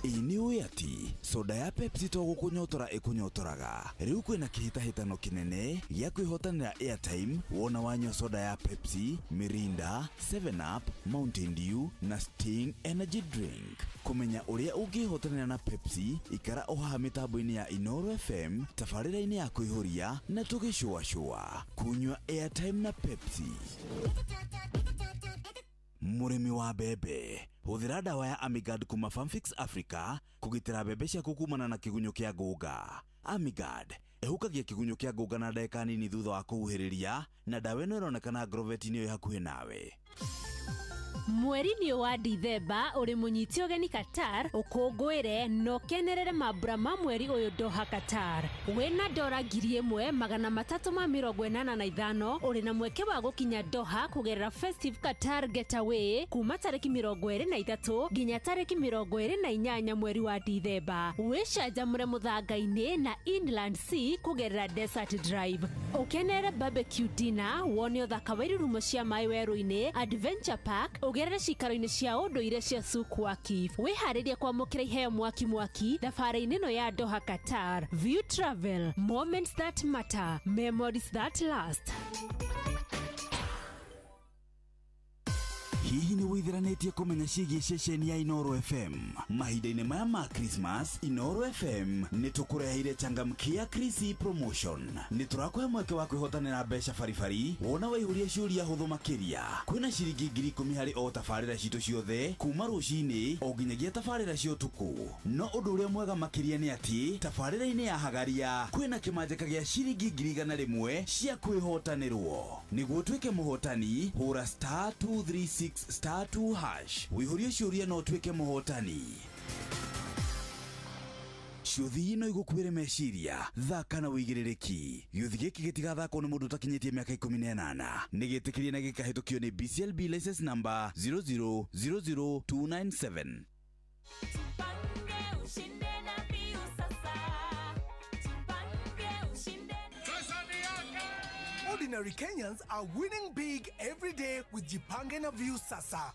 [SPEAKER 4] Iniwe ati soda ya Pepsi to gukunyotora ikunyotoraga riu kwina kihitahitano kinene gia kwihotanira airtime wona wanyo soda ya Pepsi, Mirinda, 7up, Mountain Dew na Sting energy drink. Kumenya uria ungihotanira na Pepsi ikara oha mitambo-ini ya Inoro FM tafarira-ini ya kuihuria na tugicua kunywa airtime na Pepsi. Murimi wa bebe huthira dawa ya Amigard kuma Farmfix Africa kugitira bebe ciaku kumana na kigunyo kia ngũnga. Amigard ehukagia kigunyo kia ngũnga na ndagĩka nini thutha wa kuhuhĩrĩria na dawa ĩno ĩronekana agrovet-inĩ ĩyo hakuhĩ nawe.
[SPEAKER 10] Mweri-inĩ wa Dithemba uri munyiti ũgeni Qatar ukũngũĩre no kenerere mambura ma mweri ũyũ Doha Qatar. Wĩna $1,385 uri na mweke wa gũkinya Doha kugerera Festive Qatar Getaway kuma tariki 23 nginya tariki 28 mweri wa Dithemba. Wĩcanjamũre mũthanga-inĩ na Inland Sea kugerera Desert Drive. Ukenere barbecue dinner wone ũthaka wa irurumo cia maĩ werũ-inĩ Adventure Park ugerere cikaro-inĩ cia ũndũire cia Suk Waqif. Wĩharĩrie kwamũkĩra iheo mwaki thabarĩ-inĩ ĩno ya Doha Qatar. View Travel, moments that matter, memories that last.
[SPEAKER 4] hihi nĩ wĩtheranĩtie kũmenya ciĩgiĩ ceceni ya Inoro FM? Mahinda-inĩ maya ma Christmas, Inoro FM nĩ tũkũreheire changamkia Chrissy promotion. Nĩ tũrakũhe mweke wa kwĩhotanĩra mbeca baribari wona waihũria ciũria hũthũ makĩria. Kwĩna ciringi 10,000 harĩ o tabarĩra citũ ciothe kuma rũcinĩ o nginyagia tabarĩra cia ũtukũ. No ũndũ ũrĩa mwega makĩria nĩ atĩ tabarĩra-inĩ ya Hagaria kwĩna kĩmanjĩka gĩa ciringi 100,000 cia kwĩhotanĩrwo. Nĩguo tuĩke mũhotani, hũra *236*2# wĩihũrie ciũria no tuĩke mũhotani. Ciũthi ino igũkuĩre meciria, thaka na wĩigĩrĩrĩki. Gĩũthi gĩkĩ gĩtigathakwo nĩ mũndũ ũtakinyĩtie mĩaka 18. Nĩgĩtĩkĩrie na gĩkahĩtũkio nĩ BCLB license number 0000297.
[SPEAKER 6] Ordinary Kenyans are winning big every day with Jipange na View Sasa.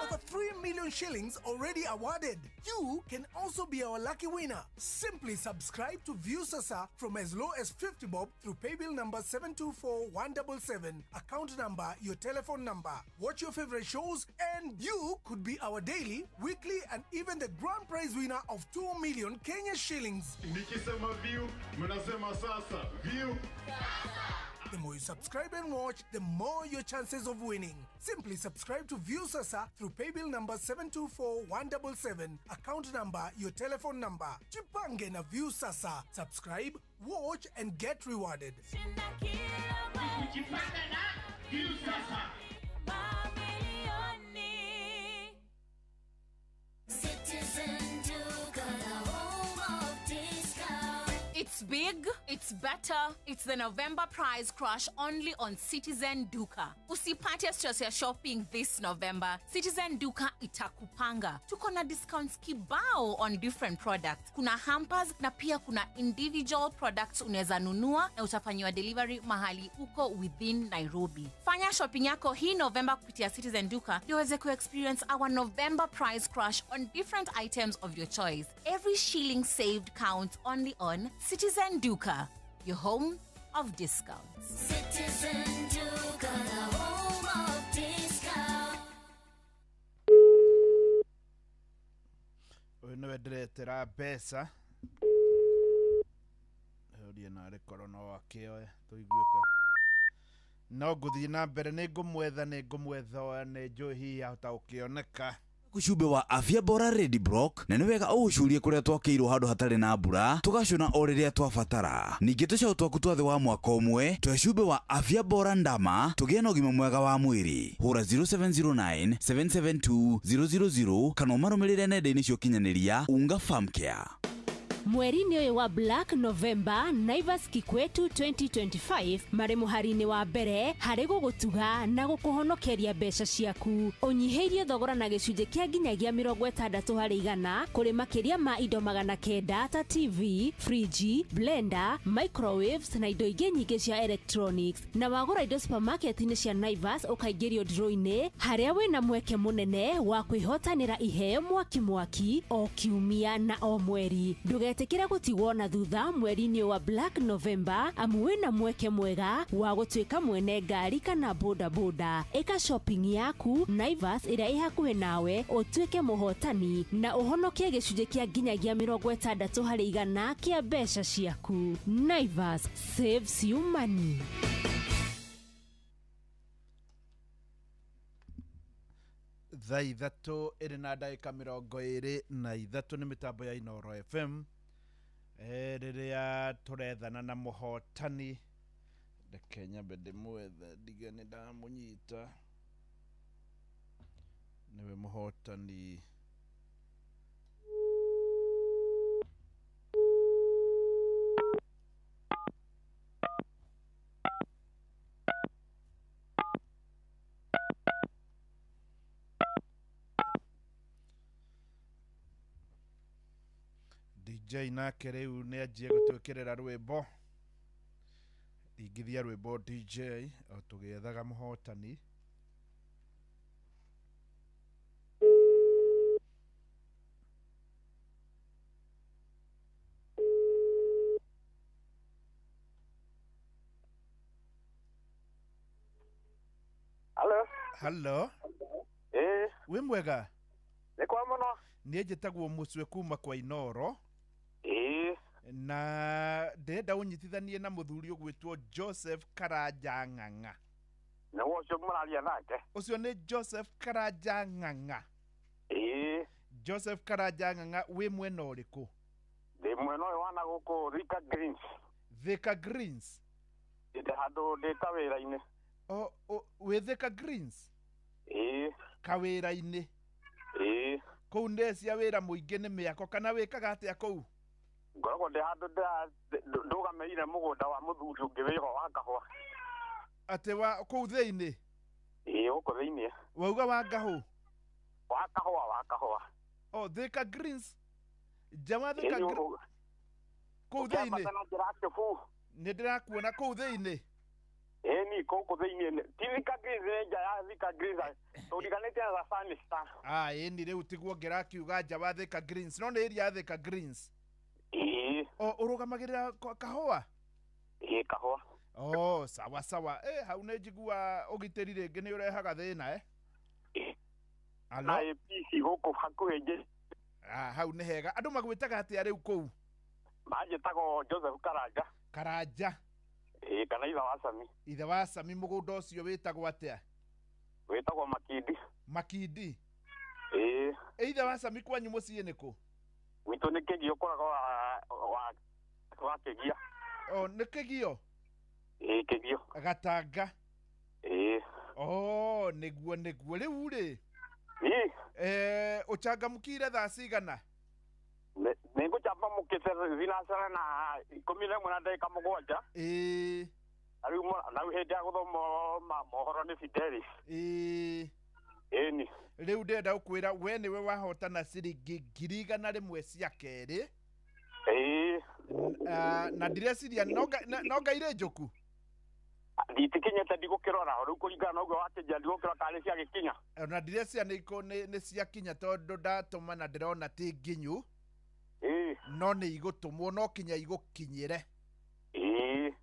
[SPEAKER 6] Over 3 million shillings already awarded. You can also be our lucky winner. Simply subscribe to View Sasa from as low as 50 bob through paybill number 724177, account number, your telephone number. Watch your favorite shows and you could be our daily, weekly and even the grand prize winner of 2 million Kenya shillings.
[SPEAKER 9] Nikisema View, mnasema sasa. View.
[SPEAKER 6] The more you subscribe and watch, the more your chances of winning. Simply subscribe to View Sasa through paybill number 724177, account number, your telephone number. Jipange na View Sasa. Subscribe, watch and get rewarded.
[SPEAKER 16] It's big, it's better, it's the November prize crush only on Citizen Duka. Usipate stress ya shopping this November. Citizen Duka itakupanga. Tuko na discounts kibao on different products. Kuna hampers na pia kuna individual products unaweza nunua na utafanyiwa delivery mahali uko within Nairobi. Fanya shopping yako hii November kupitia Citizen Duka ndio uweze experience our November prize crush on different items of your choice. Every shilling saved counts only on Citizen Duka, your home of discounts.
[SPEAKER 17] Citizen Duka, the home of discounts.
[SPEAKER 18] Uno ndiretera mbeca uria na rekoro no wakioe tuiguika no nguthii na mbere ni ngumwetha nĩ njohi yahota gukioneka
[SPEAKER 4] Kushube wa Afya Bora Red Block na niwega ugucurie kuria twakĩirwo handũ hatarĩ na mbura tugacuna o rĩrĩa twabatara. Ningĩ tũcaũ twaku twathe wa mwaka ũmwe twecube wa Afya Bora Ndama tũgĩe na ũgima mwega wa mwĩrĩ. Hũra 0709 772 000 kana ũmarũmĩrĩre nenda-inĩ cia ũkinyanĩria Unga Farm Care.
[SPEAKER 10] Mweri-inĩ ũyũ wa Black November, Naivas Kikwetu 2025 marĩ mũhari-inĩ wa mbere harĩ gũgũtuga na gũkũhonokeria mbeca ciaku. Ũnyihĩirie thogora na gĩcunjĩ kĩa nginyagia 60% kũrĩ makĩria ma indo 900 ta TV, fridge, blender, microwaves na indo ingĩ nyingĩ cia electronics. Na wagũra indo supermarket-inĩ cia Naivas ũkaingĩrio draw-inĩ harĩa wĩna mweke mũnene wa kwĩhotanĩra iheo mwaki o kiumia na o mweri. Ndũgetĩkĩre gũtigwo na thutha mweri-inĩ wa Black November amu wĩna mweke mwega wa gũtuĩka mwene ngari kana boda. Ĩka shopping yaku Naivas ĩrĩa ĩ hakuhĩ nawe ũtuĩke mũhotani na ũhonokie gĩcunjĩ kĩa nginyagia 60% kĩa mbeca ciaku. Naivas saves you money.
[SPEAKER 18] Thaa ithatũ ĩrĩ na ndagĩka 23 nĩ mĩtambo ya Inoro FM rĩrĩa tũrethana na mũhotani reke nyambe ndĩmwethe ndige nĩ ndamũnyita nĩwe mũhotani DJ nake rĩu nĩ anjie gũtwĩkĩrĩra rwĩmbo ingithia rwĩmbo DJ o tũgĩethaga mũhotani
[SPEAKER 20] Hello.
[SPEAKER 18] Hello. Wĩ mwega?
[SPEAKER 13] Nĩ kwa mũno.
[SPEAKER 18] Niĩ njĩtagwo Mũcwe kuma kwa Inoro. Na ndĩrenda ũnyitithanie na mũthuri ũgwĩtwo Joseph Karanja Ng'ang'a.
[SPEAKER 13] Nĩguo ũcio mũraria nake?
[SPEAKER 18] Ũcio nĩ Joseph Karanja Ng'ang'a. Joseph Karanja Ng'ang'a wĩ mwena ũrĩkũ?
[SPEAKER 13] Ndĩ mwena ũyũ wa nagũkũ Thika Greens.
[SPEAKER 18] Thika Greens?
[SPEAKER 13] Ndĩ handũ ndĩ kawĩra-inĩ.
[SPEAKER 18] Wĩ Thika Greens? Kawĩra-inĩ? Kũu nĩcia wĩra mũingĩ nĩ mĩako kana wĩkaga atĩa kũu?
[SPEAKER 13] Ngoragwo ndĩ handũ ndũgamĩire mũgũnda wa mũthuri ũngĩ wĩho wa kahũa.
[SPEAKER 18] Atĩ wa kũu thĩinĩ?
[SPEAKER 13] Gũkũ thĩinĩ.
[SPEAKER 18] Wauga wa ngahũ?
[SPEAKER 13] Wa kahũa.
[SPEAKER 18] Thika Greens? Jama Thika Greens? Kũu thĩinĩ? Nĩ ndĩrakuona kũu thĩinĩ?
[SPEAKER 13] Ni kũu thĩinĩ. Ti Thika Greens nja ya Thika Greens. Tũriganĩte na Sunny Star.
[SPEAKER 18] Ni rĩu tiguo ngĩrakiuga nja wa Thika Greens. No nĩ area ya Thika Greens? Ũrũgamagĩrĩra kahũa? Kahũa. Sawa sawa. Hau nĩ njigua ũgitĩri rĩngĩ nĩ ũrehaga thĩna
[SPEAKER 13] Alo? PC gũkũ hakuhĩ nje.
[SPEAKER 18] Hau nĩ hega. Andũ magwĩtaga atĩa rĩu kũu?
[SPEAKER 13] Manjĩtagwo Joseph Karanja.
[SPEAKER 18] Karanja?
[SPEAKER 13] Kana ithe wa Sami.
[SPEAKER 18] Ithe wa Sami. Mũgũnda ũcio wĩtagwo atĩa?
[SPEAKER 13] Wĩtagwo Makindi.
[SPEAKER 18] Makindi? Ithe wa Sami kwanyu mũciĩ nĩ kũ?
[SPEAKER 13] Gwitũ nĩ Kĩgio ũkoragwo wa Kĩgia.
[SPEAKER 18] Nĩ Kĩgio?
[SPEAKER 13] Kĩgio.
[SPEAKER 18] Gatanga? Nĩguo rĩu rĩ? Ũcangamũkire thaa cigana?
[SPEAKER 13] Nĩ ngũcambamũkĩte thinacara na 11:07. Rĩu hĩndĩ ya gũthoma mohoro nĩ Fidelis.
[SPEAKER 18] Rĩu ndĩrenda gũkwĩra we nĩwe wahotana ciringi 100,000 cia kerĩ. Na ndireciria no ngaire njũku?
[SPEAKER 13] Nditikinyĩte ndigũkĩrora rĩu kũringana na ũguo wakĩnjĩra ndigũkĩrora kana nĩ ciagĩkinya.
[SPEAKER 18] Na ndireciria nĩ ciakinya tondũ ndatũma na ndĩrona ti nginyu. No nĩ igũtũmwo no kinya igũkinyĩre.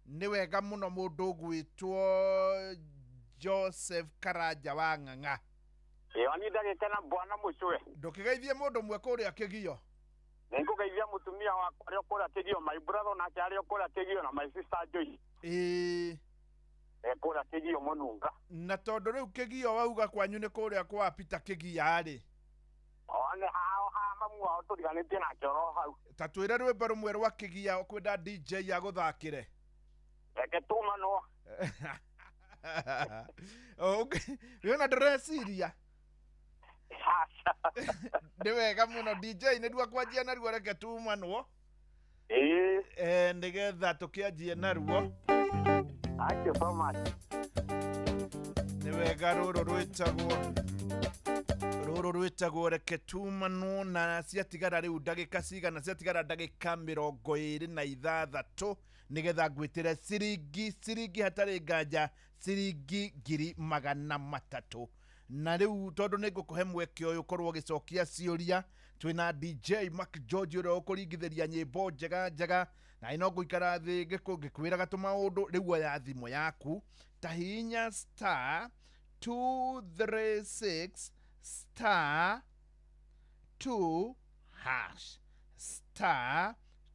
[SPEAKER 18] Nĩ wega mũno mũndũ ũgwĩtwo Joseph Karanja wa Ng'ang'a.
[SPEAKER 13] Wani ndagĩkena bwana Mũcwe.
[SPEAKER 18] Ndũkĩgeithie mũndũ ũmwe kũrĩa Kĩgio?
[SPEAKER 13] Nĩ ngũgeithia mũtumia wakwa arĩa kũrĩa Kĩgio, my brother nake arĩa kũrĩa Kĩgio na my sister Joy. Kũrĩa Kĩgio Mũnunga.
[SPEAKER 18] Na tondũ rĩu Kĩgio wauga kwanyu nĩ kũrĩa kwa Peter Kĩgia-rĩ.
[SPEAKER 13] Nĩ hao mamu wao tũriganĩtie nake oro hau.
[SPEAKER 18] Ta twĩre rwĩmbo rũmwe rwa Kĩgia kwenda DJ agũthakĩre.
[SPEAKER 13] Reke tumanwo.
[SPEAKER 18] Wĩna ndĩreciria. Nĩ wega mũno DJ nĩ ndua kwanjia naruo reke tumanwo. Nĩgetha tũkĩanjie naruo.
[SPEAKER 13] Thank you so much.
[SPEAKER 18] Nĩ wega rũrũ rwĩtagwo reke tumanwo na ciatigara rĩu ndagĩka cigana ciatigara ndagĩka 26 nĩgetha ngwĩtĩre ciringi hatarĩ nganja ciringi 300,000. Na rĩu tondũ nĩ ngũkũhe mweke ũyũ ũkorwo ũgĩcokia ciũria twĩna DJ Mark George ũrĩa ũkũringithĩria nyĩmbo njega na ino ngũikara thĩ ngĩkwĩraga tũmaũndũ rĩu oya thimũ yaku ta hihinya *236*2#.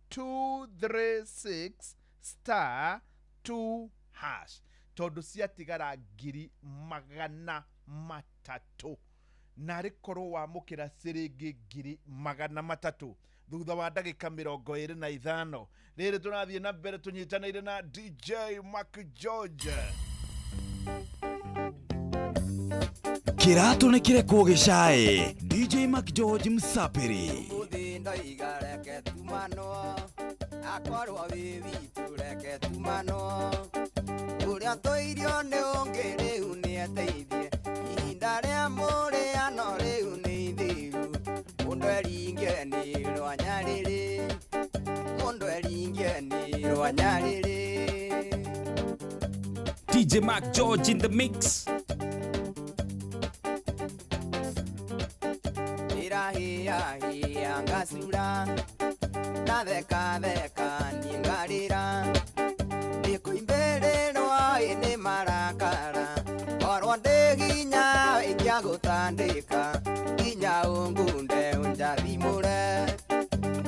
[SPEAKER 18] *236*2#. Tondũ ciatigara 300,000 na rĩkorwo wamũkĩra ciringi 300,000 thutha wa ndagĩka 25. Rĩrĩ tũrathiĩ na mbere tũnyitanĩire na DJ Mark George.
[SPEAKER 4] Kĩratũ nĩ kĩrekwo gĩcaĩ. DJ Mark George Msapiri.
[SPEAKER 14] Ndaiga reke tumano akorwo wĩ witũ reke tumano ũrĩa tũirio nĩ ũngĩ rĩu nĩ eteithie ihinda rĩa mũrĩano rĩu nĩ ithiru mũndũ eringe nĩ rwanyarĩrĩ mũndũ eringe nĩ rwanyarĩrĩ.
[SPEAKER 20] DJ Mark George in the mix.
[SPEAKER 14] Hia ngasura na theka ni ngarira ni kuimbĩrĩrwo nĩ marakara korwo ndĩ ginya ingia gutandika ginya ungunde unjathimure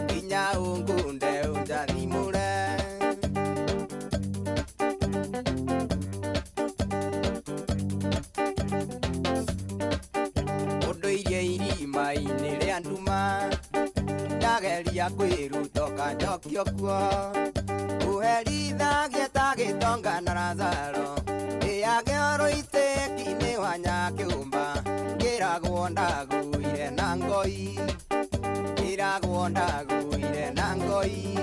[SPEAKER 14] ginya ungunde unjathimure unduirie irima-ini ria nduma ndageria kwirutoka njokio kuo uherithagie ta gitonga na Lazaro iagero iteki-ini wa nyakiumba ngiragwo ndaguire na ngoi ngiragwo ndaguire na ngoi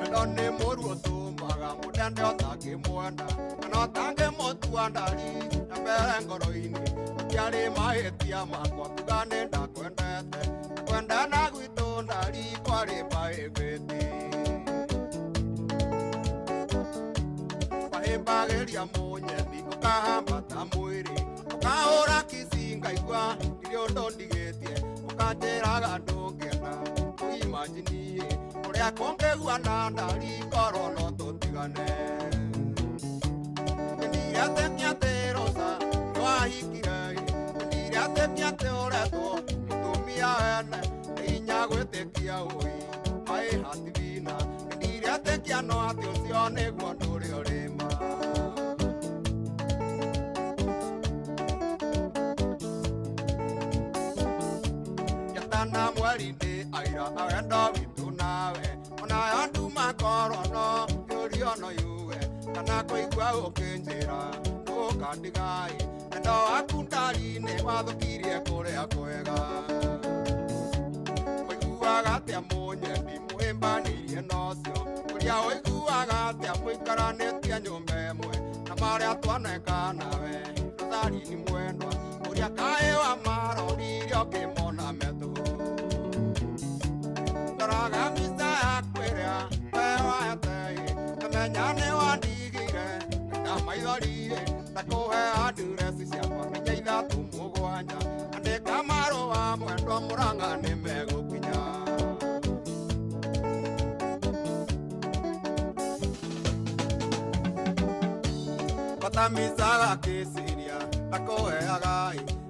[SPEAKER 14] ndo nĩ mũruo tũmaga mũndende otangĩmwenda kana otangĩmũtua ndari na mbere ngoro-inĩ tiarĩ mahĩtia makwa kuga nĩ ndakwendete kwendana gwitũ ndari kwarĩ mahĩmbĩti mahĩmbagĩria mũnyeni ũkahambata mwĩrĩ ũkahũra kici ngaigua irĩ ũndũ ndigĩtie ũkanjĩraga ndũngĩenda ũimanjinie ũrĩa kũngĩgua na ndari korwo no tũtigane ndiratĩkia atĩ Rosa nĩwahikire ndiratĩkia atĩ ũretwo mũtumia wene hinya gwĩtĩkia ũi maĩ hativina ndiratĩkia no atĩ ũcio nĩguo ndũrĩ ũrĩma yatana mweri-inĩ aira awendo witũ nawe onayo nduma korwo no yũrio no yuge kana kũigua ũkĩnjĩra ndũkandigai wendo waku ndari-inĩ wathũkirie kũrĩa kwega ũiguaga atĩa mũnyeni mwĩmbanĩirie nocio ũrĩa ũiguaga atĩa mũikaranĩtie nyũmba ĩmwe na marĩa twaneka nawe Rosarini mwendwa ũrĩa kaĩ wa marorire ũkĩmona metũ ndoraga mbica yaku ĩrĩa we wetei kamenya nĩ wandigire na maithori-ĩ ndakũhe andireci ciakwa menya ithatũ mũgwanja andĩka marũa mwendwa Mũrang'a nĩ megũkinya batamicaga kĩciria ndakũheaga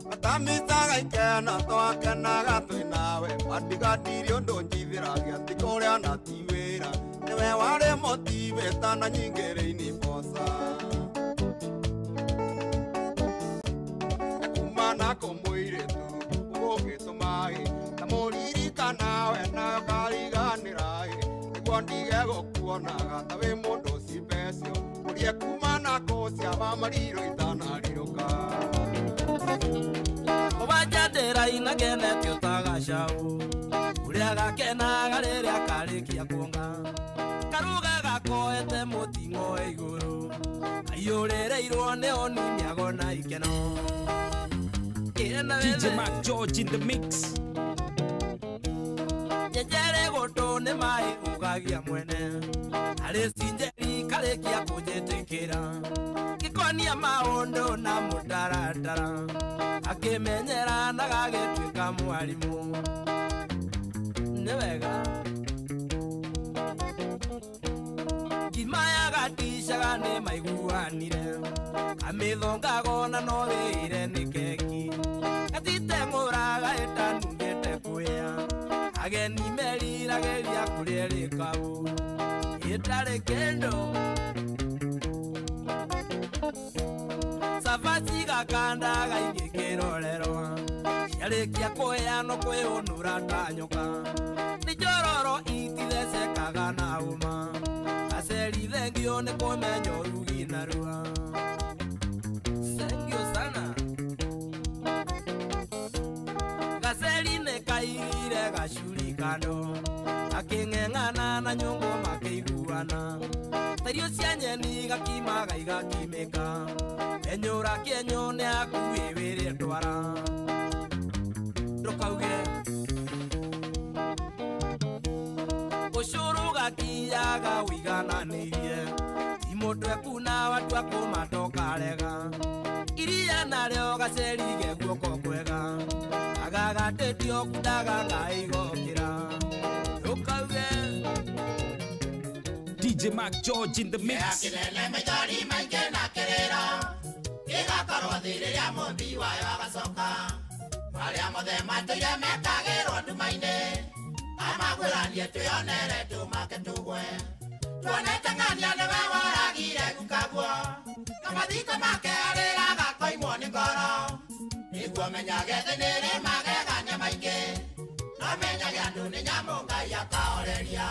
[SPEAKER 14] batamicaga ikena twakenaga twĩ nawe wandigandirie ũndũ njithĩragia ti kũrĩa na ti wĩra nĩwe warĩ motivĩta na nyingĩrĩ-inĩ mboca kumana kũmũirĩtu ũgũgĩtũma-ĩ ta mũririkana we nayo kariganĩra-ĩ nĩguo ndige gũkuonaga ta wĩ mũndũ cibecio ũrie kumana kũcia wa mariro itanarirũka
[SPEAKER 5] ũbanjandĩra inagenetio ta gacaũ ũrĩa gakenaga rĩrĩa karĩkia kuonga karuga gakoete mũting'o igũrũ aiyũrĩrĩirwo nĩ oniniago na ikeno
[SPEAKER 20] DJ Mac George in the mix.
[SPEAKER 5] nyenjere gũtũ nĩ maĩ ũgagia mwene harĩ cinjeri karĩkia kũnjĩtĩkĩra gĩkonia maũndũ na mũtaratara akĩmenyera na gagĩtuĩka mwarimũ nĩ wega ngimaya gaticaga nĩ maiguanire kamĩthongago na no wĩire nĩ keki gatiteng'ũraga ĩtanungĩte kwĩa ageni merirageria kũrĩa rĩkau ĩtarĩ kĩndũ cabaci gakandaga ingĩkĩrorerwa ciarĩkia kũheanwo kwĩũnũra ta nyoka nĩ njororo itithecekaga na ũma gacerithengio nĩ kũmenya ũrugi narua thank you sana gaceri nĩ kairire gacuri kando akĩng'eng'ana na nyũngũ makĩiguana tario cia nyeni gakimaga igakimĩka enyũra kĩenyũ nĩ akuĩ wĩrĩ ndwara ndũkauge ũcũrũ gakiyaga ũigananĩirie imũndũ ekuna watua kũmatokarega iria narĩo gaceri geguoko kwega agagatĩtio kundaga ngaigokĩra ndũkauge
[SPEAKER 20] DJ DJ Mark George in the mix.
[SPEAKER 5] Kinene mejori mainge na kerero igakorwo thiriria mumbi wayo agacoka maria mothe matuire mekagirwo ndumaine amagwiranie twionere tumake tugwe tuonete ng'ania niwe woragire gukaguo na mathiko make arĩraga koimwo nĩ ngoro nĩguo menyage thĩ nĩrĩ magegania maingĩ no menyage andũ nĩ nyamũ Ngai akaoreria.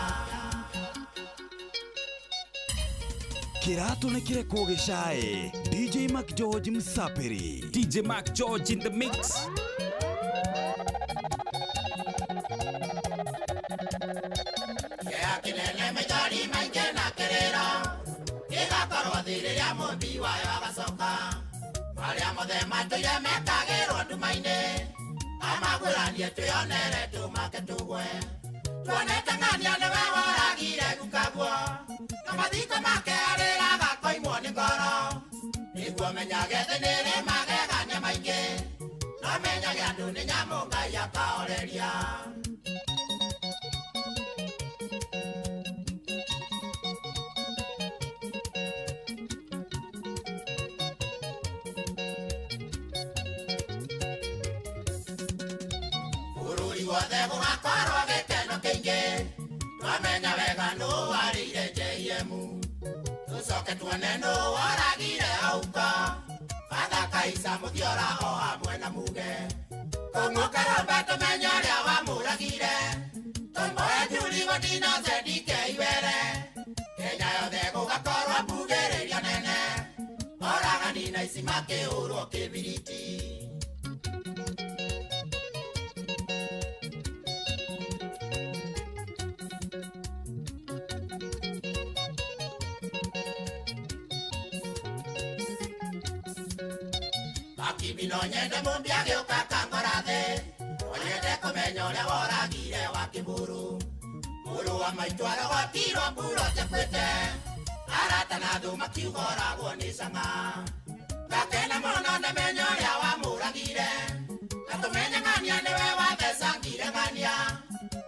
[SPEAKER 4] Kirato nekire kogeshae DJ Mark George Msaperi.
[SPEAKER 20] DJ Mark George in the mix.
[SPEAKER 5] Yeah, kinene mejori mainge na kerero igakorwo thiriria mumbi wayo agacoka maria mothe matuire mekagirwo ndumaine amagwiranie twionere tumake tugwe tuonete ng'ania niwe woragire gukaguo na mathiko make arĩraga koimwo nĩ ngoro nĩguo menyage thĩ nĩrĩ magegania maingĩ no menyage andũ nĩ nyamũ Ngai akaoreria. Bũrũri wothe gũgakorwo gĩkeno kĩingĩ twamenya wega nũ warĩire JM tũcoke tuone nũ woragire auka Father Kaisa Mũthiora o hamwe na Muge kũng'ũkĩrũmbe tũmenye ũrĩa wamũragire tũmboe Julie Godino ZDK Ibere Kenya yothe gũgakorwo mbugĩrĩrio nene oragani na ici makĩhũrwo kĩbiriti. Akibino nyende mumbi agĩũka kangorathe onyende kũmenya ũrĩa woragire wa Kĩburu mũrũ wa maitũ arogotirwo mburo njekwĩte arata na thũ makiuga ũragwo nĩ cang'a ngakena mũno ndamenye ũrĩa wamũragire na tũmenye ng'ania nĩwe wathecangire ng'ania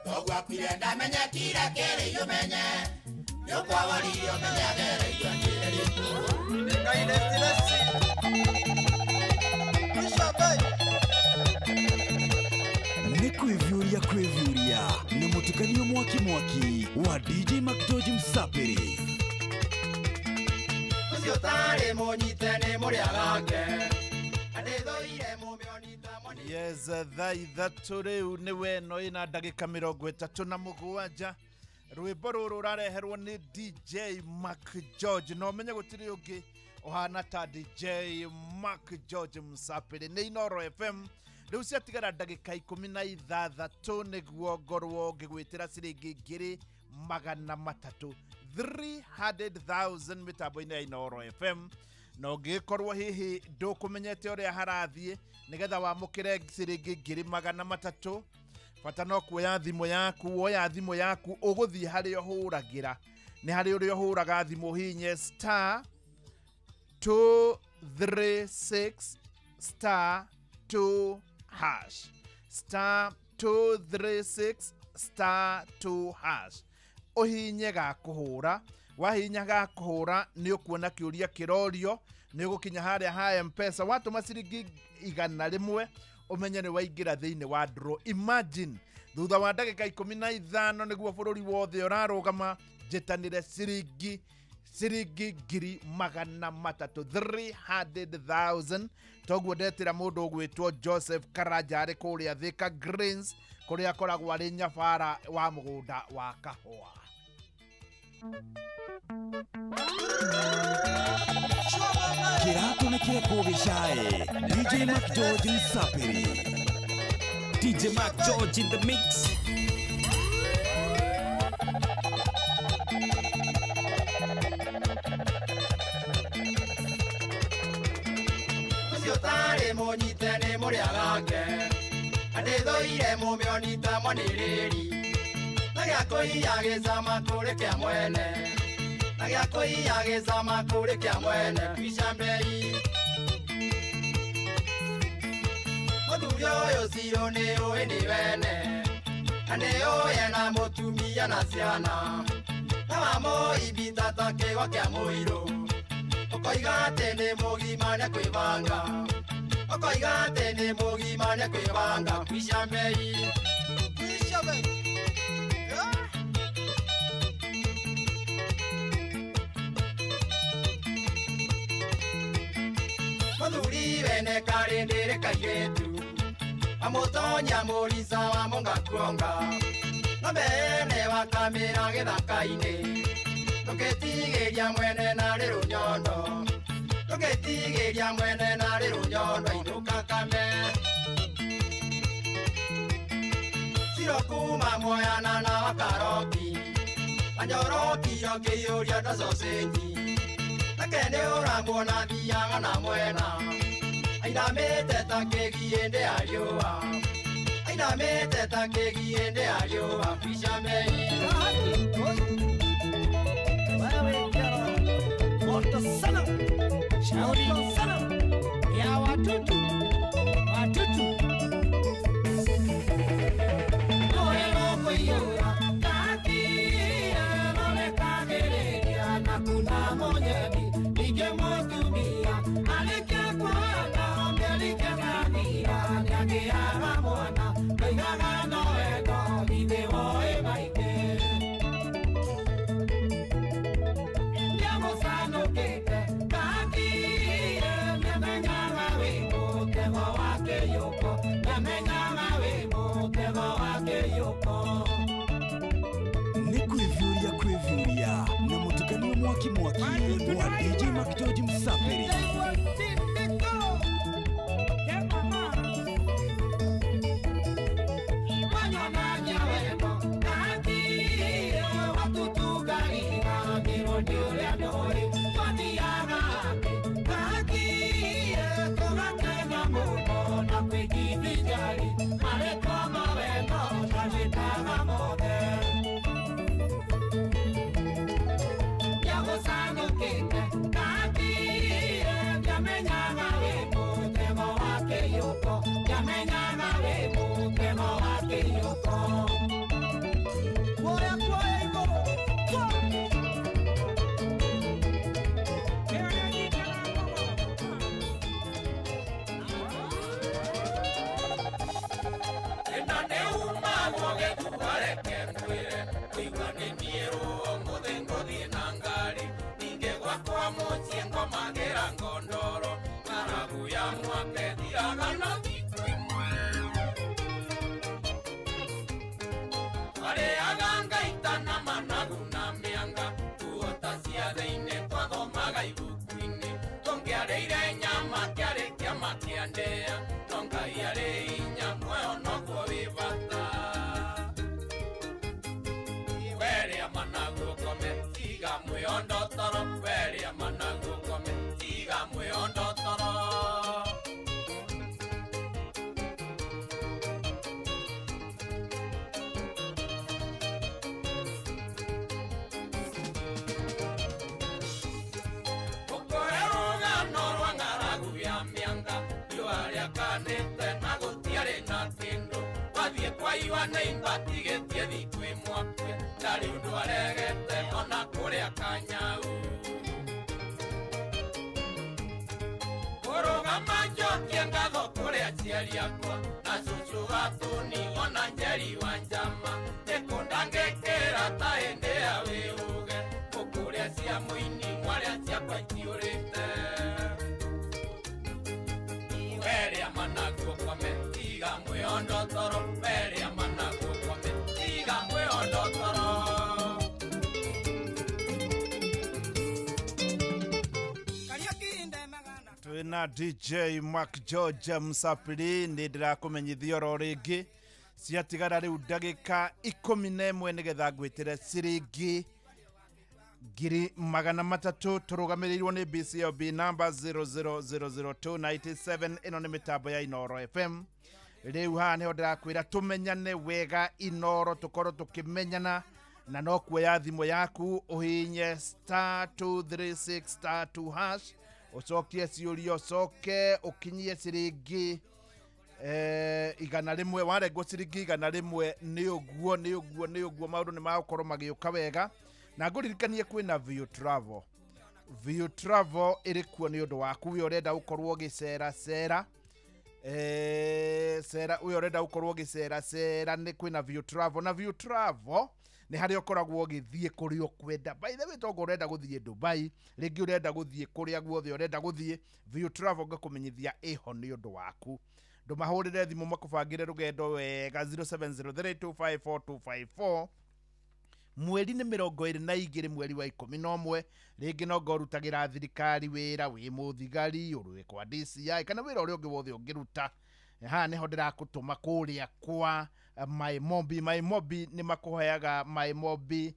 [SPEAKER 5] toguo akwire ndamenyekire kĩrĩ ũmenye nĩũkwawarire ũmenye agereire njĩre rĩtũ
[SPEAKER 4] Kwevyuria ni mutukanio mwaki wa DJ Mark George Msaperi.
[SPEAKER 5] Ucio tari munyite ni muriagake
[SPEAKER 18] Yes, thaa ithatũ rĩu nĩ weno ĩna ndagĩka 37 rwĩmbo rũrũ rareherwo nĩ DJ Mark George no menye gũtirĩ ũngĩ ohana ta DJ Mark George Msaperi nĩ Inoro FM. Rĩu ciatigara ndagĩka 16 nĩguo ngorwo ngĩgwĩtĩra ciringi 300,000 300,000 mĩtambo-inĩ ya Inoro FM no ngĩkorwo hihi ndũkũmenyete ũrĩa harathiĩ nĩgetha wamũkĩre ciringi 300,000 bata no kuoya thimũ yaku woya thimũ yaku ũgũthiĩ harĩa ũhũragĩra nĩ harĩa ũrĩa ũhũraga thimũ hinye *236*2 hash *236*2 uhinye gakuhura wahinya gakuhura ni ukuona kiuria kirorio ni gukinya haria ha M-Pesa watuma ciringi 100 umenye ni waingira thiini wa draw. Imagine thutha wa ndagika 15 niguo bururi wothe urarugama jetanire ciringi 300,000 toguo ndetira mundu gwitwo Joseph Karanja ari kuria Thika Greens kuria akoragwo ari nyabara wa mugunda wa kahua.
[SPEAKER 4] Kirato nekire kogeshae DJ Mark George Msaperi.
[SPEAKER 20] DJ Mark George in the mix.
[SPEAKER 5] Tari munyite ni muriagake andithoire mumionita mwaniriri na giakuia gicama kuri kia mwene na giakuia gicama kuri kia mwene kwisha mbei muthuri uyu ciru ni ui ni wene na ni uye na mutumia na ciana Tawamo ibita take wa kia muiro Okoiga tene mogima ne kwibanga Okoiga tene mogima ne kwibanga Kwishambei Maduri bene karendere kayetu Amotonya morisa wa monga kuonga Nambene wakamira githaka-ini Tuketigeria mwene nari runyondo Tuketigeria mwene nari runyondo Inuka kame Siro kuma moyana na wakaroki Anjoroki yoki yuria da soseji Nakene urambo na thianga na mwena Aina mete takegi ende ariua Aina mete takegi ende ariua Fishamei Wewe kero Moto sana Shauri sana Ya watutu Watutu Oe loko yura Kaki Lole kageregia Na kuna monyeni Ike motumia Alike kwa Alike ngamira Nyage aga mwana Kaigaga noego Ide oe maike Nyamo sano kete Kaki Nyamenyaga wiko Tego wake yuko Nyamenyaga wiko Tego wake yuko
[SPEAKER 4] Ni kwivuria na mutukano mwaki wa DJ Mac George Msafiri.
[SPEAKER 18] Na DJ Mac George Msapiri ni ndirakumenyithia ro ringi ciatigara riu ndagika 11 nigetha ngwitire ciringi ngiri magana matatu turugamirirwo ni BCLB number 0000297 ino ni mitambo ya Inoro FM. Riu ha niho ndirakwira tumenyane wega Inoro tukoro tukimenyana na no kuoya thimo yaku uhinye *236*2# ucokie ciurio coke ukinyie ciringi igana rimwe waregwo ciringi igana rimwe ni uguo maundu ni magukorwo magiuka wega na ngũririkanie kwĩna View Travel. View Travel ĩrĩ kuo nĩ ũndũ waku we ũrenda gũkorwo ũgĩcera cera we ũrenda gũkorwo ũgĩcera nĩ kwĩna View Travel. Na View Travel nĩ harĩa ũkoragwo ũgĩthiĩ kũrĩa ũkwenda. By the way, tongo ũrenda gũthiĩ Dubai, rĩngĩ ũrenda gũthiĩ kũrĩa guothe ũrenda gũthiĩ, View Travel ngakũmenyithia ĩho nĩ ũndũ waku. Ndũmahũrĩre thimũ makũbangĩre rũgendo wega 0703254254. Mweri nĩ 22 mweri wa 11, rĩngĩ no ngorutagĩra thirikari wĩra wĩ mũthigari ũrĩ kwa DCI kana wĩra ũrĩa ũngĩ wothe ũngĩruta. Ha nĩho ndĩrakũtũma kũrĩa kwa My Mobi nĩ makũheaga My Mobi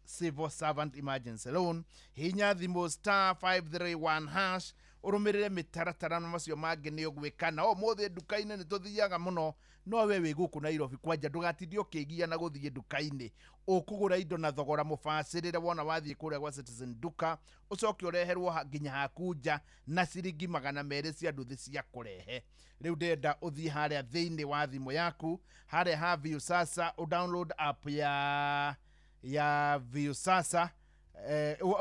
[SPEAKER 18] Civil Servant Emergency Loan. Hinya thimũ *531# ũrũmĩrĩre mĩtaratara macio mangĩ nĩ ũgwĩka. Na ũmũthĩ nduka-inĩ nĩ tũthiaga mũno, no we wĩ gũkũ Nairobi kwanja ndũgatindie ũkĩgia na gũthiĩ nduka-inĩ. Ũkũgũra indo na thogora mũbacĩrĩre wona wathiĩ kũrĩa gwa Citizen Duka, ũcoke ũreherwo nginya haku nja na ciringi 200 cia nduthi cia kũrehe. Rĩu ndenda ũthiĩ harĩa thĩinĩ wa thimũ yaku, harĩa ha View Sasa, download app ya View Sasa,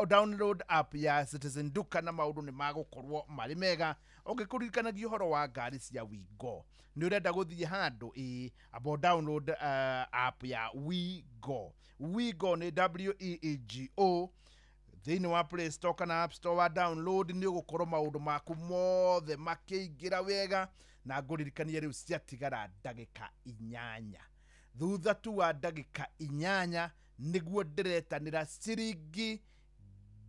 [SPEAKER 18] download app ya Citizen Duka na maũndũ nĩ magũkorwo marĩ mega. Ũngĩkũririkanagia ũhoro wa ngari cia Wigo, nĩ ũrenda gũthiĩ handũ abo download app ya Wigo. Wigo nĩ WEEGO thĩinĩ wa Play Store kana App Store. Wa download nĩ ũgũkorwo maũndũ maku mothe makĩingĩra wega. Na ngũririkanie rĩu ciatigara ndagĩka 8. Thutha tu wa ndagĩka 8 nĩguo ndĩretanĩra ciringi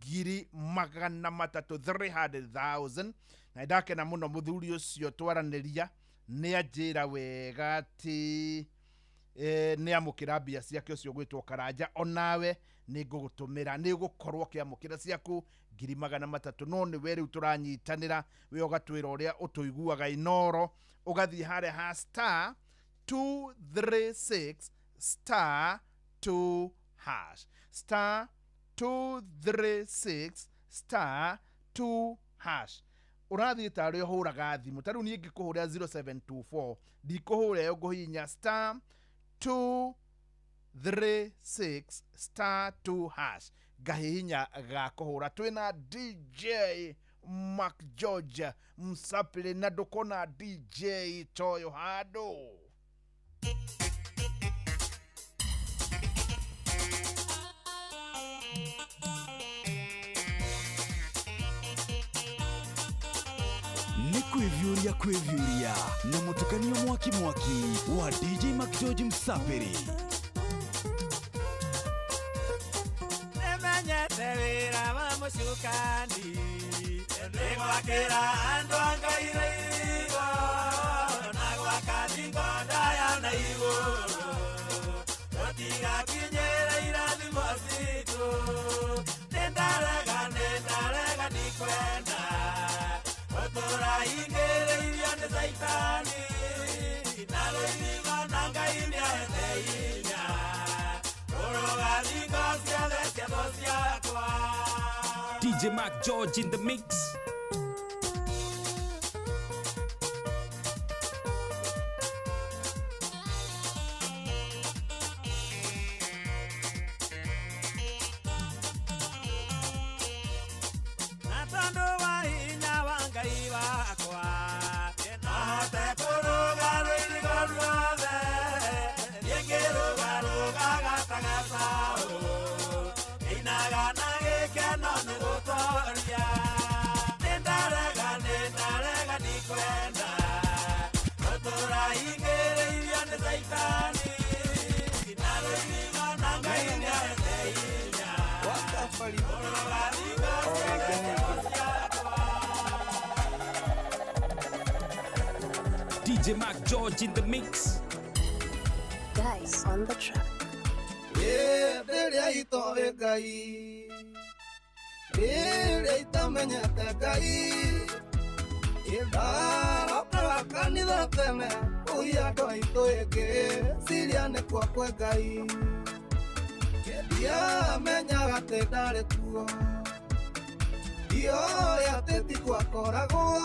[SPEAKER 18] 300,000. Na ndakena mũno mũthuri ũcio twaranĩria nĩ anjĩra wega atĩ nĩ amũkĩra mbia ciake ũcio gwĩtwo Karanja. Onawe nĩ ngũgũtũmĩra, nĩ ũgũkorwo kĩamũkĩra ciaku 300,000. No nĩ we rĩu tũranyitanĩra, we ũgatwĩra ũrĩa ũtũiguaga Inoro, ũgathiĩ harĩa ha *236*2#. *236*2#. Ũrathiĩ tarĩ ũhũraga thimũ. Ta rĩu niĩ ngĩkũhũrĩra 0724 ndikũhũra yo ngũhihinya *236*2#. Ngahihinya gakũhũra. Twĩna DJ Mark George Msapile na ndũkona DJ Toyo Hado.
[SPEAKER 4] Nĩ kwĩvyũria na mũtukanio mwaki wa DJ Mark George Msapile.
[SPEAKER 3] Nemenyete wĩra wa mũcukani, nĩgwakĩra andũ a Ngai Igo, na gwaka thingo ndaya na igũrũ, tũtigakinyĩre irathimo citũ. Nĩndarega ndikwenda tũraingĩrĩirio nĩ Saitani, na rũthingo na Ngai nĩahete hinya kũrũga thingo ciothe cia thũ ciakwa.
[SPEAKER 20] DJ Mark George in the mix. DJ Mark George in the mix.
[SPEAKER 11] Guys on the track.
[SPEAKER 3] Yeah, delia itoe gai. Delia itamenyete gai. Idara prakani dateme. Uya do itoe ge. Siriane kwa kwe gai. Kedia menyagate dare kuo. Dio ya teti kwa korago.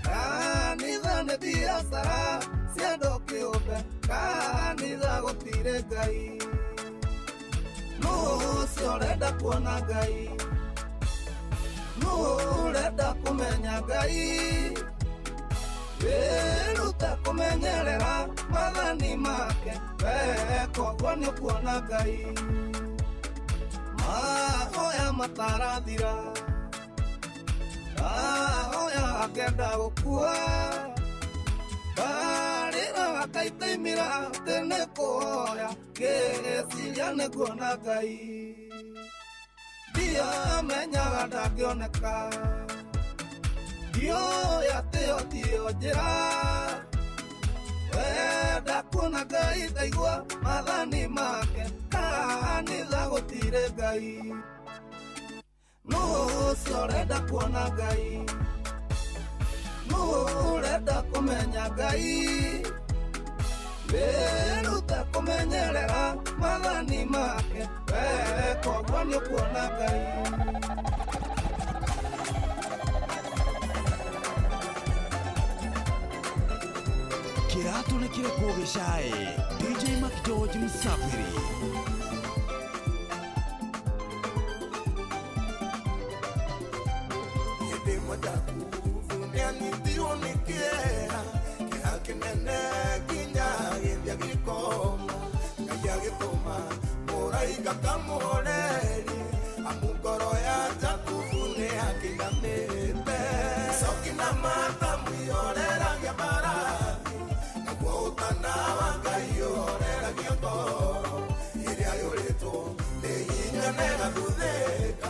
[SPEAKER 3] Kanitha nĩ biacara cia andũ kĩũmbe, kanitha gũtirĩ Ngai. No Nucio renda kuona Ngai, nurenda kumenya Ngai, wirute kumenyerera mathani make, we koguo nĩ kuona Ngai. Mahoya matarathira, ndahoya akenda gũkua, ndarĩra gakaitaimĩra atĩ nĩ kũhoya, ngĩciria nĩ kuona Ngai. Ndiamenyaga ndangĩoneka, ndioĩ atĩ ĩyo tiyo njĩra, wenda kuona Ngai ngaigua mathani make, kanitha gũtirĩ Ngai. Nucio renda kuona Ngai, nurenda kũmenya Ngai, wirute kũmenyerera mathani make, we koguo nĩ kuona Ngai.
[SPEAKER 4] Kĩratũ nĩ kĩrekwo gĩcaĩ. DJ Mac George Msafiri.
[SPEAKER 3] Kakamoreri amugoro ya jakuvune akigamete sokina mata muyorera ya barathi nakuotana wangayorera giokoro iria yoreto neinya nega dutheka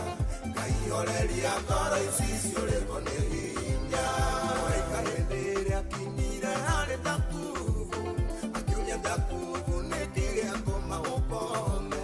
[SPEAKER 3] kayoreria koro isisio reko neinya ikahendere akinyire hare takuvu akiunya takuvu netige akoma okome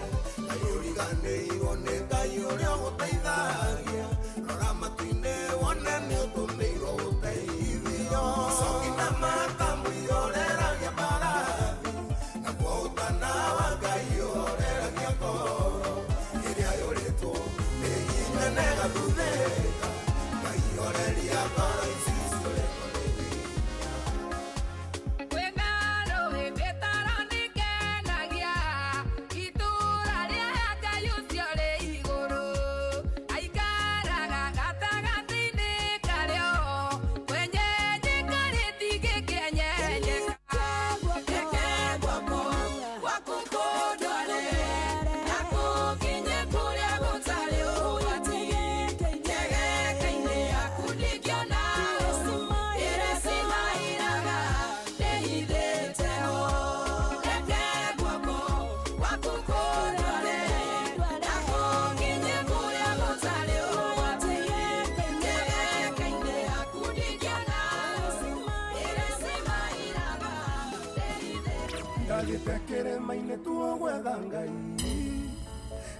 [SPEAKER 1] Maine tuo gwetha Ngai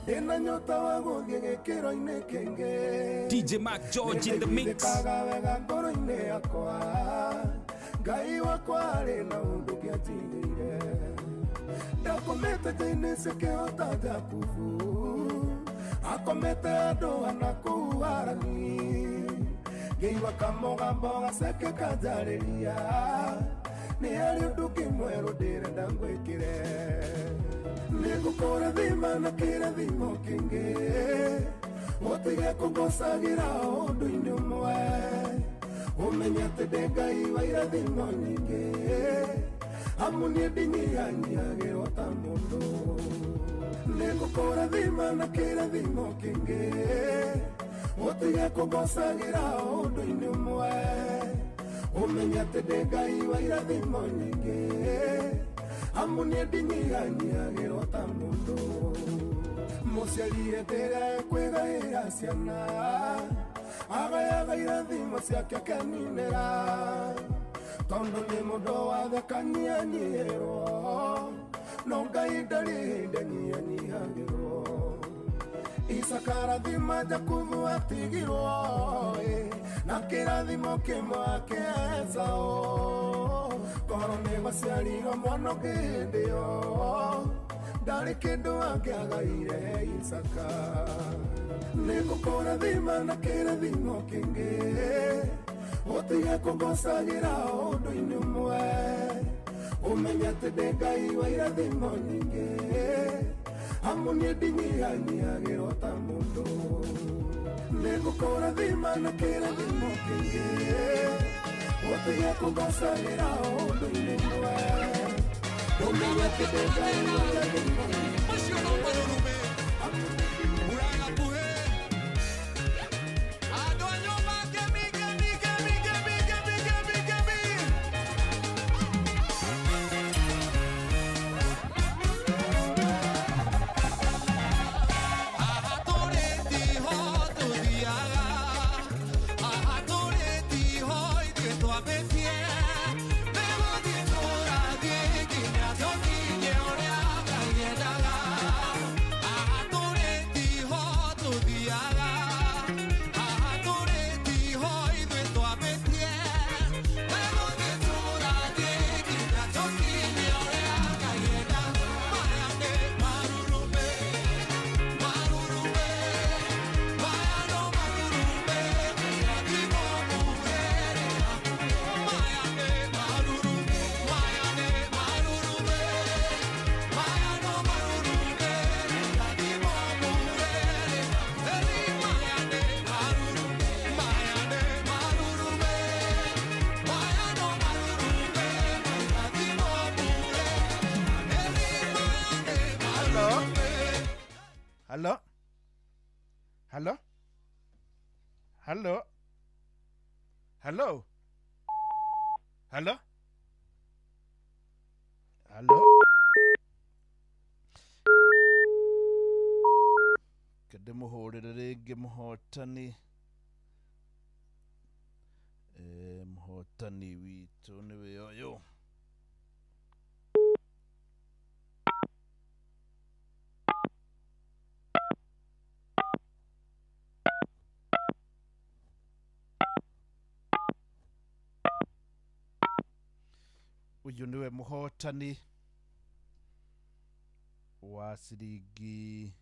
[SPEAKER 1] ena nyota wa gũthiĩ gĩkĩro-inĩ kĩngĩ.
[SPEAKER 20] DJ Mac George in the mix.
[SPEAKER 1] Wega ngoro-inĩ yakwa Ngai wakwa arĩ na ũndũ kĩatigĩire, ndakomete nja-inĩ cia kĩhota Jakubu, akomete andũ ana kũu Harani, ngĩigua kamũgambo gaceke kanjarĩria nĩ harĩ ũndũ kĩmwerũ ndĩrenda ngwĩkĩre, nĩngũkũrathima na kĩrathimo kĩngĩ, ũtige kũngocagĩra ũndũ-inĩ ũmwe, ũmenye atĩ ndĩ Ngai wa irathimo nyingĩ, amu niĩ ndinyihanyiagĩrwo ta mũndũ, nĩngũkũrathima na kĩrathimo kĩngĩ, ũtige kũngocagĩra ũndũ-inĩ ũmwe, ũmenye atĩ ndĩ Ngai wa irathimo nyingĩ, amu niĩ ndinyihanyiagĩrwo ta mũndũ. Mũciari hĩndĩ ĩrĩa kwĩgaĩra ciana, agayaga irathimo ciake akeninĩra, tondũ nĩ mũndũ wothe kanyihanyiĩrwo, no Ngai ndarĩ hĩndĩ anyihanyihagĩrwo. Isaka arathima Jakubu atigirwo, na kĩrathimo kĩmwe akĩeca, korwo nĩ gũciarirwo mwana ũngĩ hĩndĩ ĩyo, ndarĩ kĩndũ angĩagaire Isaka. Nĩngũkũrathima na kĩrathimo kĩngĩ, ũtige kũngocagĩra ũndũ-inĩ ũmwe, ũmenye atĩ ndĩ Ngai wa irathimo nyingĩ, amu niĩ ndinyihanyiagĩrwo ta mũndũ nĩngũkũra thima na kĩrathimo kĩngĩ ũtige kũngocagĩra ũndũ-inĩ mwe ũmenye kĩndĩ Ngai wĩrathimo ũcio no mũrũme ũraga kuhĩ andũ a nyũmba gemi Hello? Kade muhorere rege muhotani muhotani witu niwe yoyo uyu niwe muhotani wa ciringi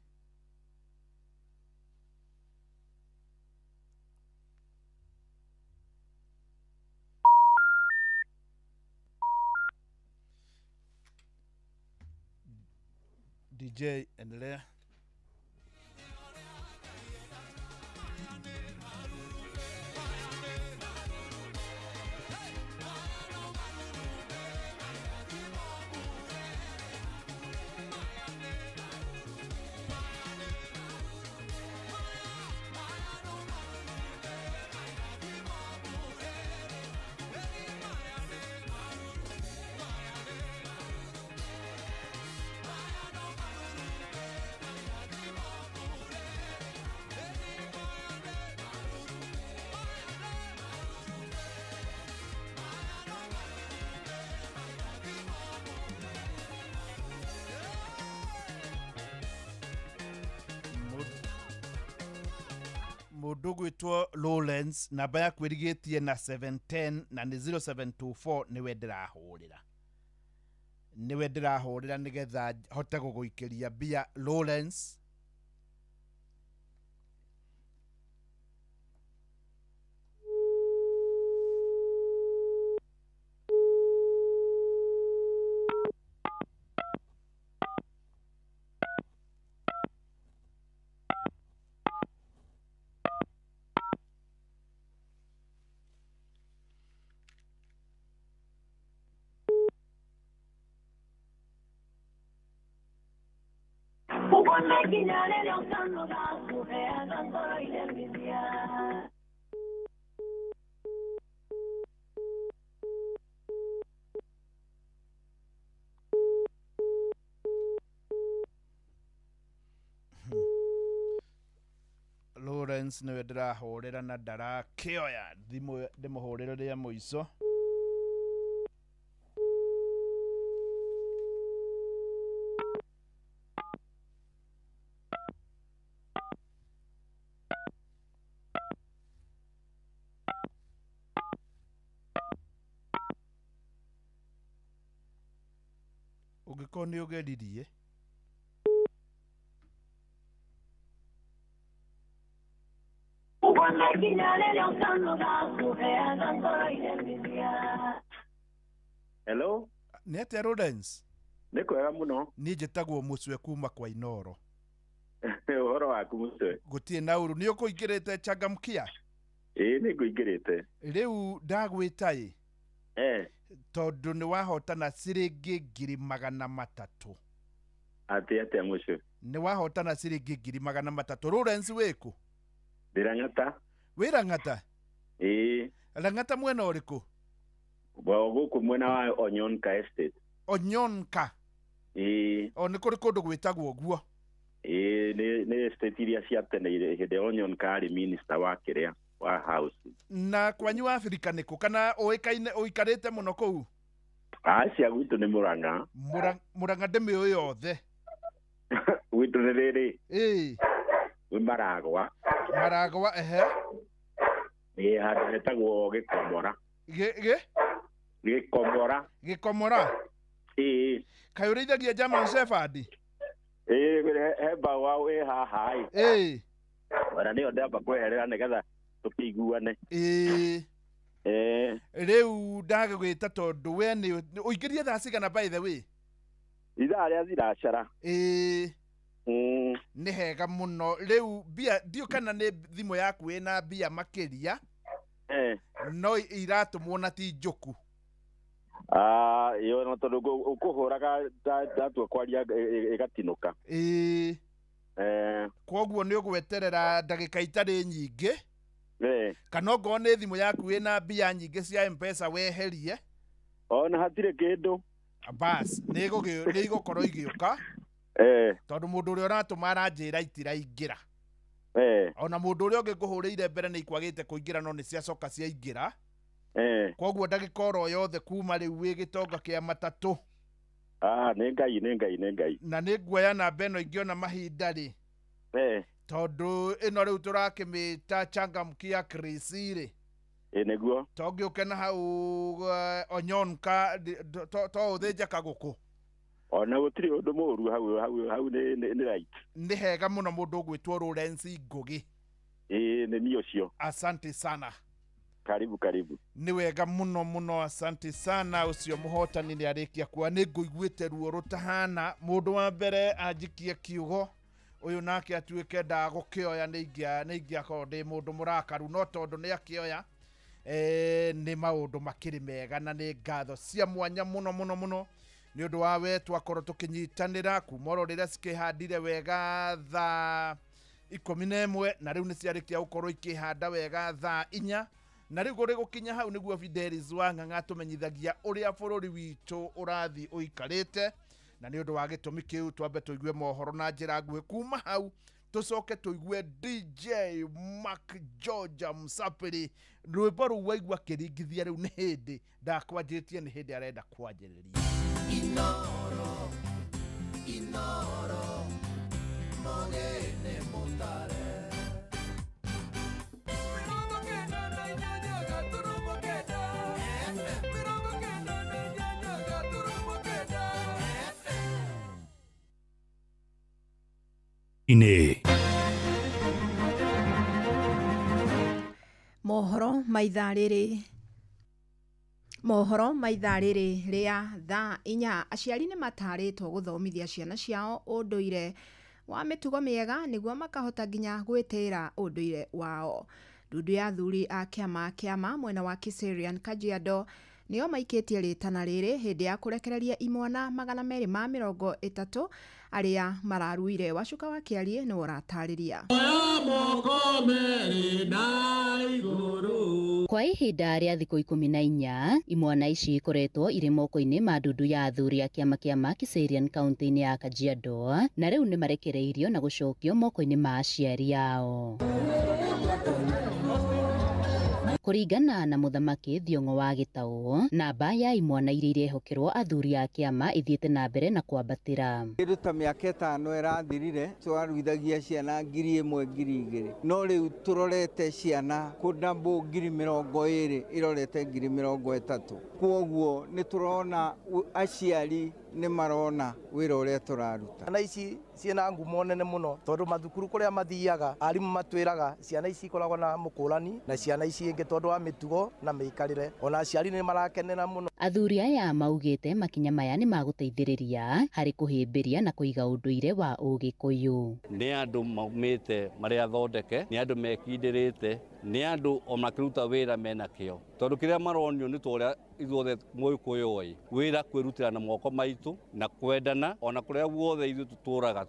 [SPEAKER 1] DJ endelea. Mundu gwitwo Lawrence namba ya kwirigitie na 710 na ni 0724 niwe ndirahurira nigetha hote guguikiria bia Lawrence. Lawrence niwe ndirahurira na ndarakioya thimu ndimuhurire ria muico. Ugikoni ugeririe
[SPEAKER 8] Hello?
[SPEAKER 18] Nete Lawrence?
[SPEAKER 8] Nĩ kwega mũno.
[SPEAKER 18] Niĩ njĩtagwo Mũcwe kuma kwa Inoro.
[SPEAKER 8] Ũhoro waku Mũcwe?
[SPEAKER 18] Gũtirĩ na ũru. Nĩ ũkũingĩrĩte Changamkia?
[SPEAKER 8] Ĩĩ nĩ ngũingĩrĩte.
[SPEAKER 18] Rĩu ndagwĩta tondũ nĩ wahotana ciringi 300,000.
[SPEAKER 8] Atĩa Mũcwe?
[SPEAKER 18] Nĩ wahotana ciringi 300,000. Lawrence wĩkũ?
[SPEAKER 8] Ndĩrang'ata.
[SPEAKER 18] Wĩ Lang'ata?
[SPEAKER 8] Ĩĩ.
[SPEAKER 18] Lang'ata mwena ũrĩkũ?
[SPEAKER 8] Gũkũ mwena wa Onyonka Estate.
[SPEAKER 18] Onyonka?
[SPEAKER 8] Ĩĩ.
[SPEAKER 18] O nĩ kũrĩ kũndũ gwĩtagwo ũguo?
[SPEAKER 8] Ĩĩ nĩ estate iria cia tene hĩndĩ Onyonka arĩ minister wa kĩrĩa wa house.
[SPEAKER 18] Na kwanyu Afrika nĩkũ kana ũĩkaine ũikarĩte mũno kũu?
[SPEAKER 8] Cia gwitũ nĩ Mũrang'a.
[SPEAKER 18] Mũrang'a ndĩmĩũĩ yothe.
[SPEAKER 8] Gwitũ nĩ rĩrĩ?
[SPEAKER 18] Ĩĩ.
[SPEAKER 8] Wĩ Maragwa.
[SPEAKER 18] Maragwa ehe.
[SPEAKER 8] Ĩĩ handũ hetagwo Gĩkomora. Gĩkomora.
[SPEAKER 18] Gĩkomora?
[SPEAKER 8] Ĩĩ.
[SPEAKER 18] Kaĩ ũrĩithagia German Shepherd?
[SPEAKER 8] Ĩĩ hemba wa wĩ haha ĩ.
[SPEAKER 18] Ĩĩ.
[SPEAKER 8] Ora nĩyo ndamba kweherera nĩgetha tũkĩiguane.
[SPEAKER 18] Ĩĩ. Rĩu ndagwĩta tondũ we nĩ ũingĩrie thaa cigana by the way?
[SPEAKER 8] Ithaa rĩa thinacara.
[SPEAKER 18] Ĩĩ. Nĩ hega mũno. Rĩu mbia ndiũ kana nĩ thimũ yaku ĩna mbia makĩria? No iratũmwo na ti njũku.
[SPEAKER 8] Yo no tondũ ũkũhũraga ndatua kwaria ĩgatinũka.
[SPEAKER 18] Ĩĩ. Kwoguo nĩ ũgweterera ndagĩka itarĩ nyingĩ. Kana ongorwo nĩ thimũ yaku ĩna mbia nyingĩ cia M-Pesa weherie.
[SPEAKER 8] Ona hatirĩ kĩndũ.
[SPEAKER 18] Bas, nĩ igũkorwo igĩũka. Tondũ mũndũ ũrĩa ũratũma aranjĩra itiraingĩra. Ona mũndũ ũrĩa ũngĩ ngũhũrĩire mbere nĩ ikwagĩte kũingĩra no nĩ ciacoka ciaingĩra. Kwoguo ndagĩka oro yothe kuma rĩu wĩ gĩtonga kĩa matatũ.
[SPEAKER 8] Nĩ ngai.
[SPEAKER 18] Na nĩ nguoya namba ĩno ingĩona mahinda rĩ. Tondũ ĩno rĩu tũrakĩmĩta Changamkia Chris-rĩ.
[SPEAKER 8] Nĩguo.
[SPEAKER 18] Tongĩũke na hau Onyonka to ũthĩnja kagũkũ.
[SPEAKER 8] Ona gũtirĩ ũndũ mũru hau nĩ right.
[SPEAKER 18] Nĩ hega mũno mũndũ ũgwĩtwo Lawrence Ngũgĩ.
[SPEAKER 8] Nĩ niĩ ũcio.
[SPEAKER 18] Asante sana.
[SPEAKER 8] Karibu.
[SPEAKER 18] Nĩ wega mũno asante sana. Ũcio mũhotani nĩ arĩkia kuwa nĩ ngũiguĩte ruo rũtahana. Mũndũ wa mbere anjikie kiugo. Ũyũ nake atuĩke ndagũkĩoya nĩ ingĩakorwo ndĩ mũndũ mũrakaru no tondũ nĩ akĩoya. Nĩ maũndũ makĩrĩ mega na nĩ ngatho cia mwanya mũno. Nĩ ũndũ wa we twakorwo tũkĩnyitanĩra kuma oro rĩrĩa cikĩhandire wega thaa 11 na rĩu nĩ ciarĩkia gũkorwo ikĩhanda wega thaa 4 na rĩu kũrĩ gũkinya hau nĩguo Fidelis Wang'ang'a tũmenyithagia ũrĩa bũrũri witũ ũrathi ũikarĩte na nĩ ũndũ wa gĩtũmi kĩu twambe tũigue mohoro na njĩra nguhĩ kuma hau tũcoke tũigue DJ Mark George Msapiri rwĩmbo rũu waigua kĩringithia rĩu nĩ hĩndĩ ndakwanjĩtie nĩ hĩndĩ arenda kwanjĩrĩria. Inoro Mogene Motare
[SPEAKER 2] Ine
[SPEAKER 12] mohoro maithaa rĩrĩ rĩa thaa 4 aciari nĩ matarĩtwo gũthomithia ciana ciao ũndũire wa mĩtugo mĩega nĩguo makahota nginya gwĩtĩĩra ũndũire wao. Ndundu ya athuri a kĩama mwena wa Kiserian Kajiado nĩo maikĩtie rĩtana rĩrĩ hĩndĩ ya kũrekereria imwana 230 arĩa mararuire. Wacuka wa Kĩarie nĩ ũratarĩria.
[SPEAKER 15] Kwa ihinda rĩa thikũ 14 imwana ici ikoretwo irĩ moko-inĩ ma ndundu ya athuri a kĩama Kiserian kaunti-inĩ ya Kajiado na rĩu nĩ marekereirio na gũcokio moko-inĩ ma aciari ao. Kũringana na Mũthamaki Thiong'o wa Gĩtaũ, namba ya imwana iria irehokerwo athuri a kĩama ithiĩte na mbere na kwambatĩra.
[SPEAKER 19] Kĩndũ ta mĩaka 5 ĩrathirire twaruithagia ciana 1,000-2,000 no rĩu tũrorete ciana kũndambo 20,000 irorete 30,000. Kwoguo nĩ tũrona aciari nĩ marona wĩra ũrĩa tũraruta.
[SPEAKER 21] Na ici
[SPEAKER 3] ciena ngumo nene muno tondu mathukuru kuria mathiaga arimu matwiraga ciana ici ikoragwo na mukurani na ciana ici ingi tondu wa mitugo na miikarire ona aciari ni marakenera muno.
[SPEAKER 15] Athuri aya maugite makinya maya ni maguteithiriria hari kuhimbiria na kuiga unduire wa Ugikuyu.
[SPEAKER 7] Ni andu maumite mari athondeke, ni andu mekindirite, ni andu o makiruta wira mena kio tondu kiria maronio ni toria ithuothe Muikuyu wira kwirutira na moko maitu na kwendana ona kuria guothe ithu tuturaga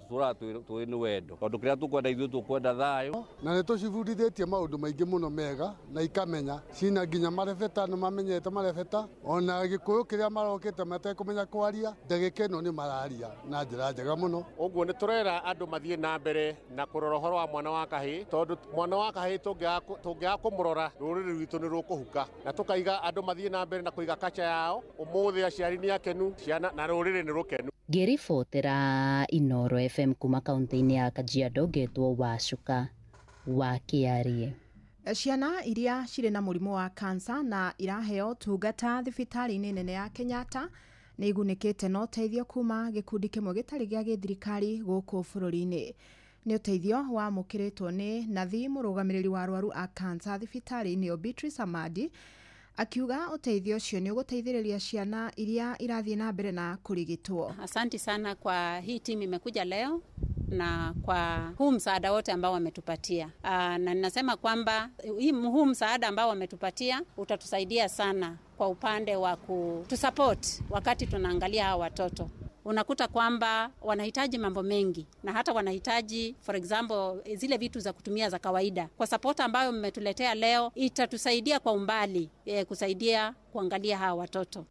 [SPEAKER 7] twi ni wendo tondu kiria tukwenda ithu tukwenda thayo
[SPEAKER 28] na ni tucibundithitie maundu maingi muno mega na ikamenya cina nginya marebeta na mamenyete marebeta ona Gikuyu kiria marokite matekumenya kwaria ndagika ino ni mararia na njira njega muno.
[SPEAKER 21] Uguo ni turera andu mathie na mbere na kurora horo wa mwana wa kahi tondu mwana wa kahi tungia kumurora ruriri rwitu ni rukuhuka na tukaiga andu mathie na mbere na kuiga kacha yao umuthi aciari ni akenu ciana na ruriri ni rukenu.
[SPEAKER 15] Ngiribotera Inoro FM kuma kaunti-ini ya Kajiado getwo Wacuka wa Kiarie.
[SPEAKER 12] Ciana iria cirĩ na mũrimũ wa kansa na iraheo tungata thibitarĩ-inĩ nene ya Kenyatta nĩ igunĩkĩte na ũteithio kuma gĩkundi kĩmwe gĩtarĩ gĩa gĩthirikari gũkũ bũrũri-inĩ. Nĩ ũteithio wamũkĩrĩtwo nĩ nathi mũrũgamĩrĩri wa arwaru a kansa thibitarĩ-inĩ Beatrice Amadi, akiuga uteithio ũcio nĩ ũgũteithĩrĩria ciana iria irathiĩ na mbere na kũrigitwo.
[SPEAKER 22] Asante sana kwa hii timu imekuja leo na kwa huu msaada wote ambao wametupatia. Na ninasema kwamba huu msaada ambao wametupatia utatusaidia sana kwa upande wa kutusupport wakati tunaangalia hawa watoto. Unakuta kwamba wanahitaji mambo mengi na hata wanahitaji for example zile vitu za kutumia za kawaida. Kwa support ambayo mmetuletea leo itatusaidia kwa umbali kusaidia kuangalia hawa watoto.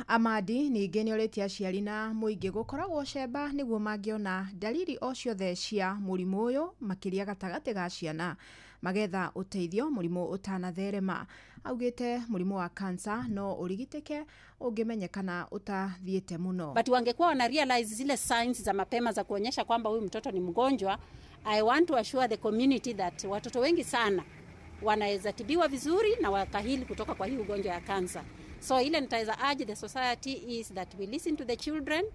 [SPEAKER 12] Amadi ningĩ nĩ ũrĩtie aciari na mũingĩ gũkoragwo cemba nĩguo mangĩona dalili o ciothe cia mũrimũ ũyũ makĩria gatagatĩ ga ciana magetha ũteithio mũrimũ ũtanatherema. Augĩte mũrimũ wa kansa no ũrigitĩke ũngĩmenyekana ũtathiĩte muno.
[SPEAKER 22] But wangekuwa wana realize zile signs za mapema za kuonyesha kwamba huyu mtoto ni mgonjwa. I want to assure the community that watoto wengi sana wanaweza tibiwa vizuri na wakahili kutoka kwa hii ugonjwa ya kansa. So ile nitaweza urge the society is that we listen to the children.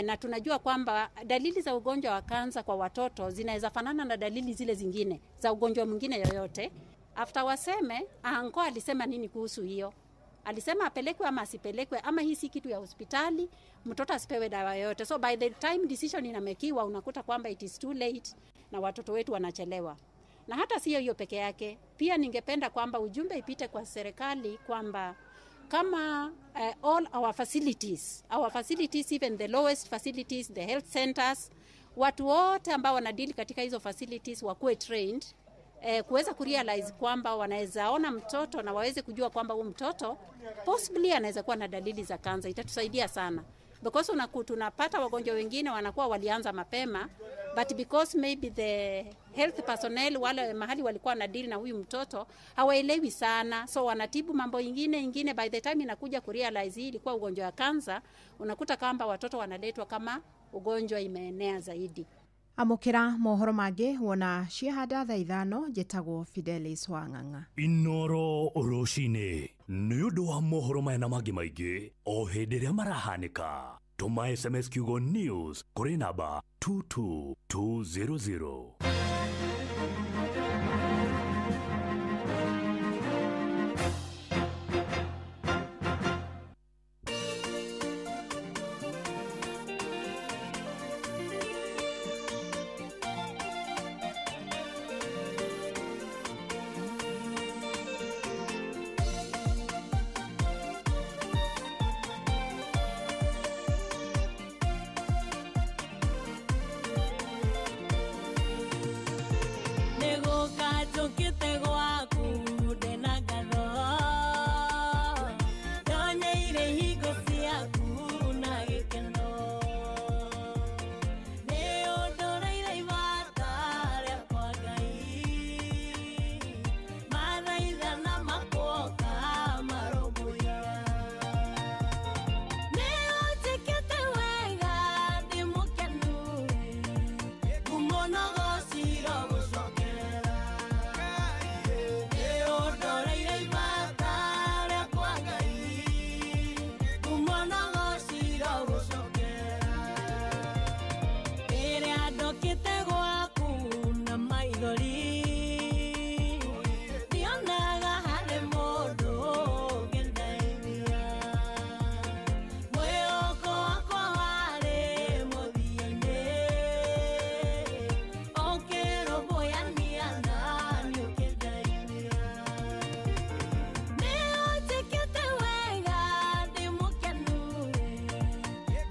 [SPEAKER 22] Na tunajua kwamba dalili za ugonjwa wa kansa kwa watoto zinaweza fanana na dalili zile zingine za ugonjwa mwingine yoyote. After waseme, anko alisema nini kuhusu hiyo? Alisema apelekwe ama asipelekwe ama hii si kitu ya hospitali, mtoto asipewe dawa yoyote. So by the time decision inamekiwa unakuta kwamba it is too late na watoto wetu wanachelewa. Na hata sio hiyo peke yake, pia ningependa kwamba ujumbe ipite kwa serikali kwamba kama all our facilities, even the lowest facilities, the health centers, watu wote ambao wanadili katika hizo facilities wakuwe trained, kuweza kurealize kwamba wanaweza ona mtoto na waweze kujua kwamba huyu mtoto possibly anaweza kuwa na dalili za kansa. Itatusaidia sana. Because tunapata wagonjwa wengine wanakuwa walianza mapema, but because maybe the health personnel wale mahali walikuwa na deal na huyu mtoto hawaelewi sana, so wanatibu mambo ingine by the time inakuja kurealize hii ilikuwa ugonjwa wa kansa, unakuta kwamba watoto wanaletwa kama ugonjwa imeenea zaidi.
[SPEAKER 12] Amukira mohoro mangĩ wona ciahanda thaa 5 njĩtagwo Fidelis Wang'ang'a.
[SPEAKER 2] Inoro Oroshine nĩ ũndũ wa mohoro maya na mangĩ maingĩ o hĩndĩ ĩrĩa marahanĩka. Tũma SMS kiugo news kũrĩ namba 22200.